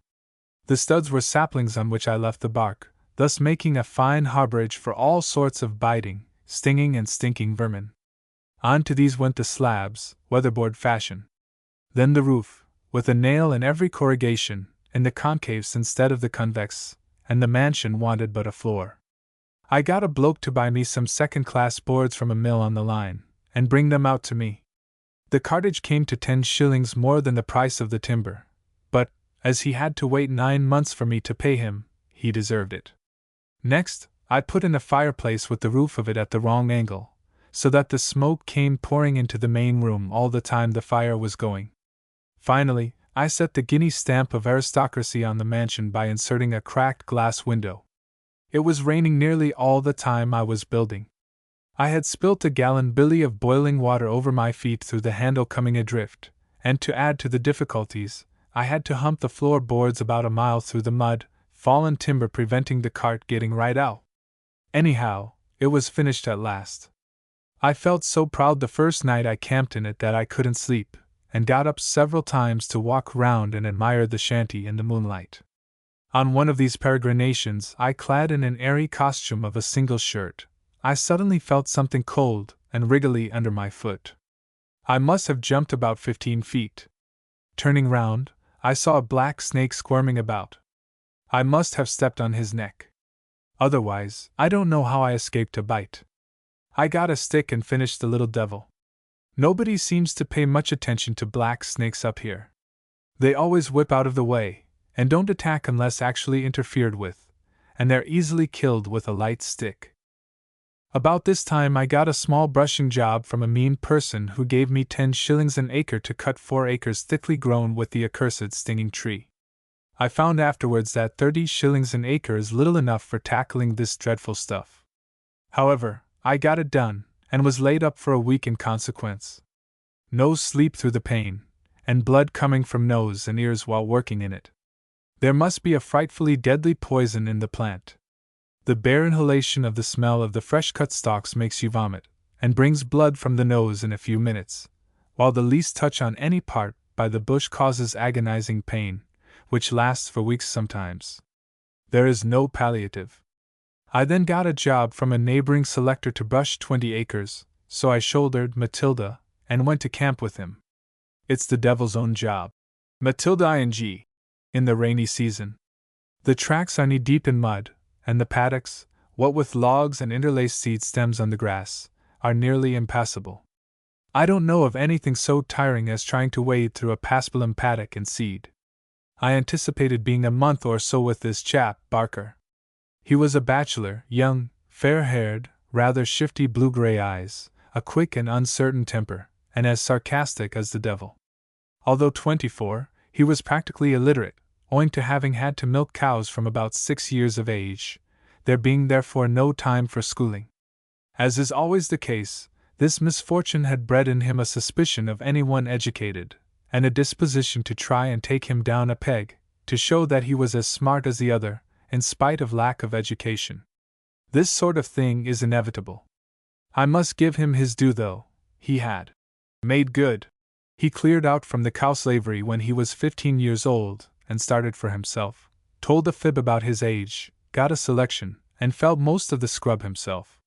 The studs were saplings on which I left the bark, thus making a fine harborage for all sorts of biting, stinging, and stinking vermin. On to these went the slabs, weatherboard fashion. Then the roof, with a nail in every corrugation, in the concaves instead of the convex, and the mansion wanted but a floor. I got a bloke to buy me some second-class boards from a mill on the line, and bring them out to me. The cartage came to 10 shillings more than the price of the timber, but, as he had to wait 9 months for me to pay him, he deserved it. Next, I put in a fireplace with the roof of it at the wrong angle, so that the smoke came pouring into the main room all the time the fire was going. Finally, I set the guinea stamp of aristocracy on the mansion by inserting a cracked glass window. It was raining nearly all the time I was building. I had spilt a gallon billy of boiling water over my feet through the handle coming adrift, and to add to the difficulties, I had to hump the floorboards about a mile through the mud, fallen timber preventing the cart getting right out. Anyhow, it was finished at last. I felt so proud the first night I camped in it that I couldn't sleep, and got up several times to walk round and admire the shanty in the moonlight. On one of these peregrinations, clad in an airy costume of a single shirt, I suddenly felt something cold and wriggly under my foot. I must have jumped about 15 feet. Turning round, I saw a black snake squirming about. I must have stepped on his neck. Otherwise, I don't know how I escaped a bite. I got a stick and finished the little devil. Nobody seems to pay much attention to black snakes up here. They always whip out of the way, and don't attack unless actually interfered with, and they're easily killed with a light stick. About this time I got a small brushing job from a mean person who gave me 10 shillings an acre to cut 4 acres thickly grown with the accursed stinging tree. I found afterwards that 30 shillings an acre is little enough for tackling this dreadful stuff. However, I got it done, and was laid up for a week in consequence. No sleep through the pain, and blood coming from nose and ears while working in it. There must be a frightfully deadly poison in the plant. The bare inhalation of the smell of the fresh-cut stalks makes you vomit, and brings blood from the nose in a few minutes, while the least touch on any part by the bush causes agonizing pain, which lasts for weeks sometimes. There is no palliative. I then got a job from a neighboring selector to brush 20 acres, so I shouldered Matilda and went to camp with him. It's the devil's own job. Matilda ing. In the rainy season. The tracks are knee-deep in mud, and the paddocks, what with logs and interlaced seed stems on the grass, are nearly impassable. I don't know of anything so tiring as trying to wade through a paspalum paddock in seed. I anticipated being a month or so with this chap, Barker. He was a bachelor, young, fair-haired, rather shifty blue-gray eyes, a quick and uncertain temper, and as sarcastic as the devil. Although 24, he was practically illiterate, owing to having had to milk cows from about 6 years of age, there being therefore no time for schooling. As is always the case, this misfortune had bred in him a suspicion of anyone educated, and a disposition to try and take him down a peg, to show that he was as smart as the other, in spite of lack of education. This sort of thing is inevitable. I must give him his due though, he had made good. He cleared out from the cow slavery when he was 15 years old, and started for himself, told a fib about his age, got a selection, and felled most of the scrub himself.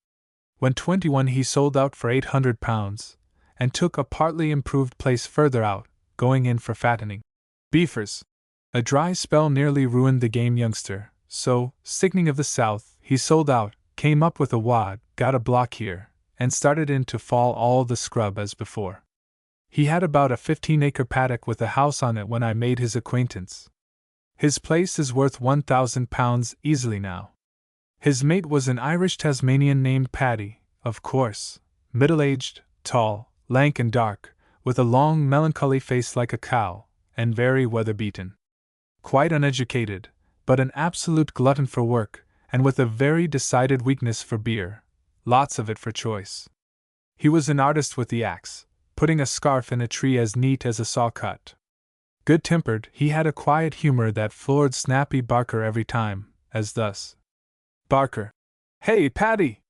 When 21 he sold out for £800, and took a partly improved place further out, going in for fattening beefers. A dry spell nearly ruined the game youngster, so, sickening of the South, he sold out, came up with a wad, got a block here, and started in to fall all the scrub as before. He had about a 15-acre paddock with a house on it when I made his acquaintance. His place is worth £1,000 easily now. His mate was an Irish Tasmanian named Paddy, of course, middle-aged, tall, lank and dark, with a long melancholy face like a cow, and very weather-beaten. Quite uneducated, but an absolute glutton for work, and with a very decided weakness for beer, lots of it for choice. He was an artist with the axe, putting a scarf in a tree as neat as a saw cut. Good-tempered, he had a quiet humor that floored snappy Barker every time, as thus. Barker. Hey, Paddy!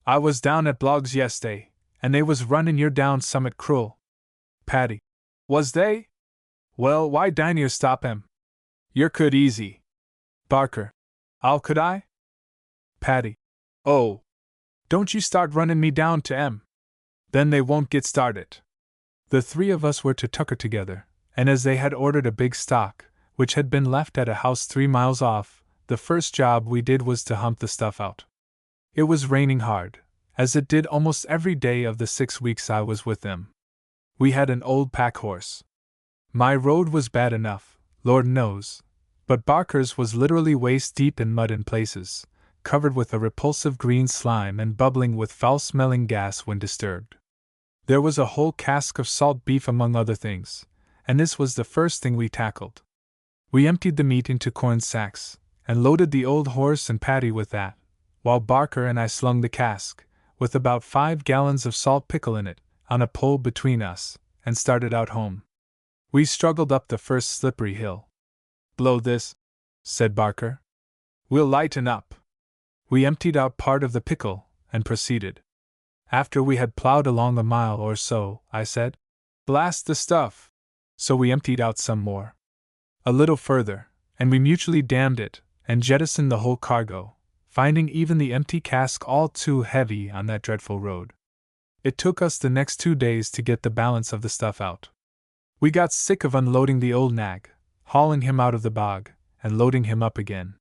I was down at Bloggs yesterday, and they was running yer down summit cruel. Paddy. Was they? Well, why dine yer stop 'em? Yer could easy. Barker. How could I? Paddy. Oh. Don't you start running me down to 'em. Then they won't get started. The three of us were to tucker together, and as they had ordered a big stock, which had been left at a house 3 miles off, the first job we did was to hump the stuff out. It was raining hard, as it did almost every day of the 6 weeks I was with them. We had an old pack horse. My road was bad enough, Lord knows, but Barker's was literally waist deep in mud in places, covered with a repulsive green slime and bubbling with foul-smelling gas when disturbed. There was a whole cask of salt beef among other things, and this was the first thing we tackled. We emptied the meat into corn sacks, and loaded the old horse and Patty with that, while Barker and I slung the cask, with about 5 gallons of salt pickle in it, on a pole between us, and started out home. We struggled up the first slippery hill. "Blow this," said Barker. "We'll lighten up." We emptied out part of the pickle, and proceeded. After we had plowed along a mile or so, I said, "Blast the stuff!" So we emptied out some more. A little further, and we mutually damned it, and jettisoned the whole cargo, finding even the empty cask all too heavy on that dreadful road. It took us the next 2 days to get the balance of the stuff out. We got sick of unloading the old nag, hauling him out of the bog, and loading him up again.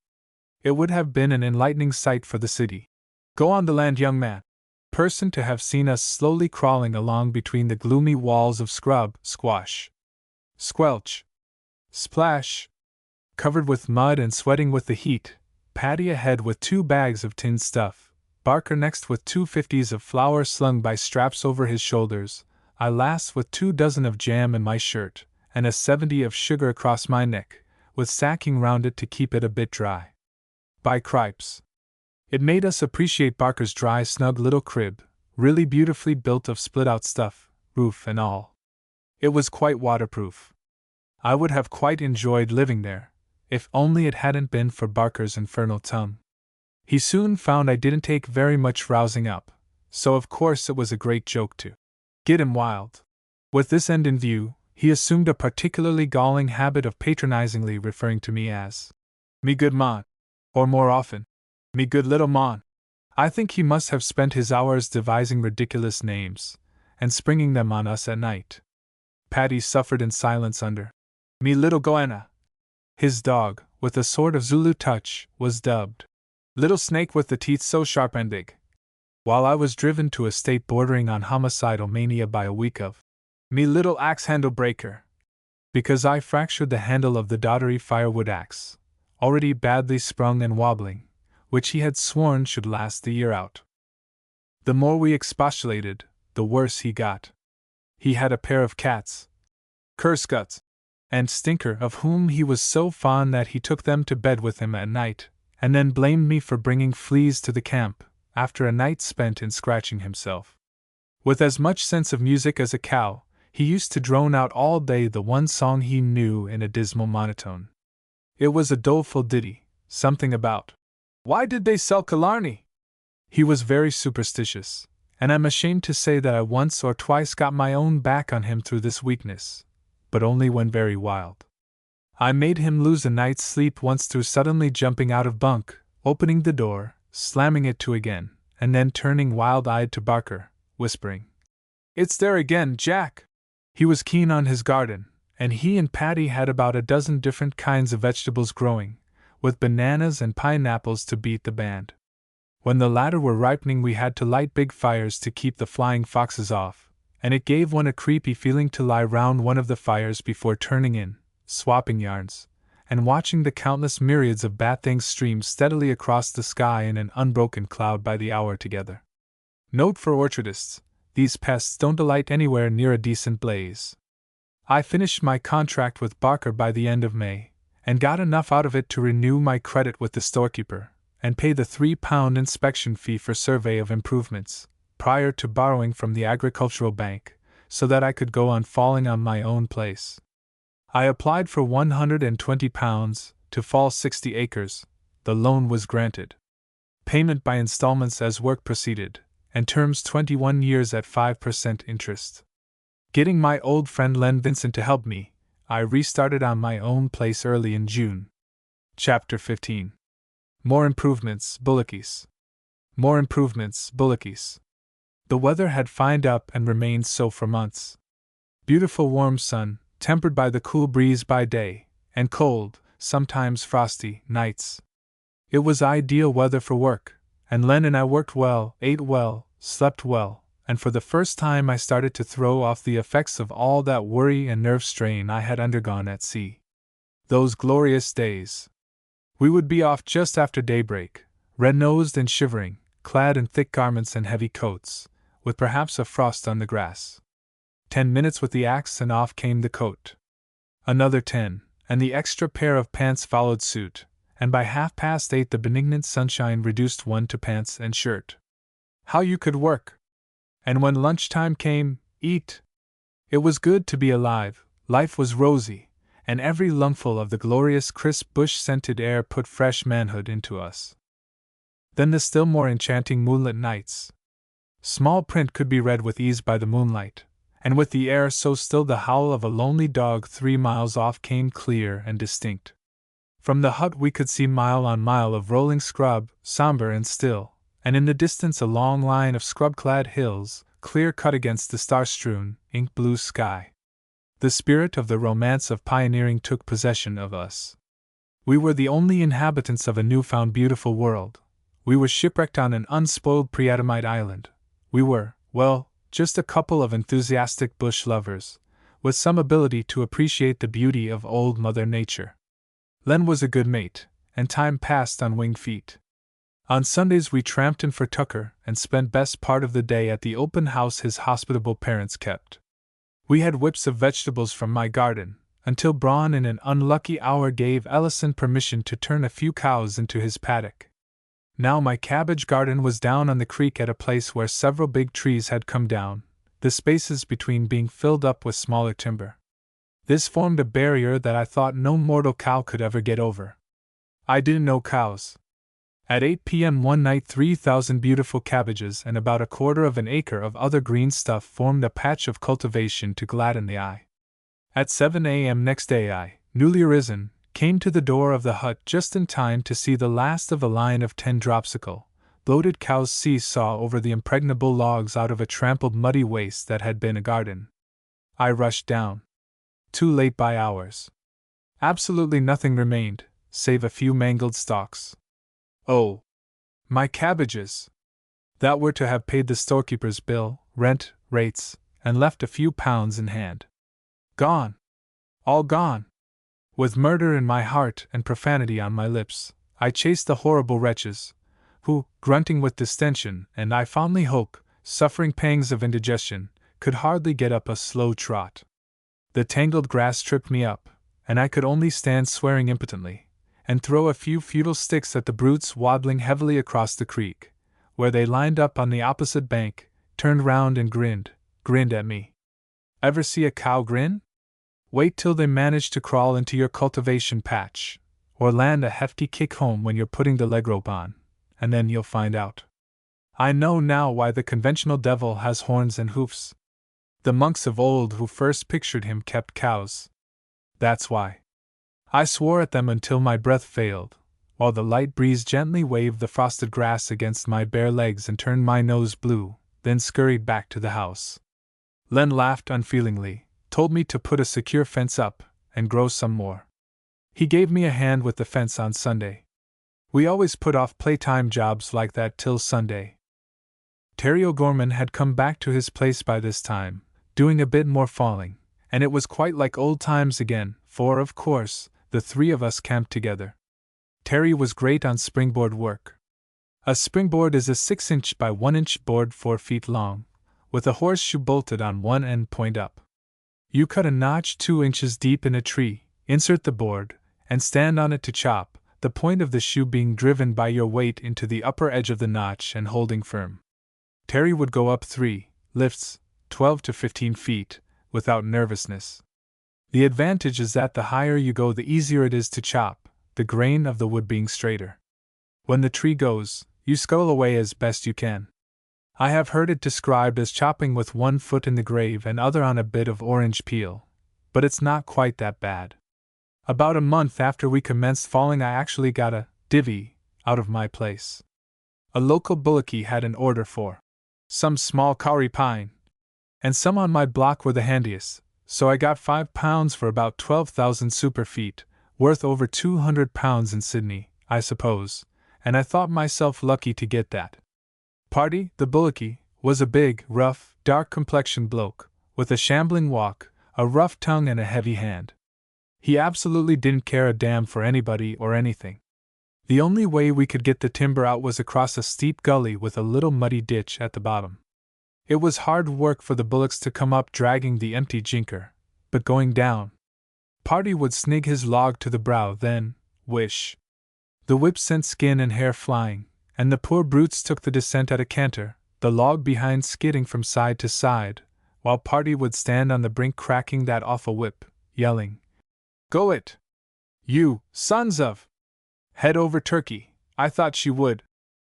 It would have been an enlightening sight for the city. Go on the land, young man. Person to have seen us slowly crawling along between the gloomy walls of scrub, squash, squelch, splash, covered with mud and sweating with the heat, Patty ahead with 2 bags of tinned stuff, Barker next with 2 50s of flour slung by straps over his shoulders, I last with 2 dozen of jam in my shirt, and a 70 of sugar across my neck, with sacking round it to keep it a bit dry. By cripes! It made us appreciate Barker's dry, snug little crib, really beautifully built of split-out stuff, roof and all. It was quite waterproof. I would have quite enjoyed living there, if only it hadn't been for Barker's infernal tongue. He soon found I didn't take very much rousing up, so of course it was a great joke to get him wild. With this end in view, he assumed a particularly galling habit of patronizingly referring to me as "me good mon," or more often, "me good little mon." I think he must have spent his hours devising ridiculous names, and springing them on us at night. Patty suffered in silence under "me little goanna." His dog, with a sort of Zulu touch, was dubbed "little snake with the teeth so sharp and big," while I was driven to a state bordering on homicidal mania by a week of "me little axe handle breaker," because I fractured the handle of the doddery firewood axe, already badly sprung and wobbling, which he had sworn should last the year out. The more we expostulated, the worse he got. He had a pair of cats, Curseguts, and Stinker, of whom he was so fond that he took them to bed with him at night, and then blamed me for bringing fleas to the camp, after a night spent in scratching himself. With as much sense of music as a cow, he used to drone out all day the one song he knew in a dismal monotone. It was a doleful ditty, something about "Why did they sell Killarney?" He was very superstitious, and I'm ashamed to say that I once or twice got my own back on him through this weakness, but only when very wild. I made him lose a night's sleep once through suddenly jumping out of bunk, opening the door, slamming it to again, and then turning wild-eyed to Barker, whispering, "It's there again, Jack!" He was keen on his garden, and he and Patty had about a dozen different kinds of vegetables growing, with bananas and pineapples to beat the band. When the latter were ripening, we had to light big fires to keep the flying foxes off, and it gave one a creepy feeling to lie round one of the fires before turning in, swapping yarns, and watching the countless myriads of bat things stream steadily across the sky in an unbroken cloud by the hour together. Note for orchardists: these pests don't delight anywhere near a decent blaze. I finished my contract with Barker by the end of May, and got enough out of it to renew my credit with the storekeeper, and pay the £3 inspection fee for survey of improvements, prior to borrowing from the agricultural bank, so that I could go on falling on my own place. I applied for £120 to fall 60 acres. The loan was granted. Payment by installments as work proceeded, and terms 21 years at 5% interest. Getting my old friend Len Vincent to help me, I restarted on my own place early in June. Chapter 15. More improvements, bullickies. More improvements, bullickies. The weather had fined up and remained so for months. Beautiful warm sun, tempered by the cool breeze by day, and cold, sometimes frosty, nights. It was ideal weather for work, and Len and I worked well, ate well, slept well, and for the first time I started to throw off the effects of all that worry and nerve strain I had undergone at sea. Those glorious days! We would be off just after daybreak, red-nosed and shivering, clad in thick garments and heavy coats, with perhaps a frost on the grass. 10 minutes with the axe and off came the coat. Another 10, and the extra pair of pants followed suit, and by 8:30 the benignant sunshine reduced one to pants and shirt. How you could work! And when lunchtime came, eat! It was good to be alive, life was rosy, and every lungful of the glorious crisp bush-scented air put fresh manhood into us. Then the still more enchanting moonlit nights. Small print could be read with ease by the moonlight, and with the air so still the howl of a lonely dog 3 miles off came clear and distinct. From the hut we could see mile on mile of rolling scrub, somber and still, and in the distance a long line of scrub-clad hills, clear-cut against the star-strewn, ink-blue sky. The spirit of the romance of pioneering took possession of us. We were the only inhabitants of a new-found beautiful world. We were shipwrecked on an unspoiled pre-Adamite island. We were, well, just a couple of enthusiastic bush lovers, with some ability to appreciate the beauty of old Mother Nature. Len was a good mate, and time passed on winged feet. On Sundays we tramped in for tucker and spent best part of the day at the open house his hospitable parents kept. We had whips of vegetables from my garden, until Braun in an unlucky hour gave Ellison permission to turn a few cows into his paddock. Now my cabbage garden was down on the creek at a place where several big trees had come down, the spaces between being filled up with smaller timber. This formed a barrier that I thought no mortal cow could ever get over. I didn't know cows. At 8 p.m. one night 3,000 beautiful cabbages and about 1/4 of an acre of other green stuff formed a patch of cultivation to gladden the eye. At 7 a.m. next day I, newly arisen, came to the door of the hut just in time to see the last of a line of 10 dropsical, bloated cows seesaw over the impregnable logs out of a trampled muddy waste that had been a garden. I rushed down. Too late by hours. Absolutely nothing remained, save a few mangled stalks. Oh! My cabbages! That were to have paid the storekeeper's bill, rent, rates, and left a few pounds in hand. Gone! All gone! With murder in my heart and profanity on my lips, I chased the horrible wretches, who, grunting with distension and I fondly hope, suffering pangs of indigestion, could hardly get up a slow trot. The tangled grass tripped me up, and I could only stand swearing impotently, and throw a few futile sticks at the brutes waddling heavily across the creek, where they lined up on the opposite bank, turned round and grinned at me. Ever see a cow grin? Wait till they manage to crawl into your cultivation patch, or land a hefty kick home when you're putting the leg rope on, and then you'll find out. I know now why the conventional devil has horns and hoofs. The monks of old who first pictured him kept cows. That's why. I swore at them until my breath failed, while the light breeze gently waved the frosted grass against my bare legs and turned my nose blue, then scurried back to the house. Len laughed unfeelingly, told me to put a secure fence up, and grow some more. He gave me a hand with the fence on Sunday. We always put off playtime jobs like that till Sunday. Terry O'Gorman had come back to his place by this time, doing a bit more falling, and it was quite like old times again, for, of course, the 3 of us camped together. Terry was great on springboard work. A springboard is a 6-inch by 1-inch board 4 feet long, with a horseshoe bolted on one end point up. You cut a notch 2 inches deep in a tree, insert the board, and stand on it to chop, the point of the shoe being driven by your weight into the upper edge of the notch and holding firm. Terry would go up 3 lifts, 12 to 15 feet, without nervousness. The advantage is that the higher you go the easier it is to chop, the grain of the wood being straighter. When the tree goes, you scuttle away as best you can. I have heard it described as chopping with 1 foot in the grave and other on a bit of orange peel, but it's not quite that bad. About a month after we commenced falling I actually got a divvy out of my place. A local bullocky had an order for some small kauri pine, and some on my block were the handiest, so I got £5 for about 12,000 super feet, worth over £200 in Sydney, I suppose, and I thought myself lucky to get that. Party, the bullocky, was a big, rough, dark-complexioned bloke, with a shambling walk, a rough tongue and a heavy hand. He absolutely didn't care a damn for anybody or anything. The only way we could get the timber out was across a steep gully with a little muddy ditch at the bottom. It was hard work for the bullocks to come up dragging the empty jinker, but going down, Party would snig his log to the brow, then, whish. The whip sent skin and hair flying, and the poor brutes took the descent at a canter, the log behind skidding from side to side, while Party would stand on the brink cracking that awful whip, yelling, "Go it! You, sons of! Head over turkey, I thought she would!"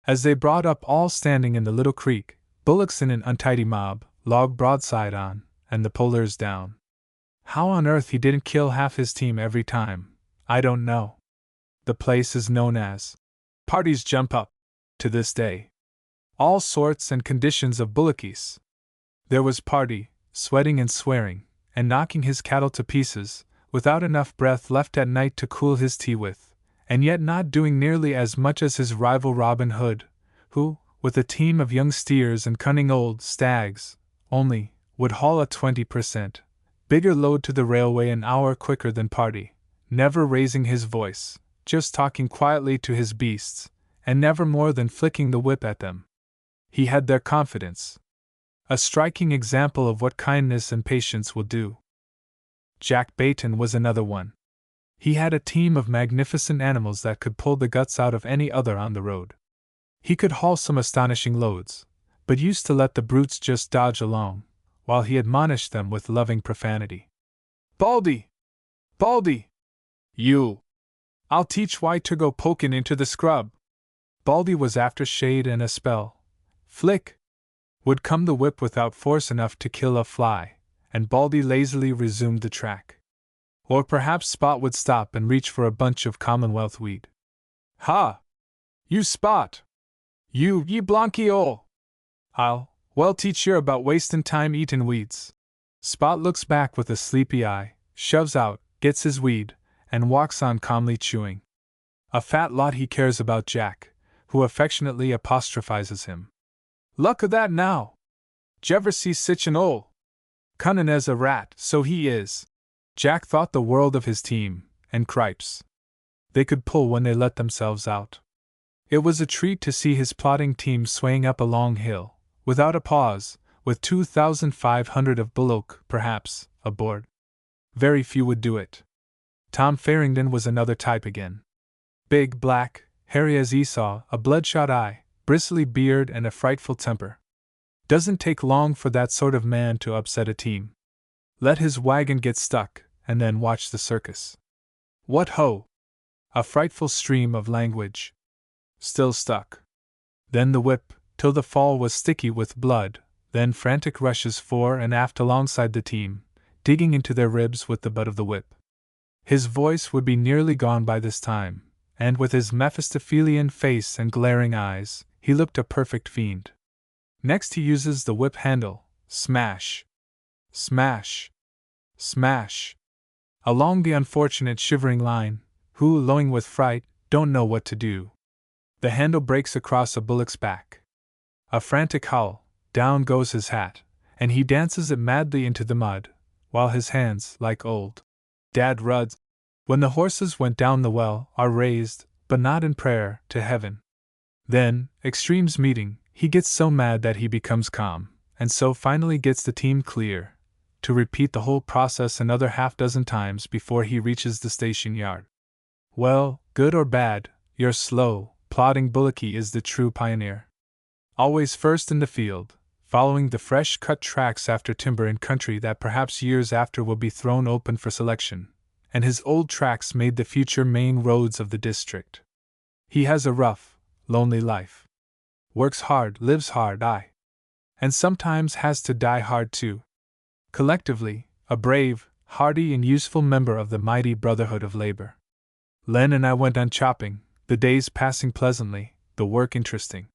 As they brought up all standing in the little creek, bullocks in an untidy mob, log broadside on, and the polers down. How on earth he didn't kill half his team every time, I don't know. The place is known as Party's Jump Up, to this day. All sorts and conditions of bullockies. There was Party, sweating and swearing, and knocking his cattle to pieces, without enough breath left at night to cool his tea with, and yet not doing nearly as much as his rival Robin Hood, who, with a team of young steers and cunning old stags, only, would haul a 20% bigger load to the railway an hour quicker than Party, never raising his voice, just talking quietly to his beasts, and never more than flicking the whip at them. He had their confidence. A striking example of what kindness and patience will do. Jack Bayton was another one. He had a team of magnificent animals that could pull the guts out of any other on the road. He could haul some astonishing loads, but used to let the brutes just dodge along, while he admonished them with loving profanity. "Baldy! Baldy! You! I'll teach why to go pokin' into the scrub." Baldy was after shade and a spell. Flick! Would come the whip without force enough to kill a fly, and Baldy lazily resumed the track. Or perhaps Spot would stop and reach for a bunch of Commonwealth weed. "Ha! You Spot! You, ye blonky ol'! Well teach yer about wastin' time eatin' weeds." Spot looks back with a sleepy eye, shoves out, gets his weed, and walks on calmly chewing. A fat lot he cares about Jack, who affectionately apostrophizes him. "Luck o' that now! J'ever see sich an ol' cunnin' as a rat, so he is." Jack thought the world of his team, and cripes, they could pull when they let themselves out. It was a treat to see his plodding team swaying up a long hill, without a pause, with 2,500 of bullock, perhaps, aboard. Very few would do it. Tom Farrington was another type again. Big, black, hairy as Esau, a bloodshot eye, bristly beard, and a frightful temper. Doesn't take long for that sort of man to upset a team. Let his wagon get stuck, and then watch the circus. What ho! A frightful stream of language. Still stuck. Then the whip, till the fall was sticky with blood, then frantic rushes fore and aft alongside the team, digging into their ribs with the butt of the whip. His voice would be nearly gone by this time, and with his Mephistophelian face and glaring eyes, he looked a perfect fiend. Next he uses the whip handle, smash, smash, smash, along the unfortunate shivering line, who, lowing with fright, don't know what to do. The handle breaks across a bullock's back. A frantic howl, down goes his hat, and he dances it madly into the mud, while his hands, like old Dad Rudd's, when the horses went down the well, are raised, but not in prayer, to heaven. Then, extremes meeting, he gets so mad that he becomes calm, and so finally gets the team clear, to repeat the whole process another half-dozen times before he reaches the station yard. Well, good or bad, your slow, plodding bullocky is the true pioneer. Always first in the field, following the fresh-cut tracks after timber in country that perhaps years after will be thrown open for selection, and his old tracks made the future main roads of the district. He has a rough, lonely life. Works hard, lives hard, aye. And sometimes has to die hard too. Collectively, a brave, hardy, and useful member of the mighty Brotherhood of Labor. Len and I went on chopping, the days passing pleasantly, the work interesting.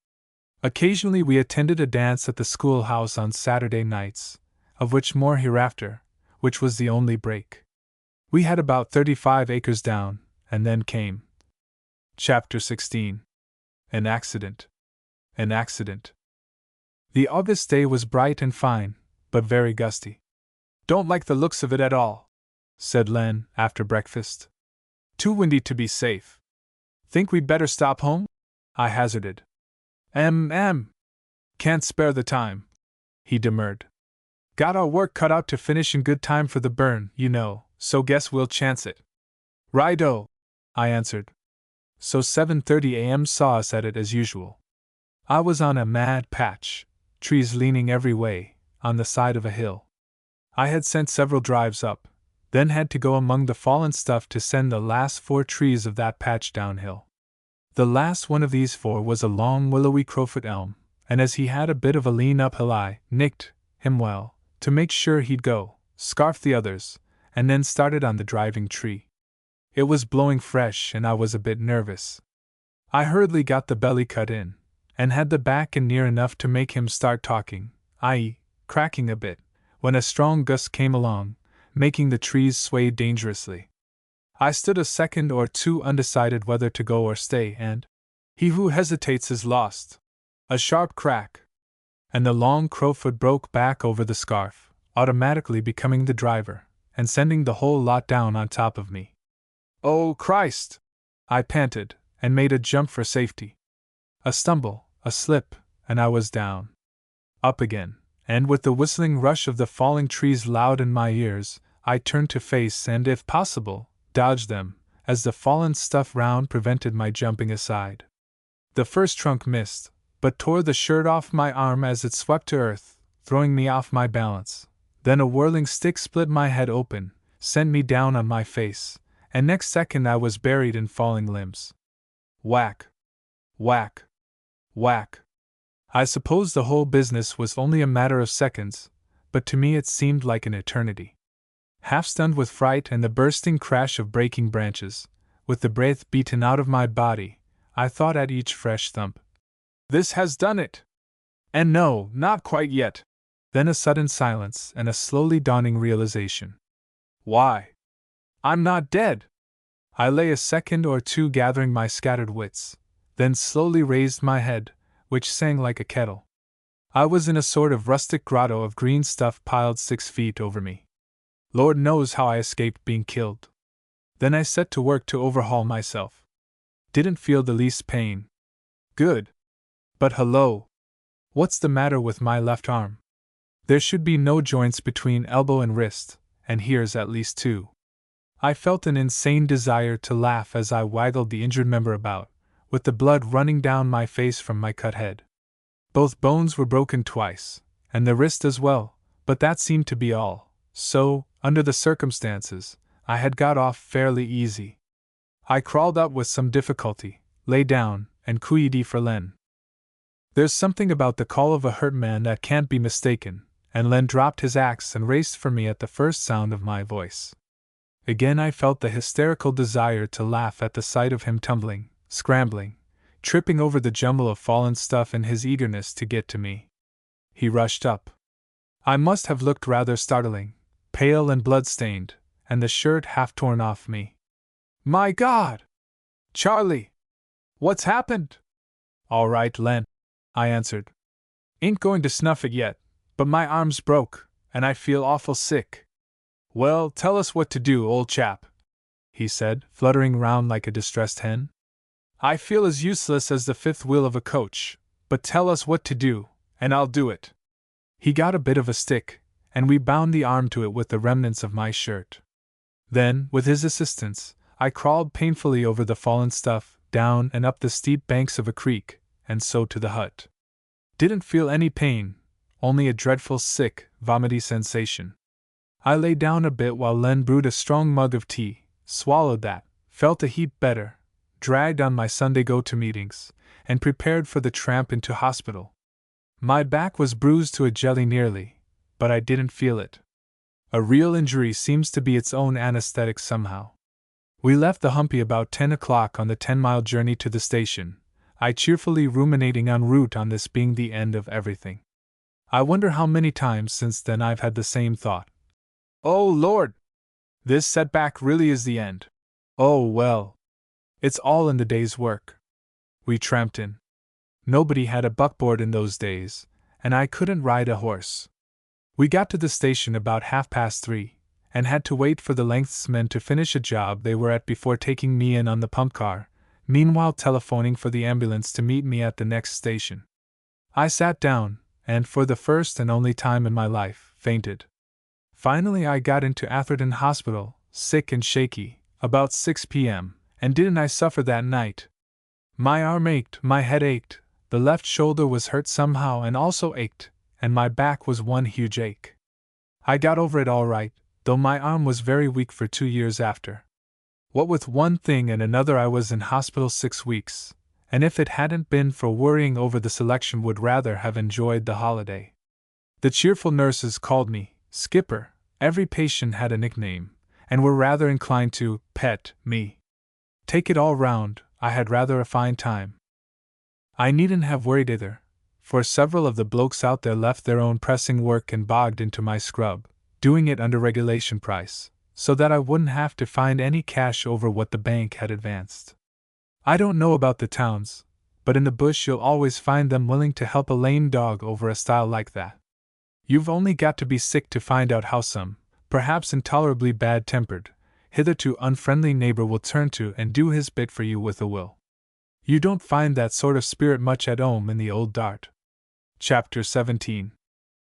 Occasionally we attended a dance at the schoolhouse on Saturday nights, of which more hereafter, which was the only break. We had about 35 acres down, and then came. Chapter 16. An Accident. An Accident. The August day was bright and fine, but very gusty. "Don't like the looks of it at all," said Len, after breakfast. "Too windy to be safe." Think we'd better stop home? I hazarded. Can't spare the time, he demurred. Got our work cut out to finish in good time for the burn, you know, so guess we'll chance it. Righto, I answered. So 7:30 a.m. saw us at it as usual. I was on a mad patch, trees leaning every way, on the side of a hill. I had sent several drives up, then had to go among the fallen stuff to send the last 4 trees of that patch downhill. The last one of these 4 was a long willowy crowfoot elm, and as he had a bit of a lean uphill I nicked him well, to make sure he'd go, scarfed the others, and then started on the driving tree. It was blowing fresh and I was a bit nervous. I hurriedly got the belly cut in, and had the back in near enough to make him start talking, i.e., cracking a bit, when a strong gust came along, making the trees sway dangerously. I stood a second or two undecided whether to go or stay, and he who hesitates is lost. A sharp crack, and the long crowfoot broke back over the scarf, automatically becoming the driver, and sending the whole lot down on top of me. Oh, Christ! I panted, and made a jump for safety. A stumble, a slip, and I was down. Up again, and with the whistling rush of the falling trees loud in my ears, I turned to face and, if possible, dodge them, as the fallen stuff round prevented my jumping aside. The first trunk missed, but tore the shirt off my arm as it swept to earth, throwing me off my balance. Then a whirling stick split my head open, sent me down on my face, and next second I was buried in falling limbs. Whack! Whack! Whack! I suppose the whole business was only a matter of seconds, but to me it seemed like an eternity. Half stunned with fright and the bursting crash of breaking branches, with the breath beaten out of my body, I thought at each fresh thump, "This has done it!" And no, not quite yet. Then a sudden silence and a slowly dawning realization. Why? I'm not dead! I lay a second or two gathering my scattered wits, then slowly raised my head, which sang like a kettle. I was in a sort of rustic grotto of green stuff piled 6 feet over me. Lord knows how I escaped being killed. Then I set to work to overhaul myself. Didn't feel the least pain. Good. But hello! What's the matter with my left arm? There should be no joints between elbow and wrist, and here's at least 2. I felt an insane desire to laugh as I waggled the injured member about, with the blood running down my face from my cut head. Both bones were broken twice, and the wrist as well, but that seemed to be all, so, under the circumstances, I had got off fairly easy. I crawled up with some difficulty, lay down, and cooeyed for Len. There's something about the call of a hurt man that can't be mistaken, and Len dropped his axe and raced for me at the first sound of my voice. Again I felt the hysterical desire to laugh at the sight of him tumbling, scrambling, tripping over the jumble of fallen stuff in his eagerness to get to me. He rushed up. I must have looked rather startling, pale and blood-stained, and the shirt half torn off me. My God! Charlie! What's happened? All right, Len, I answered. Ain't going to snuff it yet, but my arm's broke, and I feel awful sick. Well, tell us what to do, old chap, he said, fluttering round like a distressed hen. I feel as useless as the fifth wheel of a coach, but tell us what to do, and I'll do it. He got a bit of a stick, and we bound the arm to it with the remnants of my shirt. Then, with his assistance, I crawled painfully over the fallen stuff, down and up the steep banks of a creek, and so to the hut. Didn't feel any pain, only a dreadful sick, vomity sensation. I lay down a bit while Len brewed a strong mug of tea, swallowed that, felt a heap better, dragged on my Sunday go-to-meetings, and prepared for the tramp into hospital. My back was bruised to a jelly nearly, but I didn't feel it. A real injury seems to be its own anesthetic somehow. We left the Humpy about 10 o'clock on the 10-mile journey to the station, I cheerfully ruminating en route on this being the end of everything. I wonder how many times since then I've had the same thought. Oh Lord! This setback really is the end. Oh well. It's all in the day's work. We tramped in. Nobody had a buckboard in those days, and I couldn't ride a horse. We got to the station about 3:30, and had to wait for the lengths men to finish a job they were at before taking me in on the pump car, meanwhile telephoning for the ambulance to meet me at the next station. I sat down, and for the first and only time in my life, fainted. Finally I got into Atherton Hospital, sick and shaky, about 6 p.m., and didn't I suffer that night! My arm ached, my head ached, the left shoulder was hurt somehow and also ached, and my back was one huge ache. I got over it all right, though my arm was very weak for 2 years after. What with one thing and another I was in hospital 6 weeks, and if it hadn't been for worrying over the selection would rather have enjoyed the holiday. The cheerful nurses called me Skipper, every patient had a nickname, and were rather inclined to pet me. Take it all round, I had rather a fine time. I needn't have worried either, for several of the blokes out there left their own pressing work and bogged into my scrub, doing it under regulation price, so that I wouldn't have to find any cash over what the bank had advanced. I don't know about the towns, but in the bush you'll always find them willing to help a lame dog over a stile like that. You've only got to be sick to find out how some, perhaps intolerably bad-tempered, hitherto unfriendly neighbor will turn to and do his bit for you with a will. You don't find that sort of spirit much at home in the old Dart. Chapter 17.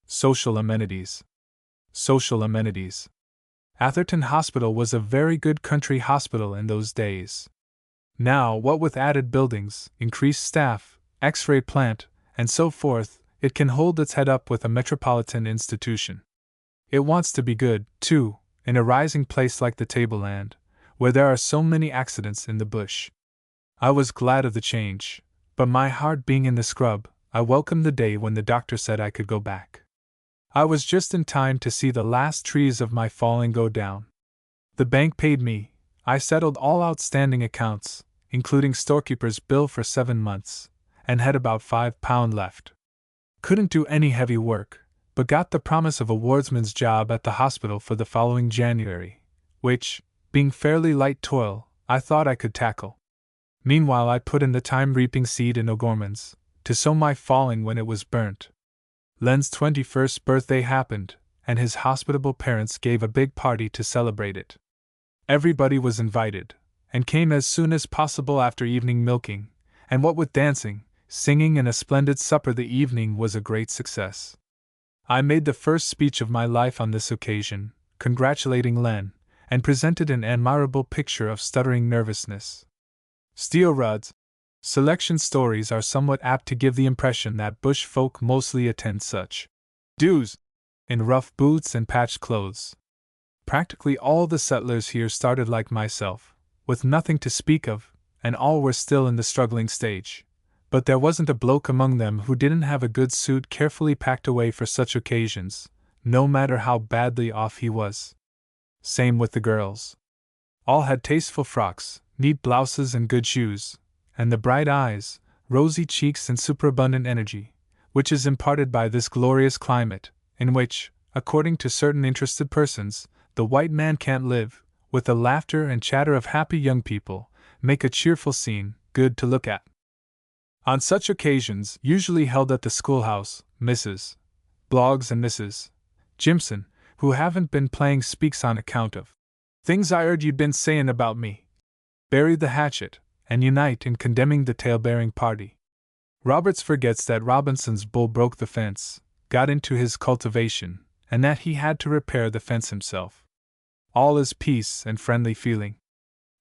Social Amenities. Social Amenities. Atherton Hospital was a very good country hospital in those days. Now, what with added buildings, increased staff, X-ray plant, and so forth, it can hold its head up with a metropolitan institution. It wants to be good, too, in a rising place like the tableland, where there are so many accidents in the bush. I was glad of the change, but my heart being in the scrub, I welcomed the day when the doctor said I could go back. I was just in time to see the last trees of my falling go down. The bank paid me, I settled all outstanding accounts, including storekeeper's bill for 7 months, and had about £5 left. Couldn't do any heavy work, but got the promise of a wardsman's job at the hospital for the following January, which, being fairly light toil, I thought I could tackle. Meanwhile I put in the time reaping seed in O'Gorman's, to sow my falling when it was burnt. Len's 21st birthday happened, and his hospitable parents gave a big party to celebrate it. Everybody was invited, and came as soon as possible after evening milking, and what with dancing, singing and a splendid supper the evening was a great success. I made the first speech of my life on this occasion, congratulating Len, and presented an admirable picture of stuttering nervousness. Steel rods. Selection stories are somewhat apt to give the impression that bush folk mostly attend such do's in rough boots and patched clothes. Practically all the settlers here started like myself, with nothing to speak of, and all were still in the struggling stage. But there wasn't a bloke among them who didn't have a good suit carefully packed away for such occasions, no matter how badly off he was. Same with the girls. All had tasteful frocks, neat blouses and good shoes, and the bright eyes, rosy cheeks and superabundant energy, which is imparted by this glorious climate, in which, according to certain interested persons, the white man can't live, with the laughter and chatter of happy young people, make a cheerful scene, good to look at. On such occasions, usually held at the schoolhouse, Mrs. Bloggs and Mrs. Jimson, who haven't been playing speaks on account of things I heard you'd been sayin' about me, bury the hatchet, and unite in condemning the tale-bearing party. Roberts forgets that Robinson's bull broke the fence, got into his cultivation, and that he had to repair the fence himself. All is peace and friendly feeling.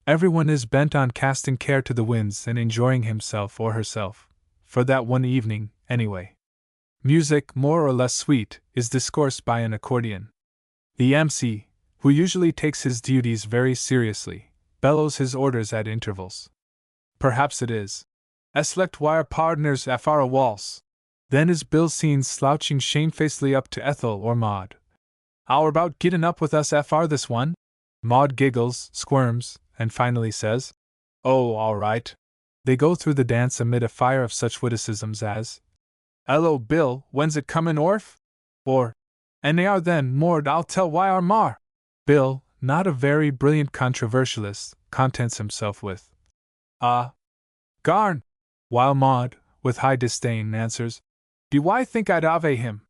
Everyone is bent on casting care to the winds and enjoying himself or herself, for that one evening, anyway. Music, more or less sweet, is discoursed by an accordion. The MC, who usually takes his duties very seriously, bellows his orders at intervals. Perhaps it is, "Select wire pardners after a waltz." Then is Bill seen slouching shamefacedly up to Ethel or Maud. "How about gittin' up with us after this one?" Maud giggles, squirms, and finally says, "Oh, all right." They go through the dance amid a fire of such witticisms as, "Hello, Bill, when's it comin' orf?" Or, "And they are then, Mord, I'll tell why our mar." Bill, not a very brilliant controversialist, contents himself with, "Garn," while Maud, with high disdain, answers, "Do I think I'd ave him?"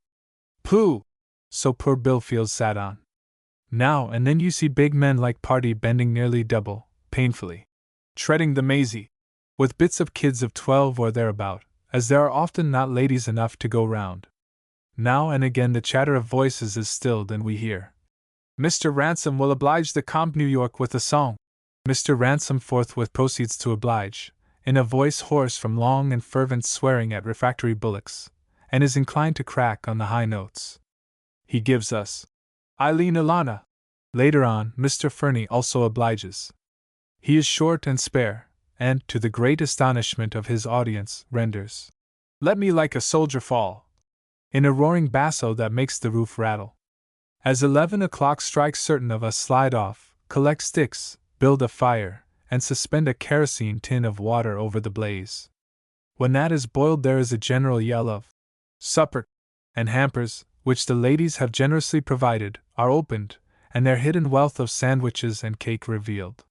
Pooh! So poor Bill feels sat on. Now and then you see big men like Party bending nearly double, painfully treading the mazy. with bits of kids of 12 or thereabout, as there are often not ladies enough to go round. Now and again the chatter of voices is stilled and we hear, "Mr. Ransom will oblige the Comte New York with a song." Mr. Ransom forthwith proceeds to oblige, in a voice hoarse from long and fervent swearing at refractory bullocks, and is inclined to crack on the high notes. He gives us Eileen Ilana. Later on, Mr. Fernie also obliges. He is short and spare, and, to the great astonishment of his audience, renders "Let Me Like a Soldier Fall" in a roaring basso that makes the roof rattle. As 11 o'clock strikes, certain of us slide off, collect sticks, build a fire, and suspend a kerosene tin of water over the blaze. When that is boiled, there is a general yell of "Supper!" and hampers, which the ladies have generously provided, are opened, and their hidden wealth of sandwiches and cake revealed.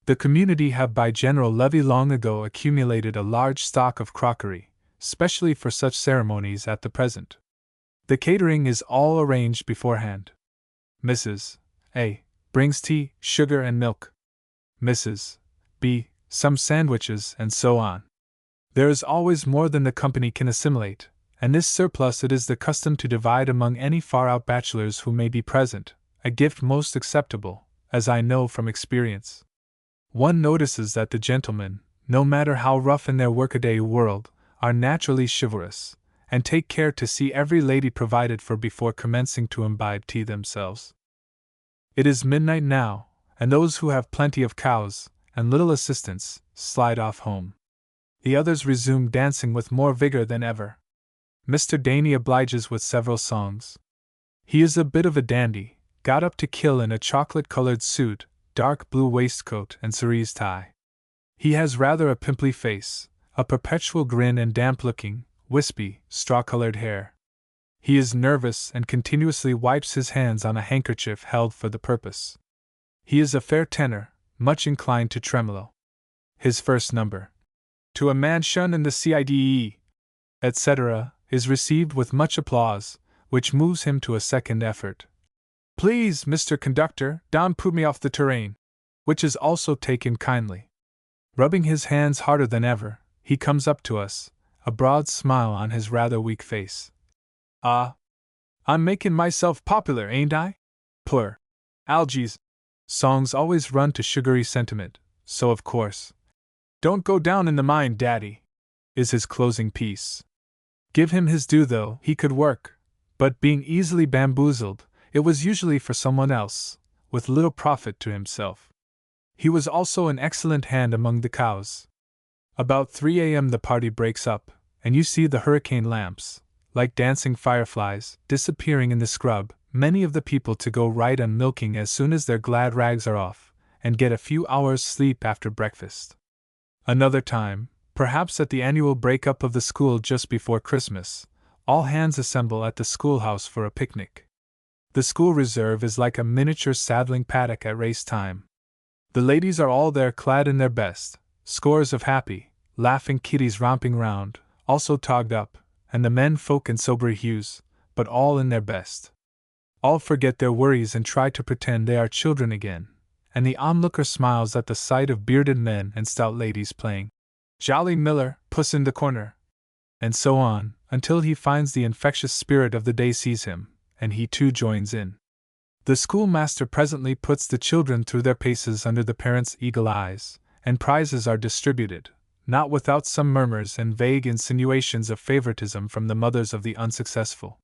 The community have by general levy long ago accumulated a large stock of crockery, specially for such ceremonies at the present. The catering is all arranged beforehand. Mrs. A. brings tea, sugar, and milk. Mrs. B. some sandwiches, and so on. There is always more than the company can assimilate, and this surplus it is the custom to divide among any far-out bachelors who may be present, a gift most acceptable, as I know from experience. One notices that the gentlemen, no matter how rough in their workaday world, are naturally chivalrous, and take care to see every lady provided for before commencing to imbibe tea themselves. It is midnight now, and those who have plenty of cows, and little assistance, slide off home. The others resume dancing with more vigor than ever. Mr. Daney obliges with several songs. He is a bit of a dandy, got up to kill in a chocolate-colored suit, dark blue waistcoat, and cerise tie. He has rather a pimply face, a perpetual grin, and damp-looking, wispy, straw-colored hair. He is nervous and continuously wipes his hands on a handkerchief held for the purpose. He is a fair tenor, much inclined to tremolo. His first number, "To a Man Shun in the CIDE," etc., is received with much applause, which moves him to a second effort. "Please, Mr. Conductor, don't put me off the terrain," which is also taken kindly. Rubbing his hands harder than ever, he comes up to us, a broad smile on his rather weak face. "Ah, I'm making myself popular, ain't I? Poor Algies." Songs always run to sugary sentiment, so of course, "Don't go down in the mine, Daddy," is his closing piece. Give him his due, though he could work, but being easily bamboozled, it was usually for someone else, with little profit to himself. He was also an excellent hand among the cows. About 3 a.m. the party breaks up, and you see the hurricane lamps, like dancing fireflies, disappearing in the scrub, many of the people to go right on milking as soon as their glad rags are off, and get a few hours' sleep after breakfast. Another time, perhaps at the annual break-up of the school just before Christmas, all hands assemble at the schoolhouse for a picnic. The school reserve is like a miniature saddling paddock at race time. The ladies are all there clad in their best, scores of happy, laughing kiddies romping round, also togged up, and the men folk in sober hues, but all in their best. All forget their worries and try to pretend they are children again, and the onlooker smiles at the sight of bearded men and stout ladies playing Jolly Miller, Puss in the Corner, and so on, until he finds the infectious spirit of the day seize him, and he too joins in. The schoolmaster presently puts the children through their paces under the parents' eagle eyes, and prizes are distributed, not without some murmurs and vague insinuations of favoritism from the mothers of the unsuccessful.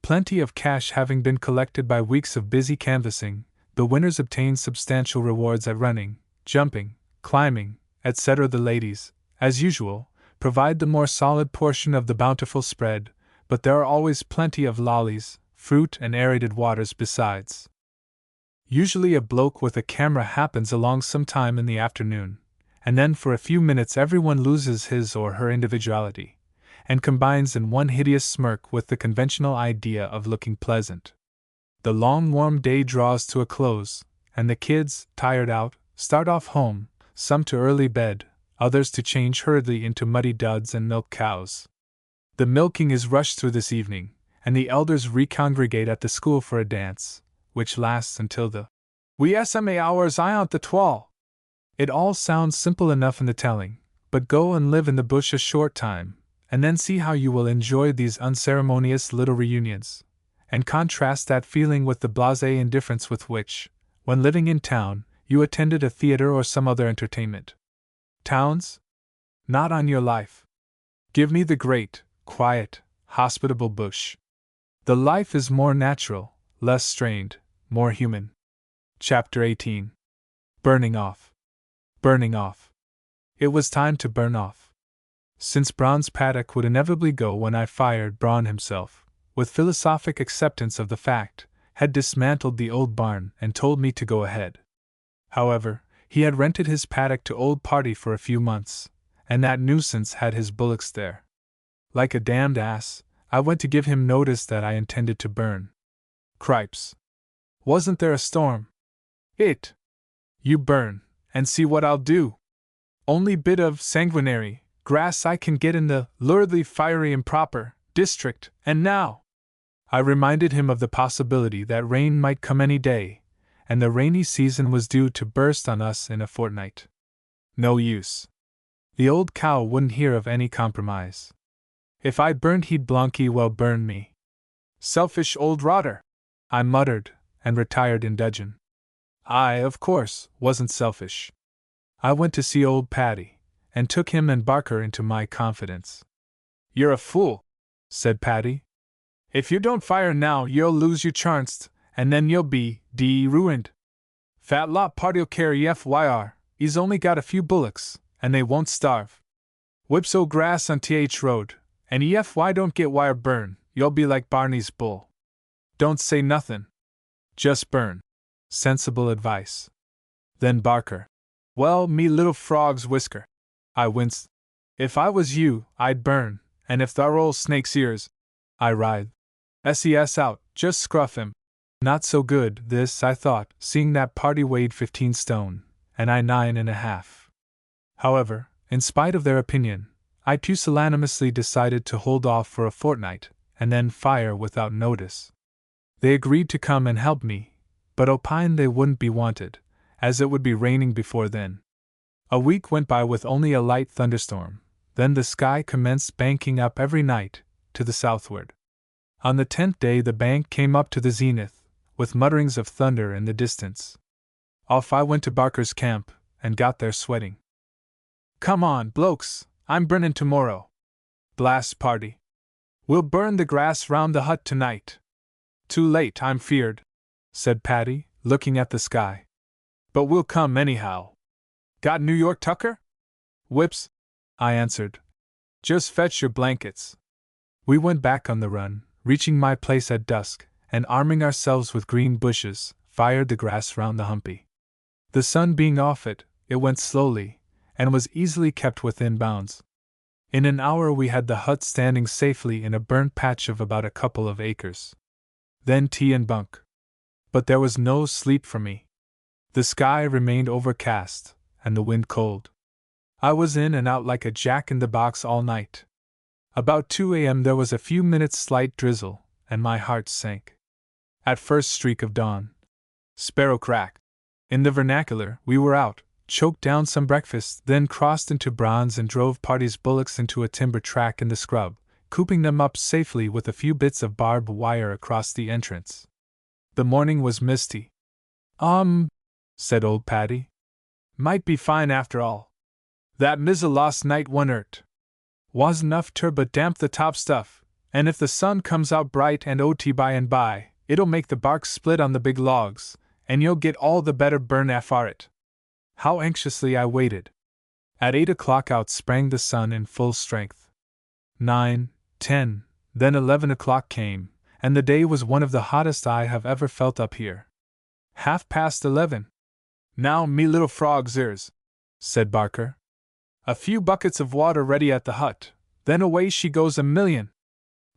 Plenty of cash having been collected by weeks of busy canvassing, the winners obtain substantial rewards at running, jumping, climbing, etc. The ladies, as usual, provide the more solid portion of the bountiful spread, but there are always plenty of lollies, fruit, and aerated waters besides. Usually a bloke with a camera happens along sometime in the afternoon, and then for a few minutes everyone loses his or her individuality, and combines in one hideous smirk with the conventional idea of looking pleasant. The long warm day draws to a close, and the kids, tired out, start off home, some to early bed, others to change hurriedly into muddy duds and milk cows. The milking is rushed through this evening, and the elders recongregate at the school for a dance, which lasts until the wee SMA hours ayont the 12. It all sounds simple enough in the telling, but go and live in the bush a short time, and then see how you will enjoy these unceremonious little reunions, and contrast that feeling with the blasé indifference with which, when living in town, you attended a theater or some other entertainment. Towns? Not on your life. Give me the great, quiet, hospitable bush. The life is more natural, less strained, more human. Chapter 18. Burning off. Burning off. It was time to burn off. Since Braun's paddock would inevitably go when I fired, Braun himself, with philosophic acceptance of the fact, had dismantled the old barn and told me to go ahead. However, he had rented his paddock to old Party for a few months, and that nuisance had his bullocks there. Like a damned ass, I went to give him notice that I intended to burn. Cripes! Wasn't there a storm? It! You burn, and see what I'll do! Only bit of sanguinary grass I can get in the luridly fiery improper district, and now! I reminded him of the possibility that rain might come any day, and the rainy season was due to burst on us in a fortnight. No use. The old cow wouldn't hear of any compromise. If I burned, he'd blanky well burn me. Selfish old rotter! I muttered, and retired in dudgeon. I, of course, wasn't selfish. I went to see old Paddy, and took him and Barker into my confidence. You're a fool, said Paddy. If you don't fire now, you'll lose your chancst, and then you'll be ruined. Fat lot Party'll carry FYR, he's only got a few bullocks, and they won't starve. Whipso grass on TH Road, and EFY don't get wire burn, you'll be like Barney's bull. Don't say nothin'. Just burn. Sensible advice. Then Barker. Well, me little frog's whisker. I winced. If I was you, I'd burn, and if thar old snake's ears, I writhed. SES out, just scruff him. Not so good, this, I thought, seeing that Party weighed 15 stone, and I 9.5. However, in spite of their opinion, I pusillanimously decided to hold off for a fortnight, and then fire without notice. They agreed to come and help me, but opined they wouldn't be wanted, as it would be raining before then. A week went by with only a light thunderstorm, then the sky commenced banking up every night, to the southward. On the 10th day the bank came up to the zenith, with mutterings of thunder in the distance. Off I went to Barker's camp, and got there sweating. Come on, blokes, I'm burnin' tomorrow. Blast Party. We'll burn the grass round the hut tonight. Too late, I'm feared, said Paddy, looking at the sky. But we'll come anyhow. Got New York tucker? Whips, I answered. Just fetch your blankets. We went back on the run, reaching my place at dusk, and arming ourselves with green bushes, fired the grass round the humpy. The sun being off it went slowly, and was easily kept within bounds. In an hour we had the hut standing safely in a burnt patch of about a couple of acres. Then tea and bunk. But there was no sleep for me. The sky remained overcast, and the wind cold. I was in and out like a jack-in-the-box all night. About 2 a.m. there was a few minutes' slight drizzle, and my heart sank. At first streak of dawn. Sparrow crack. In the vernacular, we were out, choked down some breakfast, then crossed into Braun's and drove Party's bullocks into a timber track in the scrub, cooping them up safely with a few bits of barbed wire across the entrance. The morning was misty. Said old Paddy. Might be fine after all. That mizzle last night wa'n't hurt. Was enough but damp the top stuff, and if the sun comes out bright and OT by and by, it'll make the bark split on the big logs, and you'll get all the better burn after it. How anxiously I waited. At 8 o'clock out sprang the sun in full strength. 9, 10, then 11 o'clock came, and the day was one of the hottest I have ever felt up here. 11:30. Now, me little frog's ears, said Barker. A few buckets of water ready at the hut, then away she goes a million.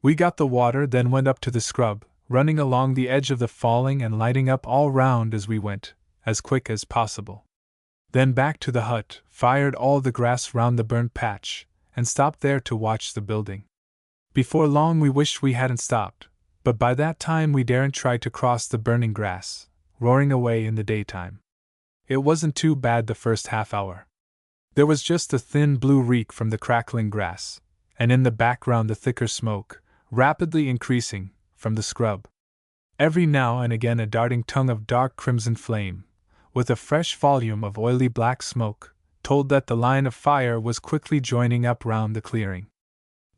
We got the water, then went up to the scrub, running along the edge of the falling and lighting up all round as we went, as quick as possible. Then back to the hut, fired all the grass round the burnt patch, and stopped there to watch the building. Before long we wished we hadn't stopped, but by that time we daren't try to cross the burning grass, roaring away in the daytime. It wasn't too bad the first half hour. There was just a thin blue reek from the crackling grass, and in the background the thicker smoke, rapidly increasing, from the scrub. Every now and again a darting tongue of dark crimson flame, with a fresh volume of oily black smoke, told that the line of fire was quickly joining up round the clearing.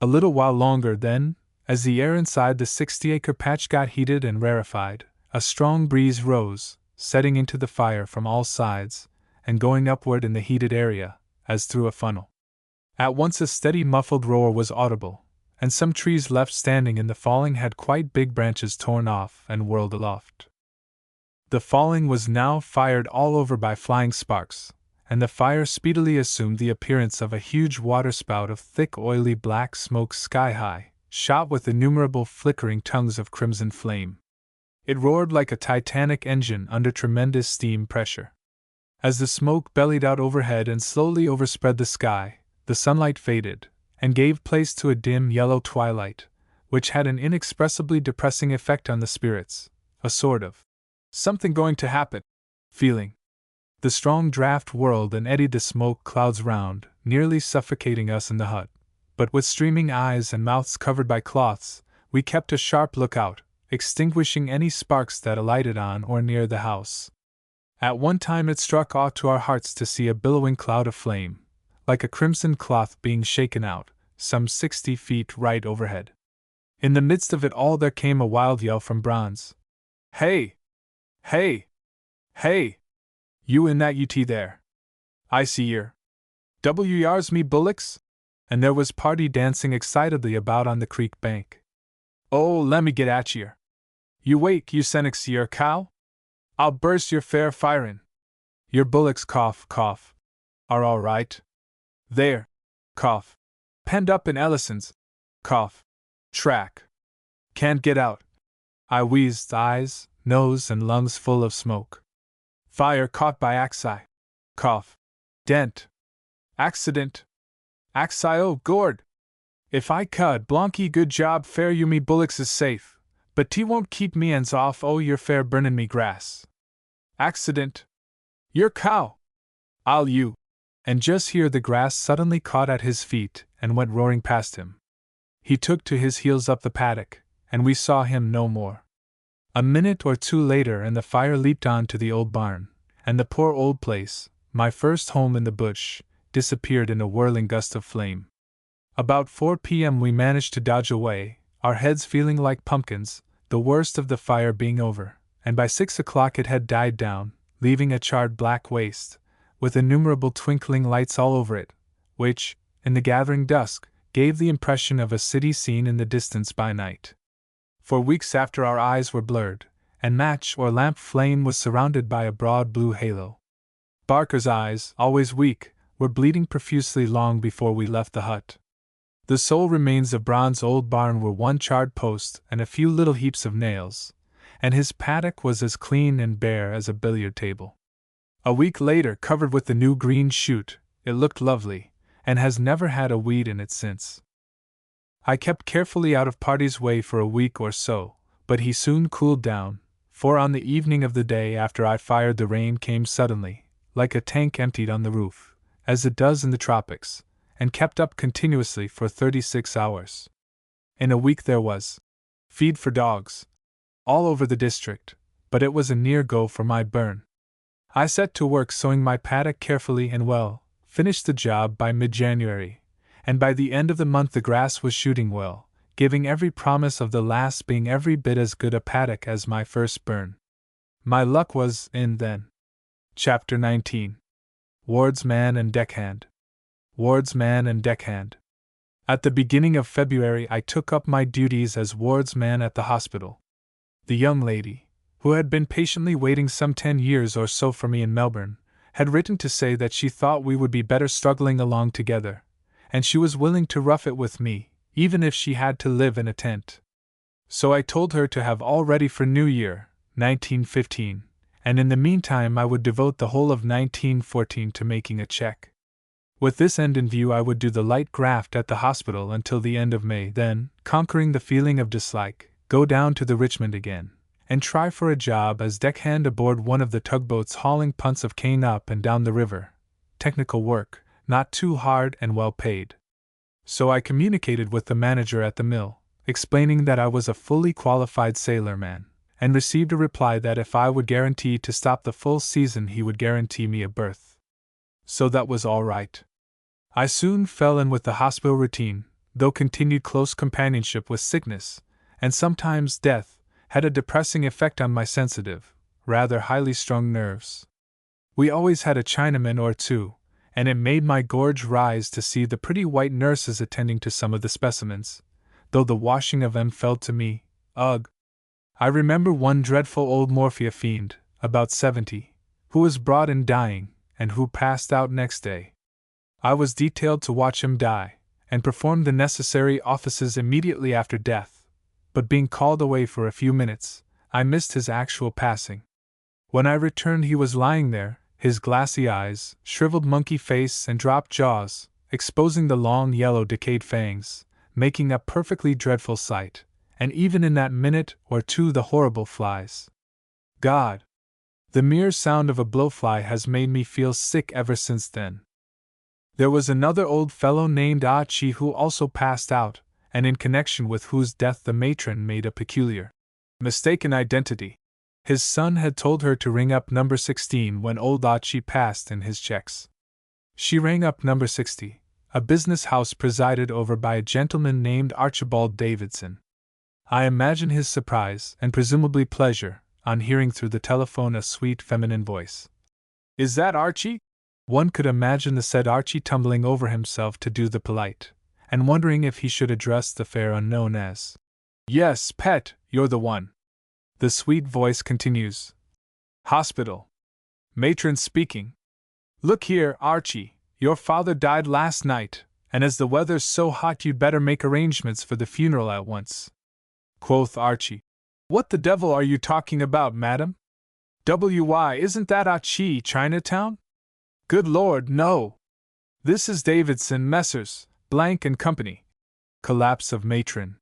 A little while longer then, as the air inside the 60-acre patch got heated and rarefied, a strong breeze rose, setting into the fire from all sides, and going upward in the heated area, as through a funnel. At once a steady muffled roar was audible, and some trees left standing in the falling had quite big branches torn off and whirled aloft. The falling was now fired all over by flying sparks, and the fire speedily assumed the appearance of a huge waterspout of thick oily black smoke sky-high, shot with innumerable flickering tongues of crimson flame. It roared like a titanic engine under tremendous steam pressure. As the smoke bellied out overhead and slowly overspread the sky, the sunlight faded, and gave place to a dim yellow twilight, which had an inexpressibly depressing effect on the spirits, a sort of something going to happen feeling. The strong draft whirled and eddied the smoke clouds round, nearly suffocating us in the hut, but with streaming eyes and mouths covered by cloths, we kept a sharp lookout, extinguishing any sparks that alighted on or near the house. At one time it struck awe to our hearts to see a billowing cloud of flame, like a crimson cloth being shaken out, some 60 feet right overhead. In the midst of it all there came a wild yell from Bronze. "Hey! Hey! Hey! You in that UT there? I see yer. Yars me bullocks?" And there was party dancing excitedly about on the creek bank. "Oh, lemme get at yer. You wake, you Senex yer cow? I'll burst your fair firin'. Your bullocks cough, are all right. There, cough. Penned up in Ellison's, cough. Track. Can't get out." I wheezed, eyes, nose, and lungs full of smoke. "Fire caught by axi. Cough. Dent. Accident. Axi, oh, gourd. If I cud Blanky good job fair you me bullocks is safe, but T won't keep me ends off oh your fair burnin' me grass. Accident. Your cow. I'll you." And just here the grass suddenly caught at his feet and went roaring past him. He took to his heels up the paddock, and we saw him no more. A minute or two later and the fire leaped on to the old barn, and the poor old place, my first home in the bush, disappeared in a whirling gust of flame. About 4 p.m. we managed to dodge away, our heads feeling like pumpkins, the worst of the fire being over, and by 6 o'clock it had died down, leaving a charred black waste, with innumerable twinkling lights all over it, which, in the gathering dusk, gave the impression of a city seen in the distance by night. For weeks after our eyes were blurred, and match or lamp flame was surrounded by a broad blue halo. Barker's eyes, always weak, were bleeding profusely long before we left the hut. The sole remains of Bron's old barn were one charred post and a few little heaps of nails, and his paddock was as clean and bare as a billiard table. A week later, covered with the new green shoot, it looked lovely, and has never had a weed in it since. I kept carefully out of Party's way for a week or so, but he soon cooled down, for on the evening of the day after I fired the rain came suddenly, like a tank emptied on the roof, as it does in the tropics, and kept up continuously for 36 hours. In a week there was feed for dogs all over the district, but it was a near go for my burn. I set to work sowing my paddock carefully and well, finished the job by mid-January, and by the end of the month the grass was shooting well, giving every promise of the last being every bit as good a paddock as my first burn. My luck was in then. Chapter 19. Wardsman and Deckhand. Wardsman and Deckhand. At the beginning of February I took up my duties as wardsman at the hospital. The young lady, who had been patiently waiting some 10 years or so for me in Melbourne, had written to say that she thought we would be better struggling along together, and she was willing to rough it with me, even if she had to live in a tent. So I told her to have all ready for New Year, 1915, and in the meantime I would devote the whole of 1914 to making a check. With this end in view I would do the light graft at the hospital until the end of May, then, conquering the feeling of dislike, go down to the Richmond again, and try for a job as deckhand aboard one of the tugboats hauling punts of cane up and down the river. Technical work, not too hard and well paid. So I communicated with the manager at the mill, explaining that I was a fully qualified sailorman, and received a reply that if I would guarantee to stop the full season he would guarantee me a berth. So that was all right. I soon fell in with the hospital routine, though continued close companionship with sickness, and sometimes death, had a depressing effect on my sensitive, rather highly strung nerves. We always had a Chinaman or two, and it made my gorge rise to see the pretty white nurses attending to some of the specimens, though the washing of them fell to me, ugh. I remember one dreadful old morphia fiend, about 70, who was brought in dying, and who passed out next day. I was detailed to watch him die, and perform the necessary offices immediately after death, but being called away for a few minutes, I missed his actual passing. When I returned he was lying there, his glassy eyes, shriveled monkey face and dropped jaws, exposing the long yellow decayed fangs, making a perfectly dreadful sight, and even in that minute or two the horrible flies. God! The mere sound of a blowfly has made me feel sick ever since then. There was another old fellow named Ah Chi who also passed out, and in connection with whose death the matron made a peculiar, mistaken identity. His son had told her to ring up number 16 when old Ah Chi passed in his checks. She rang up number 60, a business house presided over by a gentleman named Archibald Davidson. I imagine his surprise, and presumably pleasure, on hearing through the telephone a sweet feminine voice. "Is that Archie?" One could imagine the said Archie tumbling over himself to do the polite, and wondering if he should address the fair unknown as, "Yes, pet, you're the one." The sweet voice continues. "Hospital. Matron speaking. Look here, Archie, your father died last night, and as the weather's so hot you'd better make arrangements for the funeral at once." Quoth Archie. "What the devil are you talking about, madam? Why, isn't that Achi, Chinatown? Good Lord, no! This is Davidson, Messrs. Blank and Company." Collapse of matron.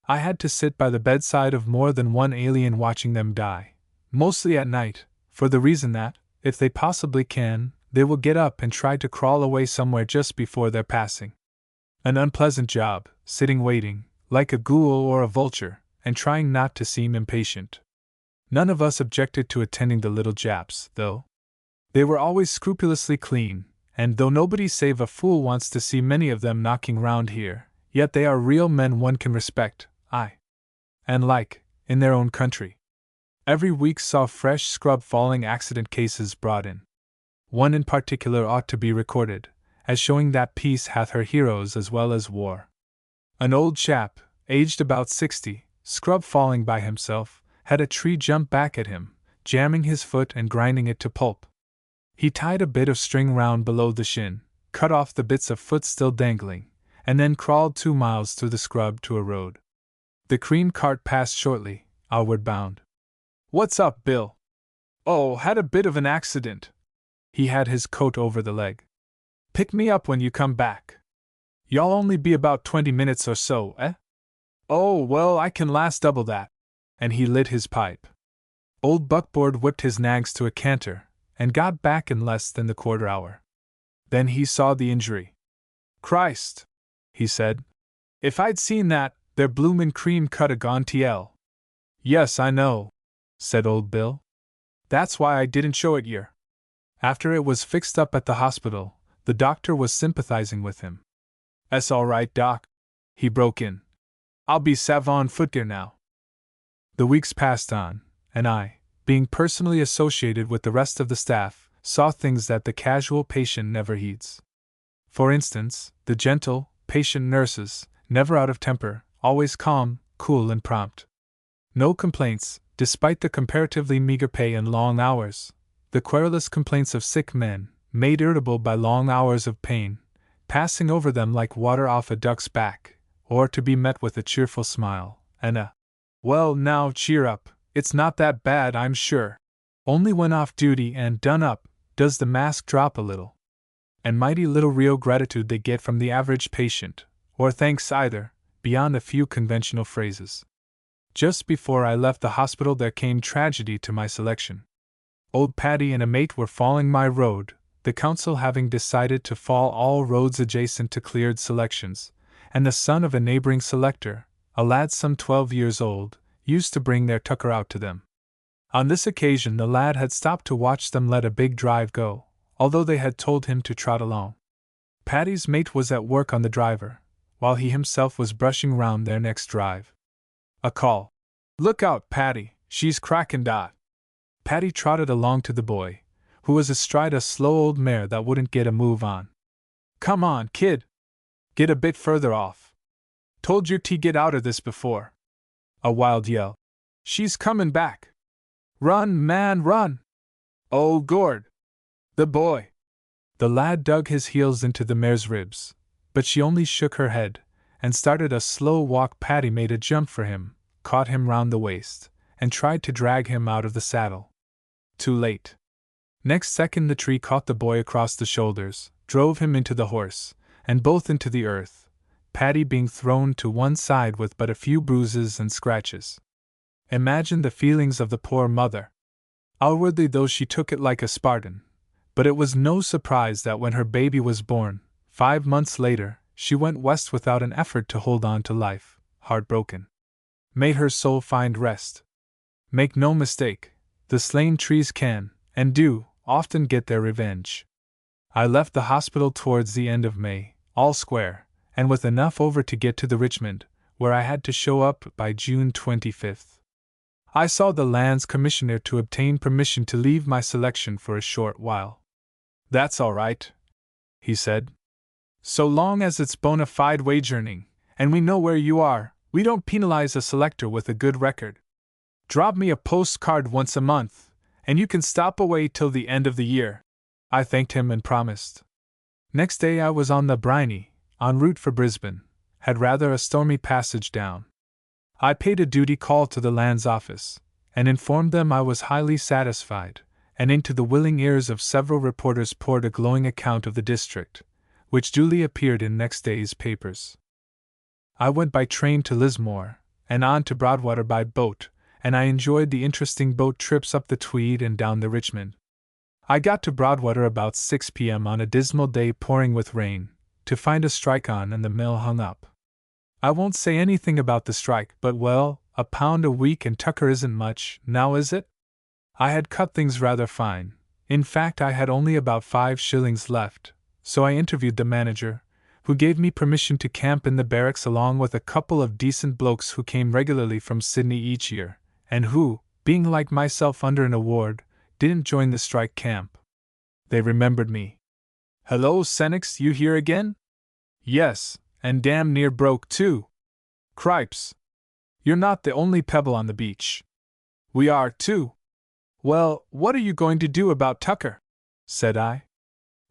I had to sit by the bedside of more than one alien watching them die, mostly at night, for the reason that, if they possibly can, they will get up and try to crawl away somewhere just before their passing. An unpleasant job, sitting waiting, like a ghoul or a vulture, and trying not to seem impatient. None of us objected to attending the little Japs, though. They were always scrupulously clean, and though nobody save a fool wants to see many of them knocking round here, yet they are real men one can respect, aye, and like, in their own country. Every week saw fresh scrub falling accident cases brought in. One in particular ought to be recorded, as showing that peace hath her heroes as well as war. An old chap, aged about 60, scrub falling by himself, had a tree jump back at him, jamming his foot and grinding it to pulp. He tied a bit of string round below the shin, cut off the bits of foot still dangling, and then crawled 2 miles through the scrub to a road. The cream cart passed shortly, outward bound. "What's up, Bill?" "Oh, had a bit of an accident." He had his coat over the leg. "Pick me up when you come back." "Y'all only be about 20 minutes or so, eh?" "Oh, well, I can last double that." And he lit his pipe. Old Buckboard whipped his nags to a canter, and got back in less than the quarter hour. Then he saw the injury. "Christ," he said. "If I'd seen that, their bloomin' cream cut a gone TL." "Yes, I know," said old Bill. "That's why I didn't show it yer." After it was fixed up at the hospital, the doctor was sympathizing with him. "'Es all right, Doc," he broke in. "I'll be savon footgear now." The weeks passed on, and I, being personally associated with the rest of the staff, saw things that the casual patient never heeds. For instance, the gentle, patient nurses, never out of temper, always calm, cool, and prompt. No complaints, despite the comparatively meager pay and long hours. The querulous complaints of sick men, made irritable by long hours of pain, passing over them like water off a duck's back, or to be met with a cheerful smile, and a, "Well, now, cheer up, it's not that bad, I'm sure." Only when off duty and done up, does the mask drop a little. And mighty little real gratitude they get from the average patient, or thanks either, beyond a few conventional phrases. Just before I left the hospital there came tragedy to my selection. Old Paddy and a mate were following my road, the council having decided to fall all roads adjacent to cleared selections, and the son of a neighboring selector, a lad some 12 years old, used to bring their tucker out to them. On this occasion the lad had stopped to watch them let a big drive go, although they had told him to trot along. Paddy's mate was at work on the driver, while he himself was brushing round their next drive. A call. "Look out, Paddy, she's crackin' dot." Paddy trotted along to the boy, who was astride a slow old mare that wouldn't get a move on. "Come on, kid! Get a bit further off. Told you to get out of this before." A wild yell. "She's comin' back! Run, man, run! Oh, Gord! The boy!" The lad dug his heels into the mare's ribs, but she only shook her head, and started a slow walk. Paddy made a jump for him, caught him round the waist, and tried to drag him out of the saddle. Too late. Next second the tree caught the boy across the shoulders, drove him into the horse, and both into the earth, Paddy being thrown to one side with but a few bruises and scratches. Imagine the feelings of the poor mother. Outwardly though she took it like a Spartan, but it was no surprise that when her baby was born, 5 months later, she went west without an effort to hold on to life, heartbroken. May her soul find rest. Make no mistake, the slain trees can, and do, often get their revenge. I left the hospital towards the end of May, all square, and with enough over to get to the Richmond, where I had to show up by June 25th. I saw the Lands Commissioner to obtain permission to leave my selection for a short while. "That's all right," he said. "So long as it's bona fide wage-earning, and we know where you are, we don't penalize a selector with a good record. Drop me a postcard once a month, and you can stop away till the end of the year." I thanked him and promised. Next day I was on the Bryne, en route for Brisbane, had rather a stormy passage down. I paid a duty call to the Lands Office, and informed them I was highly satisfied, and into the willing ears of several reporters poured a glowing account of the district, which duly appeared in next day's papers. I went by train to Lismore, and on to Broadwater by boat, and I enjoyed the interesting boat trips up the Tweed and down the Richmond. I got to Broadwater about 6 p.m. on a dismal day pouring with rain, to find a strike on and the mill hung up. I won't say anything about the strike, but well, £1 a week and tucker isn't much, now is it? I had cut things rather fine. In fact, I had only about 5 shillings left, so I interviewed the manager, who gave me permission to camp in the barracks along with a couple of decent blokes who came regularly from Sydney each year, and who, being like myself under an award, didn't join the strike camp. They remembered me. "Hello, Senex, you here again?" "Yes, and damn near broke too." "Cripes! You're not the only pebble on the beach." "We are too." "Well, what are you going to do about tucker?" said I.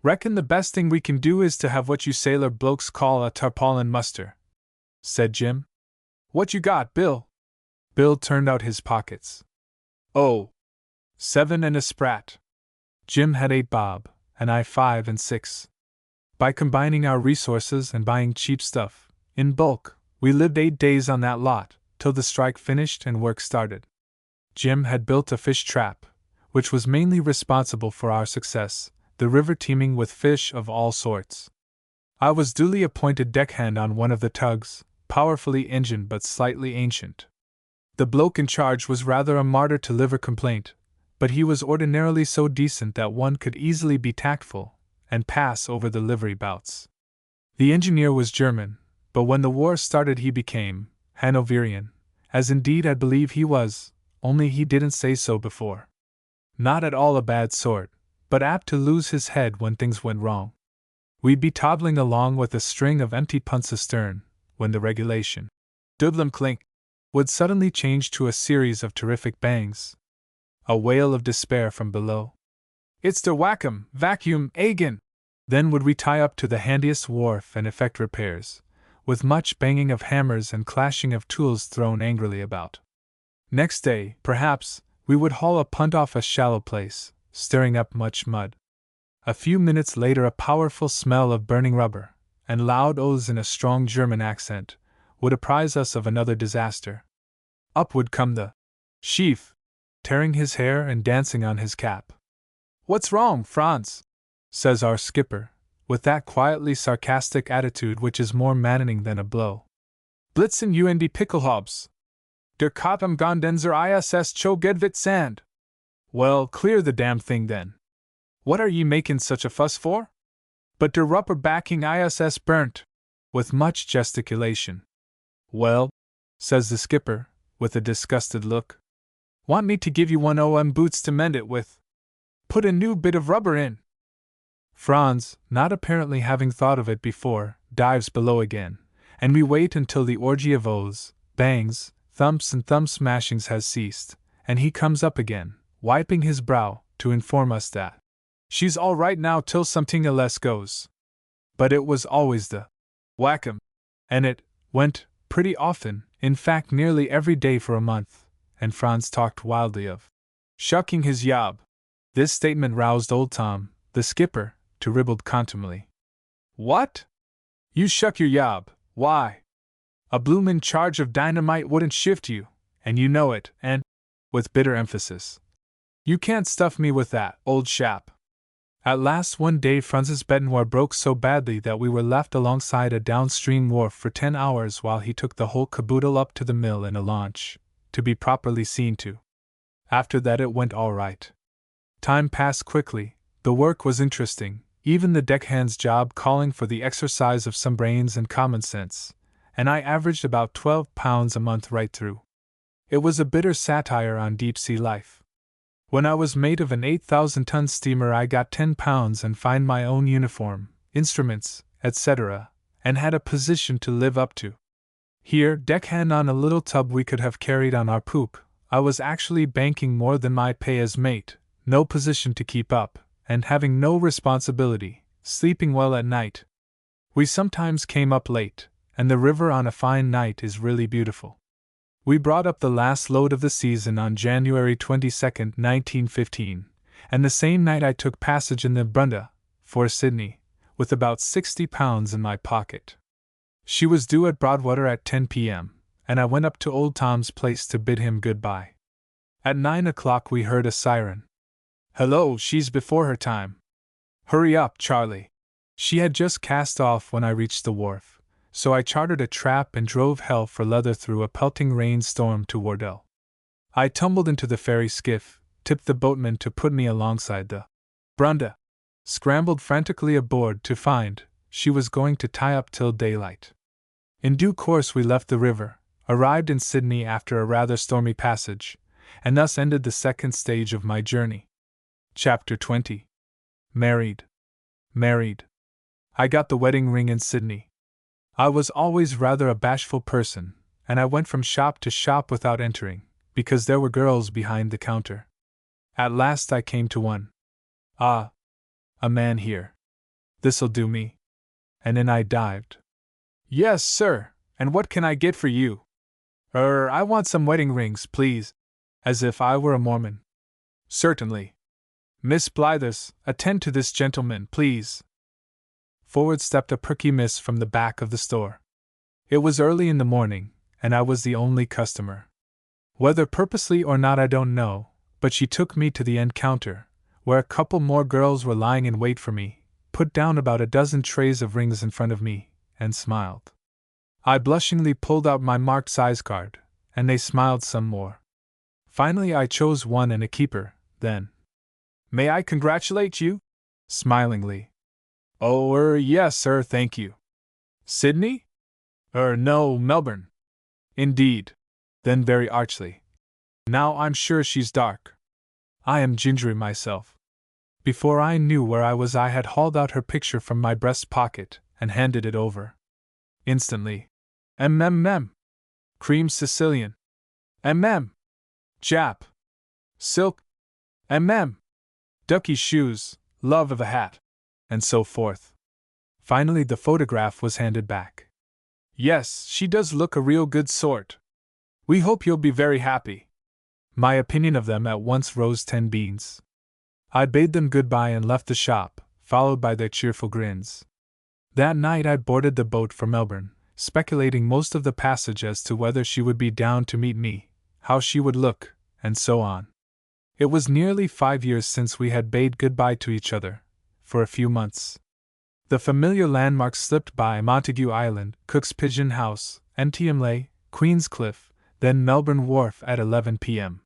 "Reckon the best thing we can do is to have what you sailor blokes call a tarpaulin muster," said Jim. "What you got, Bill?" Bill turned out his pockets. "Oh, 7 and a sprat." Jim had 8 bob, and I 5 and 6. By combining our resources and buying cheap stuff, in bulk, we lived 8 days on that lot, till the strike finished and work started. Jim had built a fish trap, which was mainly responsible for our success, the river teeming with fish of all sorts. I was duly appointed deckhand on one of the tugs, powerfully engined but slightly ancient. The bloke in charge was rather a martyr to liver complaint, but he was ordinarily so decent that one could easily be tactful, and pass over the livery bouts. The engineer was German, but when the war started he became Hanoverian, as indeed I believe he was, only he didn't say so before. Not at all a bad sort, but apt to lose his head when things went wrong. We'd be toddling along with a string of empty punts astern, when the regulation, Dublin clink, would suddenly change to a series of terrific bangs. A wail of despair from below. "It's der whack-em, vacuum, agin!" Then would we tie up to the handiest wharf and effect repairs, with much banging of hammers and clashing of tools thrown angrily about. Next day, perhaps, we would haul a punt off a shallow place, stirring up much mud. A few minutes later a powerful smell of burning rubber, and loud oaths in a strong German accent, would apprise us of another disaster. Up would come the chief, tearing his hair and dancing on his cap. "What's wrong, Franz?" says our skipper, with that quietly sarcastic attitude which is more maddening than a blow. Blitzen und die Pickelhaubs. Der Kop am Gondenser ISS cho Gedvit Sand. Well, clear the damn thing then. What are ye making such a fuss for? But der rupper backing ISS burnt, with much gesticulation. Well, says the skipper, with a disgusted look. Want me to give you one OM boots to mend it with? Put a new bit of rubber in. Franz, not apparently having thought of it before, dives below again, and we wait until the orgy of oaths, bangs, thumps and thumb smashings has ceased, and he comes up again, wiping his brow, to inform us that she's all right now till something else goes. But it was always the whack-em, and it went pretty often, in fact nearly every day for a month, and Franz talked wildly of shucking his yob. This statement roused old Tom, the skipper, to ribald contumely. What? You shuck your yob, why? A bloomin' charge of dynamite wouldn't shift you, and you know it, and, with bitter emphasis, you can't stuff me with that, old chap. At last one day Franz's baignoire broke so badly that we were left alongside a downstream wharf for 10 hours while he took the whole caboodle up to the mill in a launch, to be properly seen to. After that it went all right. Time passed quickly, the work was interesting, even the deckhand's job calling for the exercise of some brains and common sense, and I averaged about £12 a month right through. It was a bitter satire on deep-sea life. When I was mate of an 8,000-ton steamer I got £10 and fined my own uniform, instruments, etc., and had a position to live up to. Here, deckhand on a little tub we could have carried on our poop, I was actually banking more than my pay as mate, no position to keep up, and having no responsibility, sleeping well at night. We sometimes came up late, and the river on a fine night is really beautiful. We brought up the last load of the season on January 22, 1915, and the same night I took passage in the Brunda, for Sydney, with about £60 in my pocket. She was due at Broadwater at 10 p.m., and I went up to old Tom's place to bid him good-bye. At 9 o'clock we heard a siren. Hello, she's before her time. Hurry up, Charlie. She had just cast off when I reached the wharf, so I chartered a trap and drove hell for leather through a pelting rainstorm to Wardell. I tumbled into the ferry skiff, tipped the boatman to put me alongside the Brunda, scrambled frantically aboard to find she was going to tie up till daylight. In due course we left the river, arrived in Sydney after a rather stormy passage, and thus ended the second stage of my journey. Chapter 20. Married. I got the wedding ring in Sydney. I was always rather a bashful person, and I went from shop to shop without entering, because there were girls behind the counter. At last I came to one. Ah, a man here. This'll do me. And in I dived. Yes, sir, and what can I get for you? I want some wedding rings, please. As if I were a Mormon. Certainly. Miss Blythers, attend to this gentleman, please. Forward stepped a perky miss from the back of the store. It was early in the morning, and I was the only customer. Whether purposely or not I don't know, but she took me to the end counter, where a couple more girls were lying in wait for me, put down about a dozen trays of rings in front of me, and smiled. I blushingly pulled out my marked size card, and they smiled some more. Finally I chose one and a keeper, then. May I congratulate you? Smilingly. Oh, yes, sir, thank you. Sydney? No, Melbourne. Indeed. Then very archly. Now I'm sure she's dark. I am gingery myself. Before I knew where I was I had hauled out her picture from my breast pocket and handed it over. Instantly. Cream Sicilian. Jap. Silk. Ducky shoes, love of a hat. And so forth. Finally the photograph was handed back. Yes, she does look a real good sort. We hope you'll be very happy. My opinion of them at once rose 10 beans. I bade them goodbye and left the shop, followed by their cheerful grins. That night I boarded the boat for Melbourne, speculating most of the passage as to whether she would be down to meet me, how she would look, and so on. It was nearly 5 years since we had bade goodbye to each other, for a few months. The familiar landmarks slipped by Montague Island, Cook's Pigeon House, Mtmley, Queenscliff, then Melbourne Wharf at 11 p.m.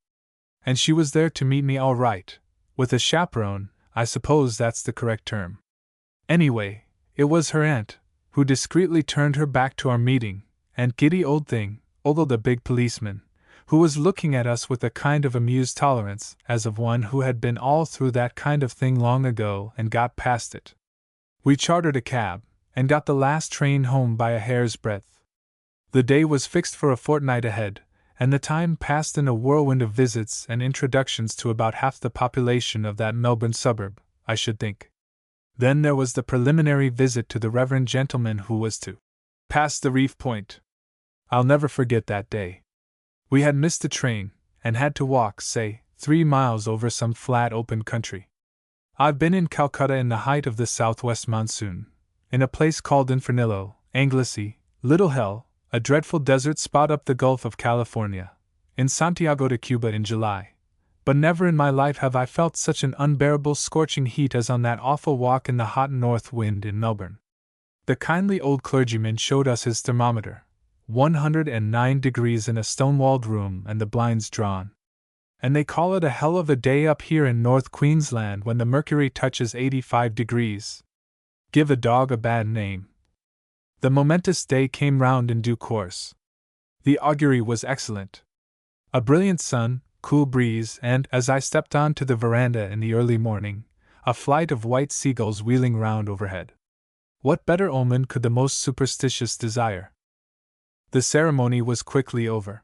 And she was there to meet me all right. With a chaperone, I suppose that's the correct term. Anyway, it was her aunt, who discreetly turned her back to our meeting, and giddy old thing, although the big policeman, who was looking at us with a kind of amused tolerance, as of one who had been all through that kind of thing long ago and got past it. We chartered a cab, and got the last train home by a hair's breadth. The day was fixed for a fortnight ahead, and the time passed in a whirlwind of visits and introductions to about half the population of that Melbourne suburb, I should think. Then there was the preliminary visit to the reverend gentleman who was to pass the reef point. I'll never forget that day. We had missed the train, and had to walk, say, 3 miles over some flat open country. I've been in Calcutta in the height of the southwest monsoon, in a place called Infernillo, Anglesey, Little Hell, a dreadful desert spot up the Gulf of California, in Santiago de Cuba in July, but never in my life have I felt such an unbearable scorching heat as on that awful walk in the hot north wind in Melbourne. The kindly old clergyman showed us his thermometer, 109 degrees in a stone-walled room and the blinds drawn. And they call it a hell of a day up here in North Queensland when the mercury touches 85 degrees. Give a dog a bad name. The momentous day came round in due course. The augury was excellent. A brilliant sun, cool breeze, and, as I stepped on to the veranda in the early morning, a flight of white seagulls wheeling round overhead. What better omen could the most superstitious desire? The ceremony was quickly over.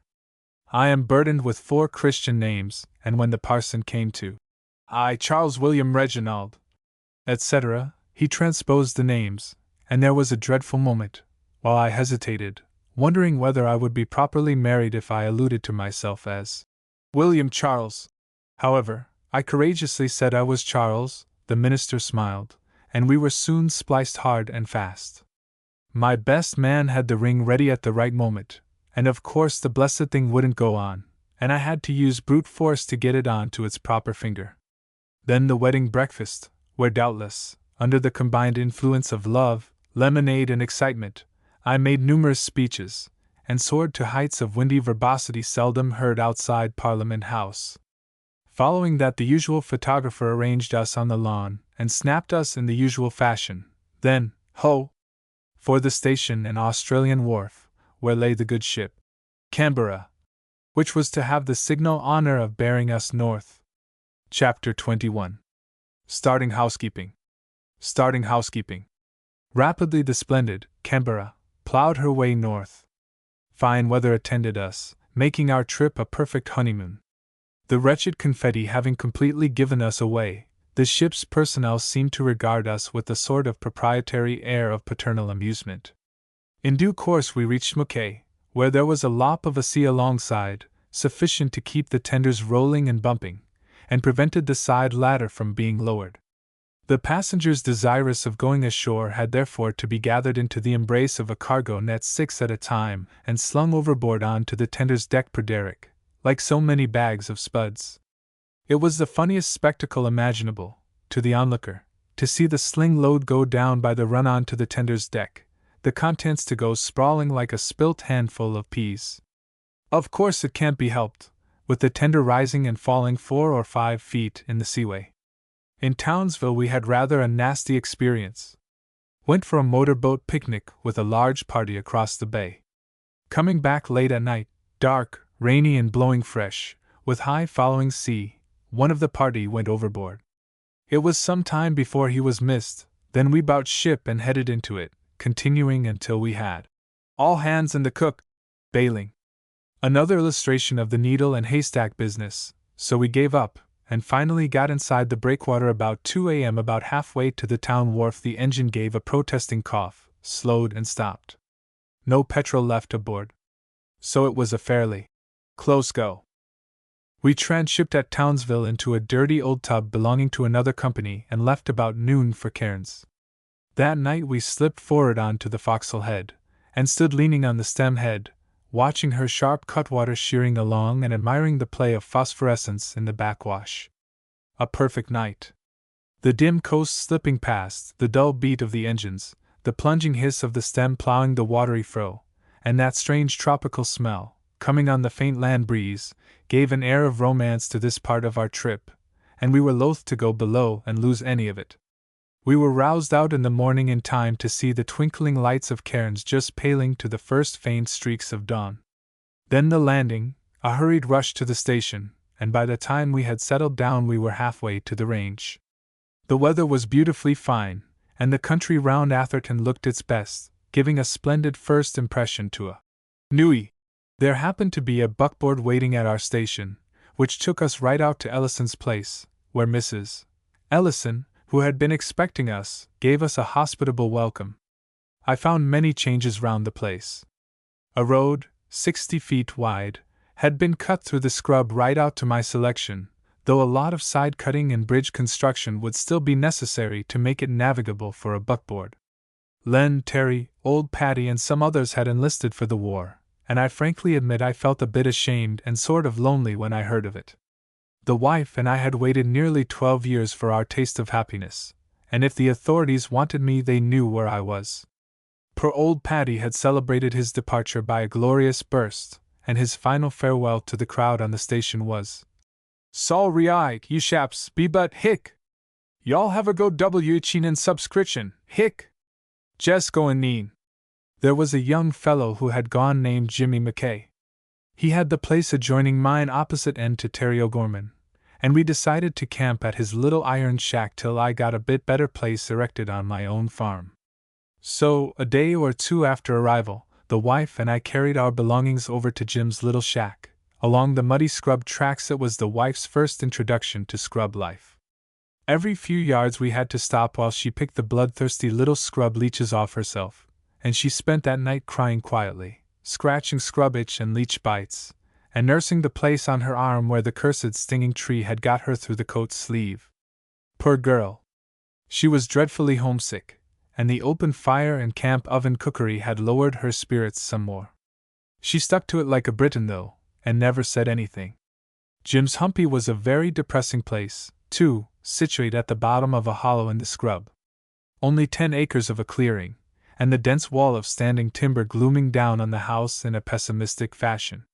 I am burdened with 4 Christian names, and when the parson came to I, Charles William Reginald, etc., he transposed the names, and there was a dreadful moment, while I hesitated, wondering whether I would be properly married if I alluded to myself as William Charles. However, I courageously said I was Charles. The minister smiled, and we were soon spliced hard and fast. My best man had the ring ready at the right moment, and of course the blessed thing wouldn't go on, and I had to use brute force to get it on to its proper finger. Then the wedding breakfast, where doubtless, under the combined influence of love, lemonade and excitement, I made numerous speeches, and soared to heights of windy verbosity seldom heard outside Parliament House. Following that, the usual photographer arranged us on the lawn, and snapped us in the usual fashion. Then, ho! For the station and Australian wharf, where lay the good ship Canberra, which was to have the signal honor of bearing us north. Chapter 21. Starting housekeeping. Starting housekeeping. Rapidly the splendid Canberra ploughed her way north. Fine weather attended us, making our trip a perfect honeymoon. The wretched confetti having completely given us away, the ship's personnel seemed to regard us with a sort of proprietary air of paternal amusement. In due course we reached Mackay, where there was a lop of a sea alongside, sufficient to keep the tenders rolling and bumping, and prevented the side ladder from being lowered. The passengers desirous of going ashore had therefore to be gathered into the embrace of a cargo net 6 at a time and slung overboard on to the tender's deck per derrick, like so many bags of spuds. It was the funniest spectacle imaginable, to the onlooker, to see the sling load go down by the run on to the tender's deck, the contents to go sprawling like a spilt handful of peas. Of course it can't be helped, with the tender rising and falling 4 or 5 feet in the seaway. In Townsville we had rather a nasty experience. Went for a motorboat picnic with a large party across the bay. Coming back late at night, dark, rainy and blowing fresh, with high following sea, one of the party went overboard. It was some time before he was missed, then we bowed ship and headed into it, continuing until we had all hands and the cook bailing. Another illustration of the needle and haystack business, so we gave up, and finally got inside the breakwater about 2 a.m. About halfway to the town wharf the engine gave a protesting cough, slowed and stopped. No petrol left aboard. So it was a fairly close go. We transhipped at Townsville into a dirty old tub belonging to another company and left about noon for Cairns. That night we slipped forward on to the forecastle head, and stood leaning on the stem head, watching her sharp cutwater shearing along and admiring the play of phosphorescence in the backwash. A perfect night. The dim coast slipping past, the dull beat of the engines, the plunging hiss of the stem plowing the watery furrow, and that strange tropical smell, coming on the faint land breeze, gave an air of romance to this part of our trip, and we were loath to go below and lose any of it. We were roused out in the morning in time to see the twinkling lights of cairns just paling to the first faint streaks of dawn. Then the landing, a hurried rush to the station, and by the time we had settled down we were halfway to the range. The weather was beautifully fine, and the country round Atherton looked its best, giving a splendid first impression to a newie. There happened to be a buckboard waiting at our station, which took us right out to Ellison's place, where Mrs. Ellison, who had been expecting us, gave us a hospitable welcome. I found many changes round the place. A road, 60 feet wide, had been cut through the scrub right out to my selection, though a lot of side cutting and bridge construction would still be necessary to make it navigable for a buckboard. Len, Terry, old Paddy, and some others had enlisted for the war, and I frankly admit I felt a bit ashamed and sort of lonely when I heard of it. The wife and I had waited nearly 12 years for our taste of happiness, and if the authorities wanted me, they knew where I was. Poor old Paddy had celebrated his departure by a glorious burst, and his final farewell to the crowd on the station was, "Sorry, you chaps, be but hick. Y'all have a go WHing in subscription, hick. Just goin' neen." There was a young fellow who had gone named Jimmy McKay. He had the place adjoining mine opposite end to Terry O'Gorman, and we decided to camp at his little iron shack till I got a bit better place erected on my own farm. So, a day or two after arrival, the wife and I carried our belongings over to Jim's little shack, along the muddy scrub tracks that was the wife's first introduction to scrub life. Every few yards we had to stop while she picked the bloodthirsty little scrub leeches off herself, and she spent that night crying quietly, scratching scrub itch and leech bites, and nursing the place on her arm where the cursed stinging tree had got her through the coat sleeve. Poor girl! She was dreadfully homesick, and the open fire and camp oven cookery had lowered her spirits some more. She stuck to it like a Briton though, and never said anything. Jim's humpy was a very depressing place, too, situate at the bottom of a hollow in the scrub. Only 10 acres of a clearing, and the dense wall of standing timber glooming down on the house in a pessimistic fashion.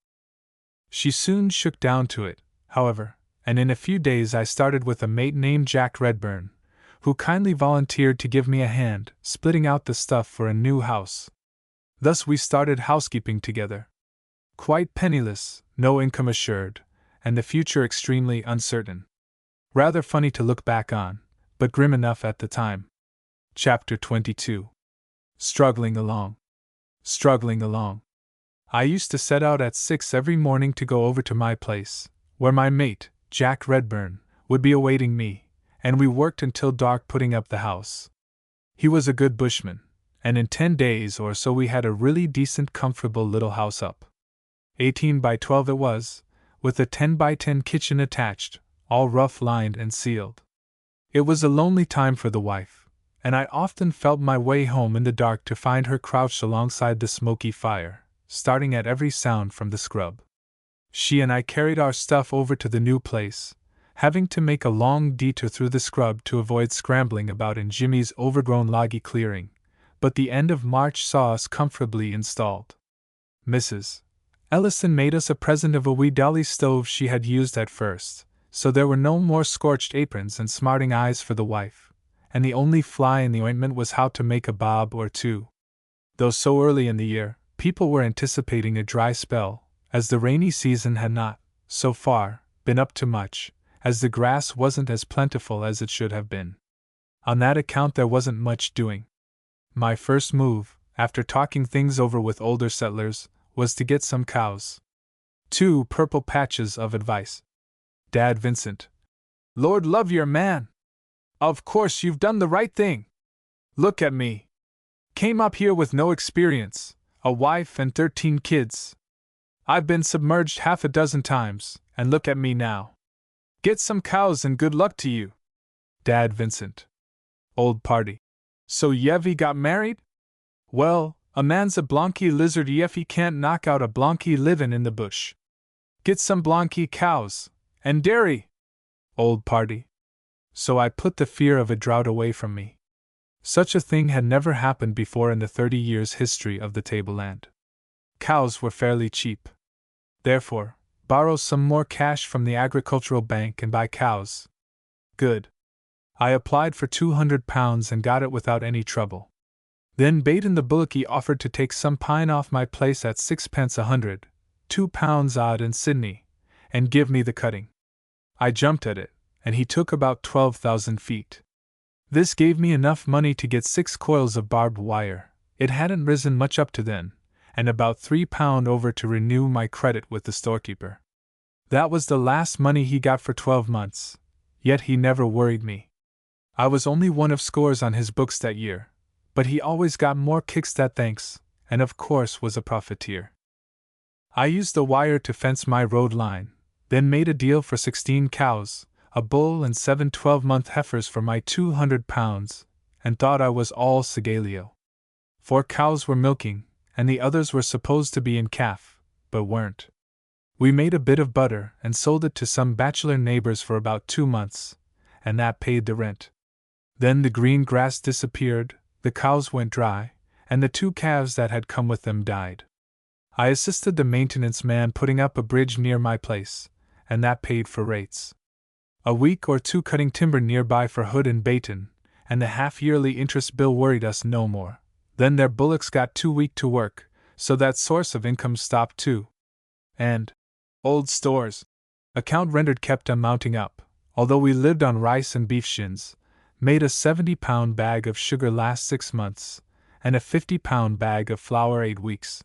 She soon shook down to it, however, and in a few days I started with a mate named Jack Redburn, who kindly volunteered to give me a hand splitting out the stuff for a new house. Thus we started housekeeping together. Quite penniless, no income assured, and the future extremely uncertain. Rather funny to look back on, but grim enough at the time. Chapter 22. Struggling along. Struggling along. I used to set out at 6 every morning to go over to my place, where my mate, Jack Redburn, would be awaiting me, and we worked until dark putting up the house. He was a good bushman, and in 10 days or so we had a really decent, comfortable little house up. 18 by 12 it was, with a 10 by 10 kitchen attached, all rough-lined and sealed. It was a lonely time for the wife, and I often felt my way home in the dark to find her crouched alongside the smoky fire, starting at every sound from the scrub. She and I carried our stuff over to the new place, having to make a long detour through the scrub to avoid scrambling about in Jimmy's overgrown loggy clearing, but the end of March saw us comfortably installed. Mrs. Ellison made us a present of a wee dolly stove she had used at first, so there were no more scorched aprons and smarting eyes for the wife, and the only fly in the ointment was how to make a bob or two. Though so early in the year, people were anticipating a dry spell, as the rainy season had not, so far, been up to much, as the grass wasn't as plentiful as it should have been. On that account there wasn't much doing. My first move, after talking things over with older settlers, was to get some cows. 2 purple patches of advice. Dad Vincent. Lord love your man! Of course you've done the right thing! Look at me! Came up here with no experience, a wife and 13 kids. I've been submerged half a dozen times, and look at me now. Get some cows and good luck to you. Dad Vincent. Old Party. So Yevie got married? Well, a man's a blonky lizard if he can't knock out a blonky livin' in the bush. Get some blonky cows, and dairy. Old Party. so I put the fear of a drought away from me. Such a thing had never happened before in the 30 years' history of the tableland. Cows were fairly cheap. Therefore, borrow some more cash from the agricultural bank and buy cows. Good. I applied for £200 and got it without any trouble. Then Baden the bullocky offered to take some pine off my place at 6p. a hundred, £2 odd in Sydney, and give me the cutting. I jumped at it, and he took about 12,000 feet. This gave me enough money to get 6 coils of barbed wire, it hadn't risen much up to then, and about £3 over to renew my credit with the storekeeper. That was the last money he got for 12 months, yet he never worried me. I was only one of scores on his books that year, but he always got more kicks than thanks, and of course was a profiteer. I used the wire to fence my road line, then made a deal for 16 cows, a bull and 7 12-month heifers for my £200, and thought I was all Segaleo. 4 cows were milking, and the others were supposed to be in calf, but weren't. We made a bit of butter and sold it to some bachelor neighbors for about 2 months, and that paid the rent. Then the green grass disappeared, the cows went dry, and the 2 calves that had come with them died. I assisted the maintenance man putting up a bridge near my place, and that paid for rates. A week or 2 cutting timber nearby for Hood and Baton, and the half-yearly interest bill worried us no more. Then their bullocks got too weak to work, so that source of income stopped too. And old stores account rendered kept on mounting up, although we lived on rice and beef shins, made a 70-pound bag of sugar last 6 months, and a 50-pound bag of flour 8 weeks.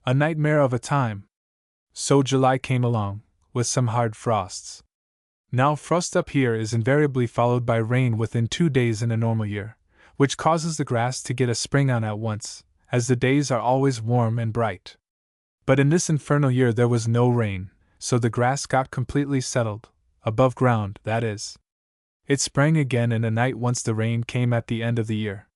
A nightmare of a time. So July came along, with some hard frosts. Now frost up here is invariably followed by rain within 2 days in a normal year, which causes the grass to get a spring on at once, as the days are always warm and bright. But in this infernal year there was no rain, so the grass got completely settled, above ground, that is. It sprang again in a night once the rain came at the end of the year.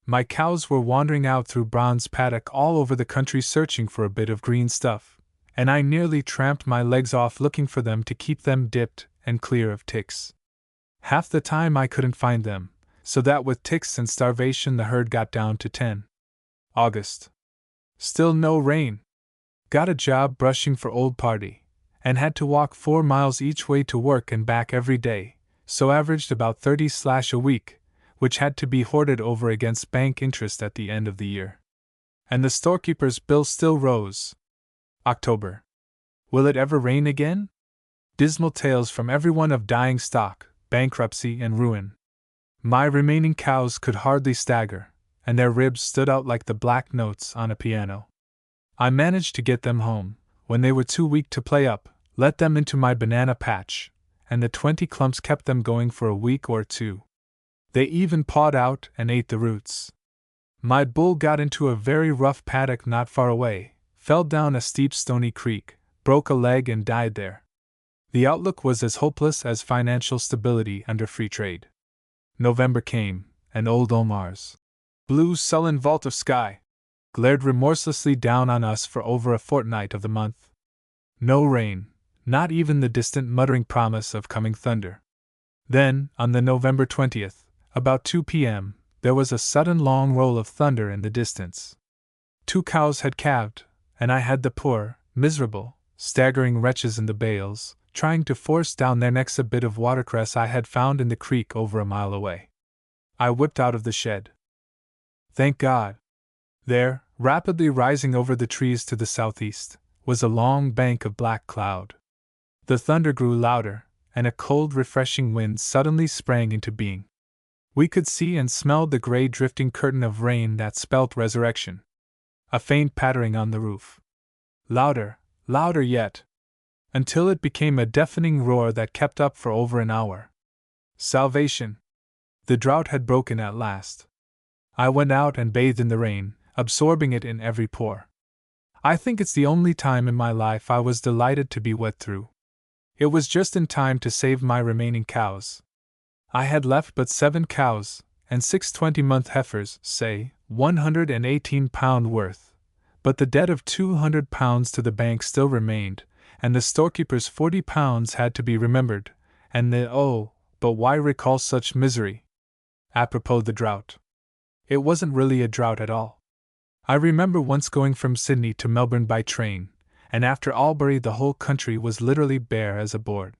My cows were wandering out through Brown's paddock all over the country searching for a bit of green stuff, and I nearly tramped my legs off looking for them to keep them dipped and clear of ticks. Half the time I couldn't find them, so that with ticks and starvation the herd got down to 10. August. Still no rain. Got a job brushing for Old Party, and had to walk 4 miles each way to work and back every day, so averaged about 30 a week, which had to be hoarded over against bank interest at the end of the year. And the storekeeper's bill still rose. October. Will it ever rain again? Dismal tales from everyone of dying stock, bankruptcy, and ruin. My remaining cows could hardly stagger, and their ribs stood out like the black notes on a piano. I managed to get them home, when they were too weak to play up, let them into my banana patch, and the 20 clumps kept them going for a week or 2. They even pawed out and ate the roots. My bull got into a very rough paddock not far away, fell down a steep stony creek, broke a leg and died there. The outlook was as hopeless as financial stability under free trade. November came, and old Omar's blue sullen vault of sky glared remorselessly down on us for over a fortnight of the month. No rain, not even the distant muttering promise of coming thunder. Then, on the November 20th, about 2 p.m., there was a sudden long roll of thunder in the distance. 2 cows had calved, and I had the poor, miserable, staggering wretches in the bales, trying to force down their necks a bit of watercress I had found in the creek over a mile away. I whipped out of the shed. Thank God! There, rapidly rising over the trees to the southeast, was a long bank of black cloud. The thunder grew louder, and a cold, refreshing wind suddenly sprang into being. We could see and smell the gray drifting curtain of rain that spelt resurrection. A faint pattering on the roof. Louder, louder yet, until it became a deafening roar that kept up for over an hour. Salvation! The drought had broken at last. I went out and bathed in the rain, absorbing it in every pore. I think it's the only time in my life I was delighted to be wet through. It was just in time to save my remaining cows. I had left but 7 cows, and 6 20-month heifers, say, £118 worth, but the debt of £200 to the bank still remained, and the storekeeper's £40 had to be remembered, and the But why recall such misery? Apropos the drought. It wasn't really a drought at all. I remember once going from Sydney to Melbourne by train, and after Albury the whole country was literally bare as a board.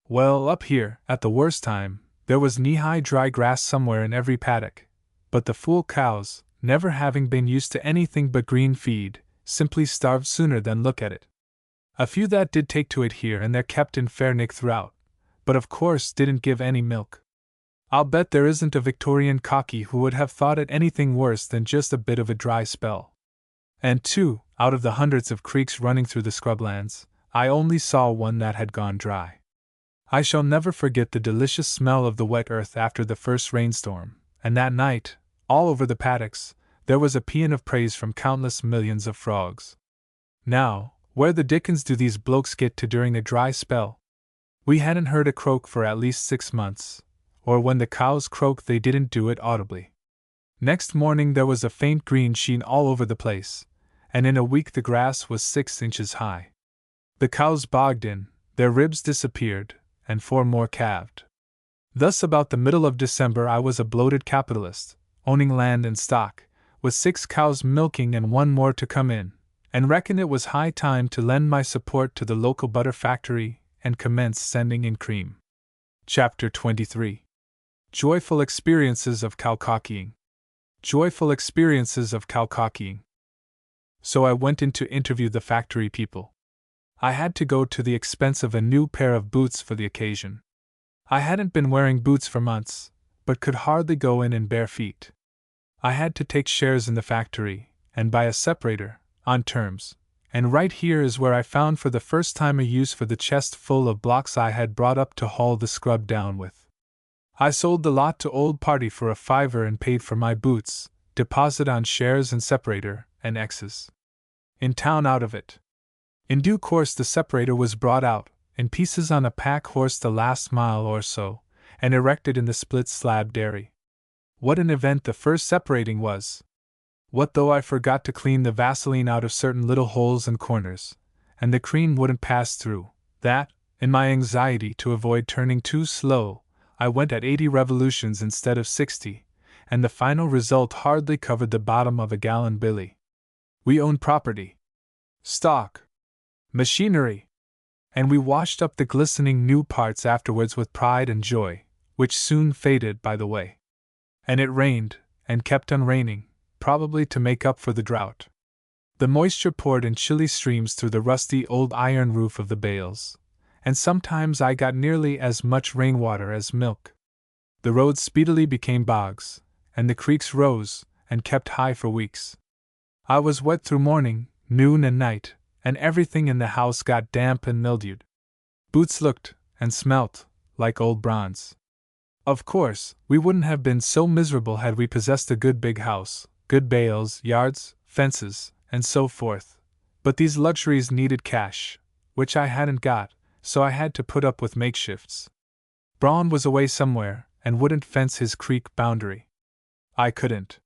Well, up here, at the worst time, there was knee-high dry grass somewhere in every paddock, but the fool cows, never having been used to anything but green feed, simply starved sooner than look at it. A few that did take to it here and there kept in fair nick throughout, but of course didn't give any milk. I'll bet there isn't a Victorian cocky who would have thought it anything worse than just a bit of a dry spell. And two, out of the hundreds of creeks running through the scrublands, I only saw one that had gone dry. I shall never forget the delicious smell of the wet earth after the first rainstorm, and that night, all over the paddocks, there was a paean of praise from countless millions of frogs. Now, where the dickens do these blokes get to during a dry spell? We hadn't heard a croak for at least 6 months, or when the cows croaked they didn't do it audibly. Next morning there was a faint green sheen all over the place, and in a week the grass was 6 inches high. The cows bogged in, their ribs disappeared, and 4 more calved. Thus about the middle of December I was a bloated capitalist, owning land and stock, with 6 cows milking and 1 more to come in, and reckoned it was high time to lend my support to the local butter factory and commence sending in cream. Chapter 23. Joyful Experiences of Cow-cockying. Joyful Experiences of Cow-cockying. So I went in to interview the factory people. I had to go to the expense of a new pair of boots for the occasion. I hadn't been wearing boots for months, but could hardly go in bare feet. I had to take shares in the factory, and buy a separator, on terms, and right here is where I found for the first time a use for the chest full of blocks I had brought up to haul the scrub down with. I sold the lot to old party for a $5 and paid for my boots, deposit on shares and separator, and X's. In town out of it. In due course the separator was brought out, in pieces on a pack horse the last mile or so, and erected in the split slab dairy. What an event the first separating was! What though I forgot to clean the Vaseline out of certain little holes and corners, and the cream wouldn't pass through, that, in my anxiety to avoid turning too slow, I went at 80 revolutions instead of 60, and the final result hardly covered the bottom of a gallon billy. We owned property, stock, machinery, and we washed up the glistening new parts afterwards with pride and joy, which soon faded by the way. And it rained, and kept on raining, probably to make up for the drought. The moisture poured in chilly streams through the rusty old iron roof of the bales, and sometimes I got nearly as much rainwater as milk. The roads speedily became bogs, and the creeks rose and kept high for weeks. I was wet through morning, noon, and night, and everything in the house got damp and mildewed. Boots looked and smelt like old bronze. Of course, we wouldn't have been so miserable had we possessed a good big house, good bales, yards, fences, and so forth, but these luxuries needed cash, which I hadn't got, so I had to put up with makeshifts. Braun was away somewhere, and wouldn't fence his creek boundary. I couldn't.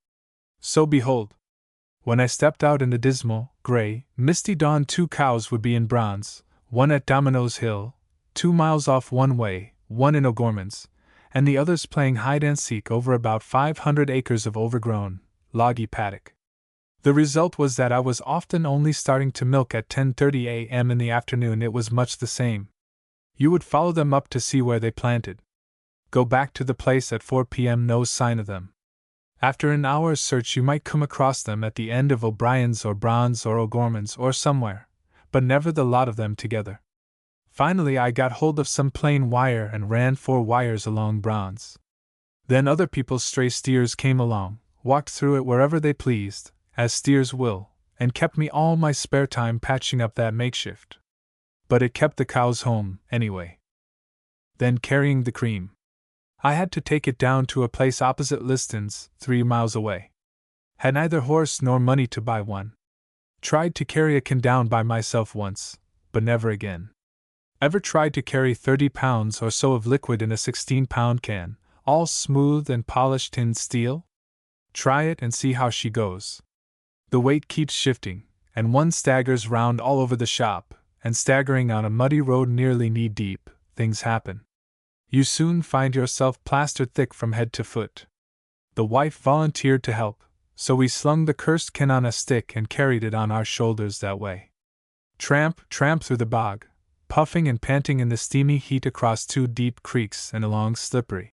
So behold, when I stepped out in the dismal, gray, misty dawn 2 cows would be in bronze, one at Domino's Hill, 2 miles off one way, one in O'Gorman's, and the others playing hide-and-seek over about 500 acres of overgrown, loggy paddock. The result was that I was often only starting to milk at 10:30 a.m. in the afternoon. It was much the same. You would follow them up to see where they planted. Go back to the place at 4 p.m. No sign of them. After an hour's search you might come across them at the end of O'Brien's or Braun's or O'Gorman's or somewhere, but never the lot of them together. Finally I got hold of some plain wire and ran 4 wires along Braun's. Then other people's stray steers came along, walked through it wherever they pleased, as steers will, and kept me all my spare time patching up that makeshift. But it kept the cows home, anyway. Then carrying the cream. I had to take it down to a place opposite Liston's, 3 miles away. Had neither horse nor money to buy one. Tried to carry a can down by myself once, but never again. Ever tried to carry 30 pounds or so of liquid in a 16-pound can, all smooth and polished tinned steel? Try it and see how she goes. The weight keeps shifting, and one staggers round all over the shop, and staggering on a muddy road nearly knee-deep, things happen. you soon find yourself plastered thick from head to foot. The wife volunteered to help, so we slung the cursed can on a stick and carried it on our shoulders that way. Tramp, tramp through the bog, puffing and panting in the steamy heat across 2 deep creeks and along slippery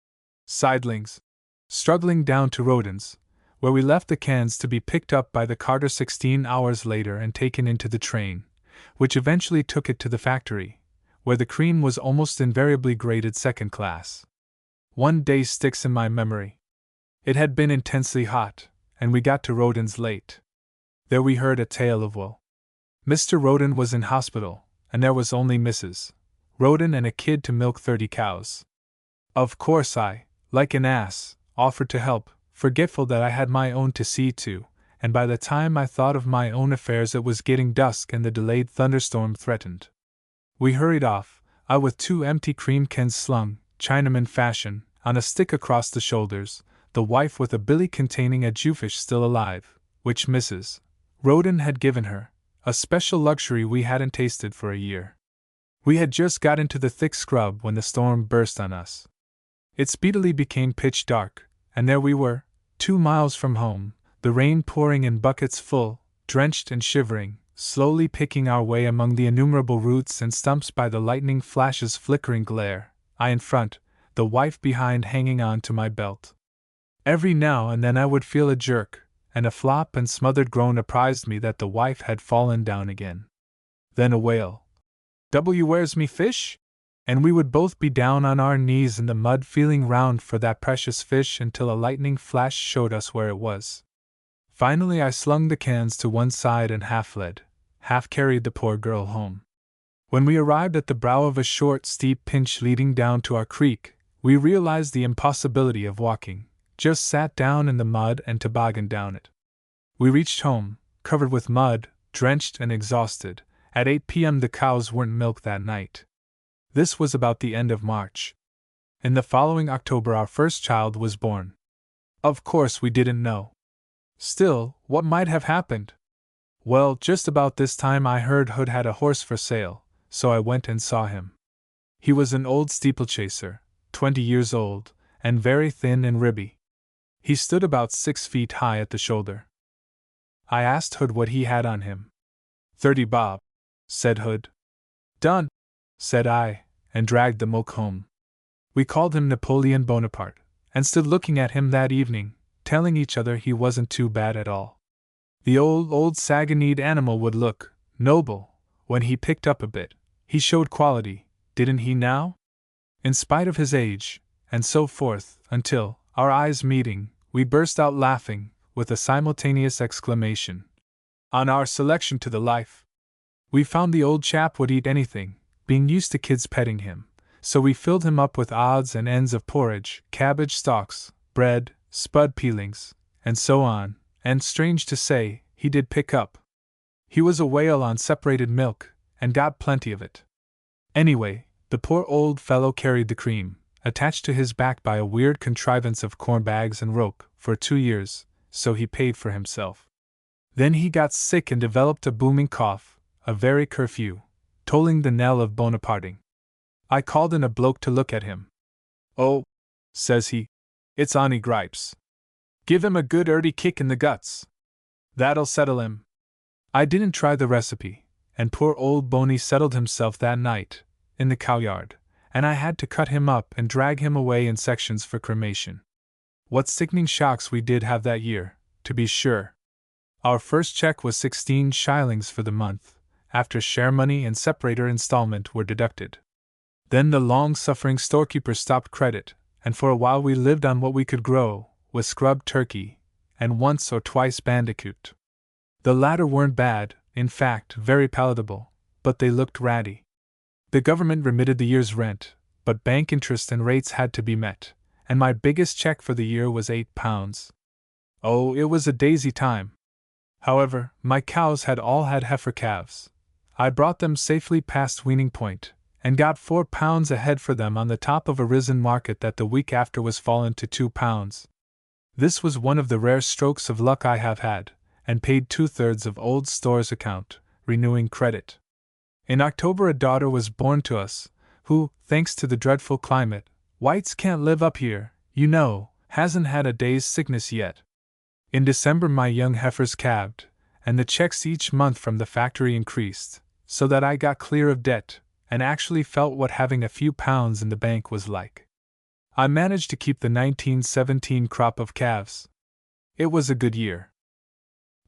sidelings, struggling down to Rodens, where we left the cans to be picked up by the carter 16 hours later and taken into the train, which eventually took it to the factory, where the cream was almost invariably graded second class. One day sticks in my memory. It had been intensely hot, and we got to Rodens late. There we heard a tale of woe. Mr. Roden was in hospital, and there was only Mrs. Roden and a kid to milk 30 cows. Of course I, like an ass, offered to help, forgetful that I had my own to see to, and by the time I thought of my own affairs it was getting dusk and the delayed thunderstorm threatened. We hurried off, I with 2 empty cream cans slung, Chinaman fashion, on a stick across the shoulders, the wife with a billy containing a jewfish still alive, which Mrs. Roden had given her, a special luxury we hadn't tasted for a year. We had just got into the thick scrub when the storm burst on us. It speedily became pitch dark, and there we were, 2 miles from home, the rain pouring in buckets full, drenched and shivering, slowly picking our way among the innumerable roots and stumps by the lightning flash's flickering glare, I in front, the wife behind hanging on to my belt. Every now and then I would feel a jerk, and a flop and smothered groan apprised me that the wife had fallen down again. Then a wail. "W, where's me fish?" And we would both be down on our knees in the mud feeling round for that precious fish until a lightning flash showed us where it was. Finally I slung the cans to one side and half led, half carried the poor girl home. When we arrived at the brow of a short, steep pinch leading down to our creek, we realized the impossibility of walking, just sat down in the mud and tobogganed down it. We reached home, covered with mud, drenched and exhausted. At 8 p.m. the cows weren't milked that night. This was about the end of March. In the following October our first child was born. Of course we didn't know. Still, what might have happened? Well, just about this time I heard Hood had a horse for sale, so I went and saw him. He was an old steeplechaser, 20 years old, and very thin and ribby. He stood about 6 feet high at the shoulder. I asked Hood what he had on him. 30 bob, said Hood. Done, said I, and dragged the milk home. We called him Napoleon Bonaparte, and stood looking at him that evening, telling each other he wasn't too bad at all. The old Saganese animal would look noble when he picked up a bit. He showed quality, didn't he now? In spite of his age, and so forth, until, our eyes meeting, we burst out laughing, with a simultaneous exclamation on our selection to the life. We found the old chap would eat anything, being used to kids petting him, so we filled him up with odds and ends of porridge, cabbage stalks, bread, spud peelings, and so on, and strange to say, he did pick up. He was a whale on separated milk, and got plenty of it. Anyway, the poor old fellow carried the cream, attached to his back by a weird contrivance of corn bags and rope, for 2 years, so he paid for himself. Then he got sick and developed a booming cough, a very curfew, tolling the knell of Bonaparting. I called in a bloke to look at him. "Oh," says he, "it's on he gripes. Give him a good earty kick in the guts. That'll settle him." I didn't try the recipe, and poor old Boney settled himself that night, in the cowyard, and I had to cut him up and drag him away in sections for cremation. What sickening shocks we did have that year, to be sure. Our first check was 16 shillings for the month, after share money and separator installment were deducted. Then the long-suffering storekeeper stopped credit, and for a while we lived on what we could grow, with scrubbed turkey, and once or twice bandicoot. The latter weren't bad, in fact, very palatable, but they looked ratty. The government remitted the year's rent, but bank interest and rates had to be met, and my biggest check for the year was £8. Oh, it was a daisy time. However, my cows had all had heifer calves. I brought them safely past weaning point, and got £4 a head for them on the top of a risen market that the week after was fallen to £2. This was one of the rare strokes of luck I have had, and paid 2/3 of old store's account, renewing credit. In October a daughter was born to us, who, thanks to the dreadful climate, Whites can't live up here, you know, hasn't had a day's sickness yet. In December my young heifers calved, and the checks each month from the factory increased, so that I got clear of debt, and actually felt what having a few pounds in the bank was like. I managed to keep the 1917 crop of calves. It was a good year.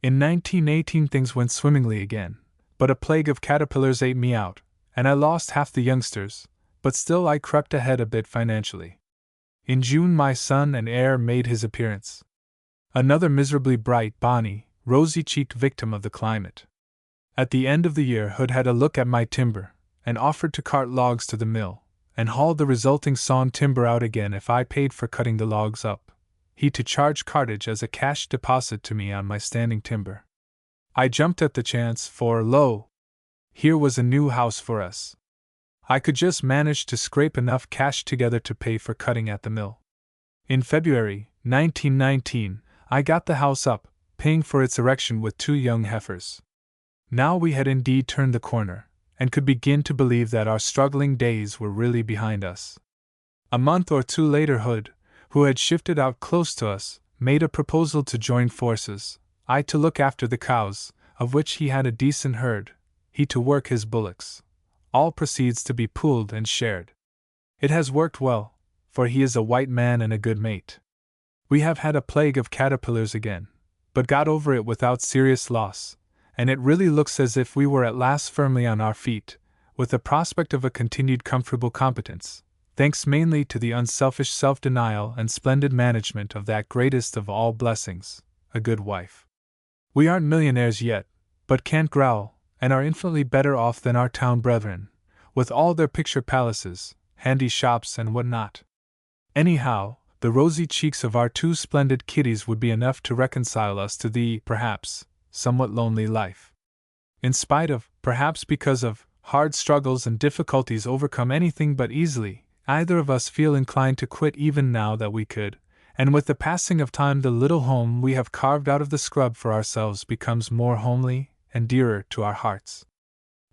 In 1918 things went swimmingly again, but a plague of caterpillars ate me out, and I lost half the youngsters, but still I crept ahead a bit financially. In June my son and heir made his appearance. Another miserably bright, bonny, rosy-cheeked victim of the climate. At the end of the year Hood had a look at my timber, and offered to cart logs to the mill, and haul the resulting sawn timber out again if I paid for cutting the logs up, he to charge cartage as a cash deposit to me on my standing timber. I jumped at the chance, for, lo! Here was a new house for us. I could just manage to scrape enough cash together to pay for cutting at the mill. In February 1919, I got the house up, paying for its erection with 2 young heifers. Now we had indeed turned the corner, and could begin to believe that our struggling days were really behind us. A month or 2 later Hood, who had shifted out close to us, made a proposal to join forces, I to look after the cows, of which he had a decent herd, he to work his bullocks. All proceeds to be pooled and shared. It has worked well, for he is a white man and a good mate. We have had a plague of caterpillars again, but got over it without serious loss, and it really looks as if we were at last firmly on our feet, with the prospect of a continued comfortable competence, thanks mainly to the unselfish self-denial and splendid management of that greatest of all blessings, a good wife. We aren't millionaires yet, but can't growl, and are infinitely better off than our town brethren, with all their picture palaces, handy shops and what not. Anyhow, the rosy cheeks of our 2 splendid kiddies would be enough to reconcile us to the, perhaps, somewhat lonely life. In spite of, perhaps because of, hard struggles and difficulties overcome anything but easily, either of us feel inclined to quit even now that we could, and with the passing of time the little home we have carved out of the scrub for ourselves becomes more homely and dearer to our hearts.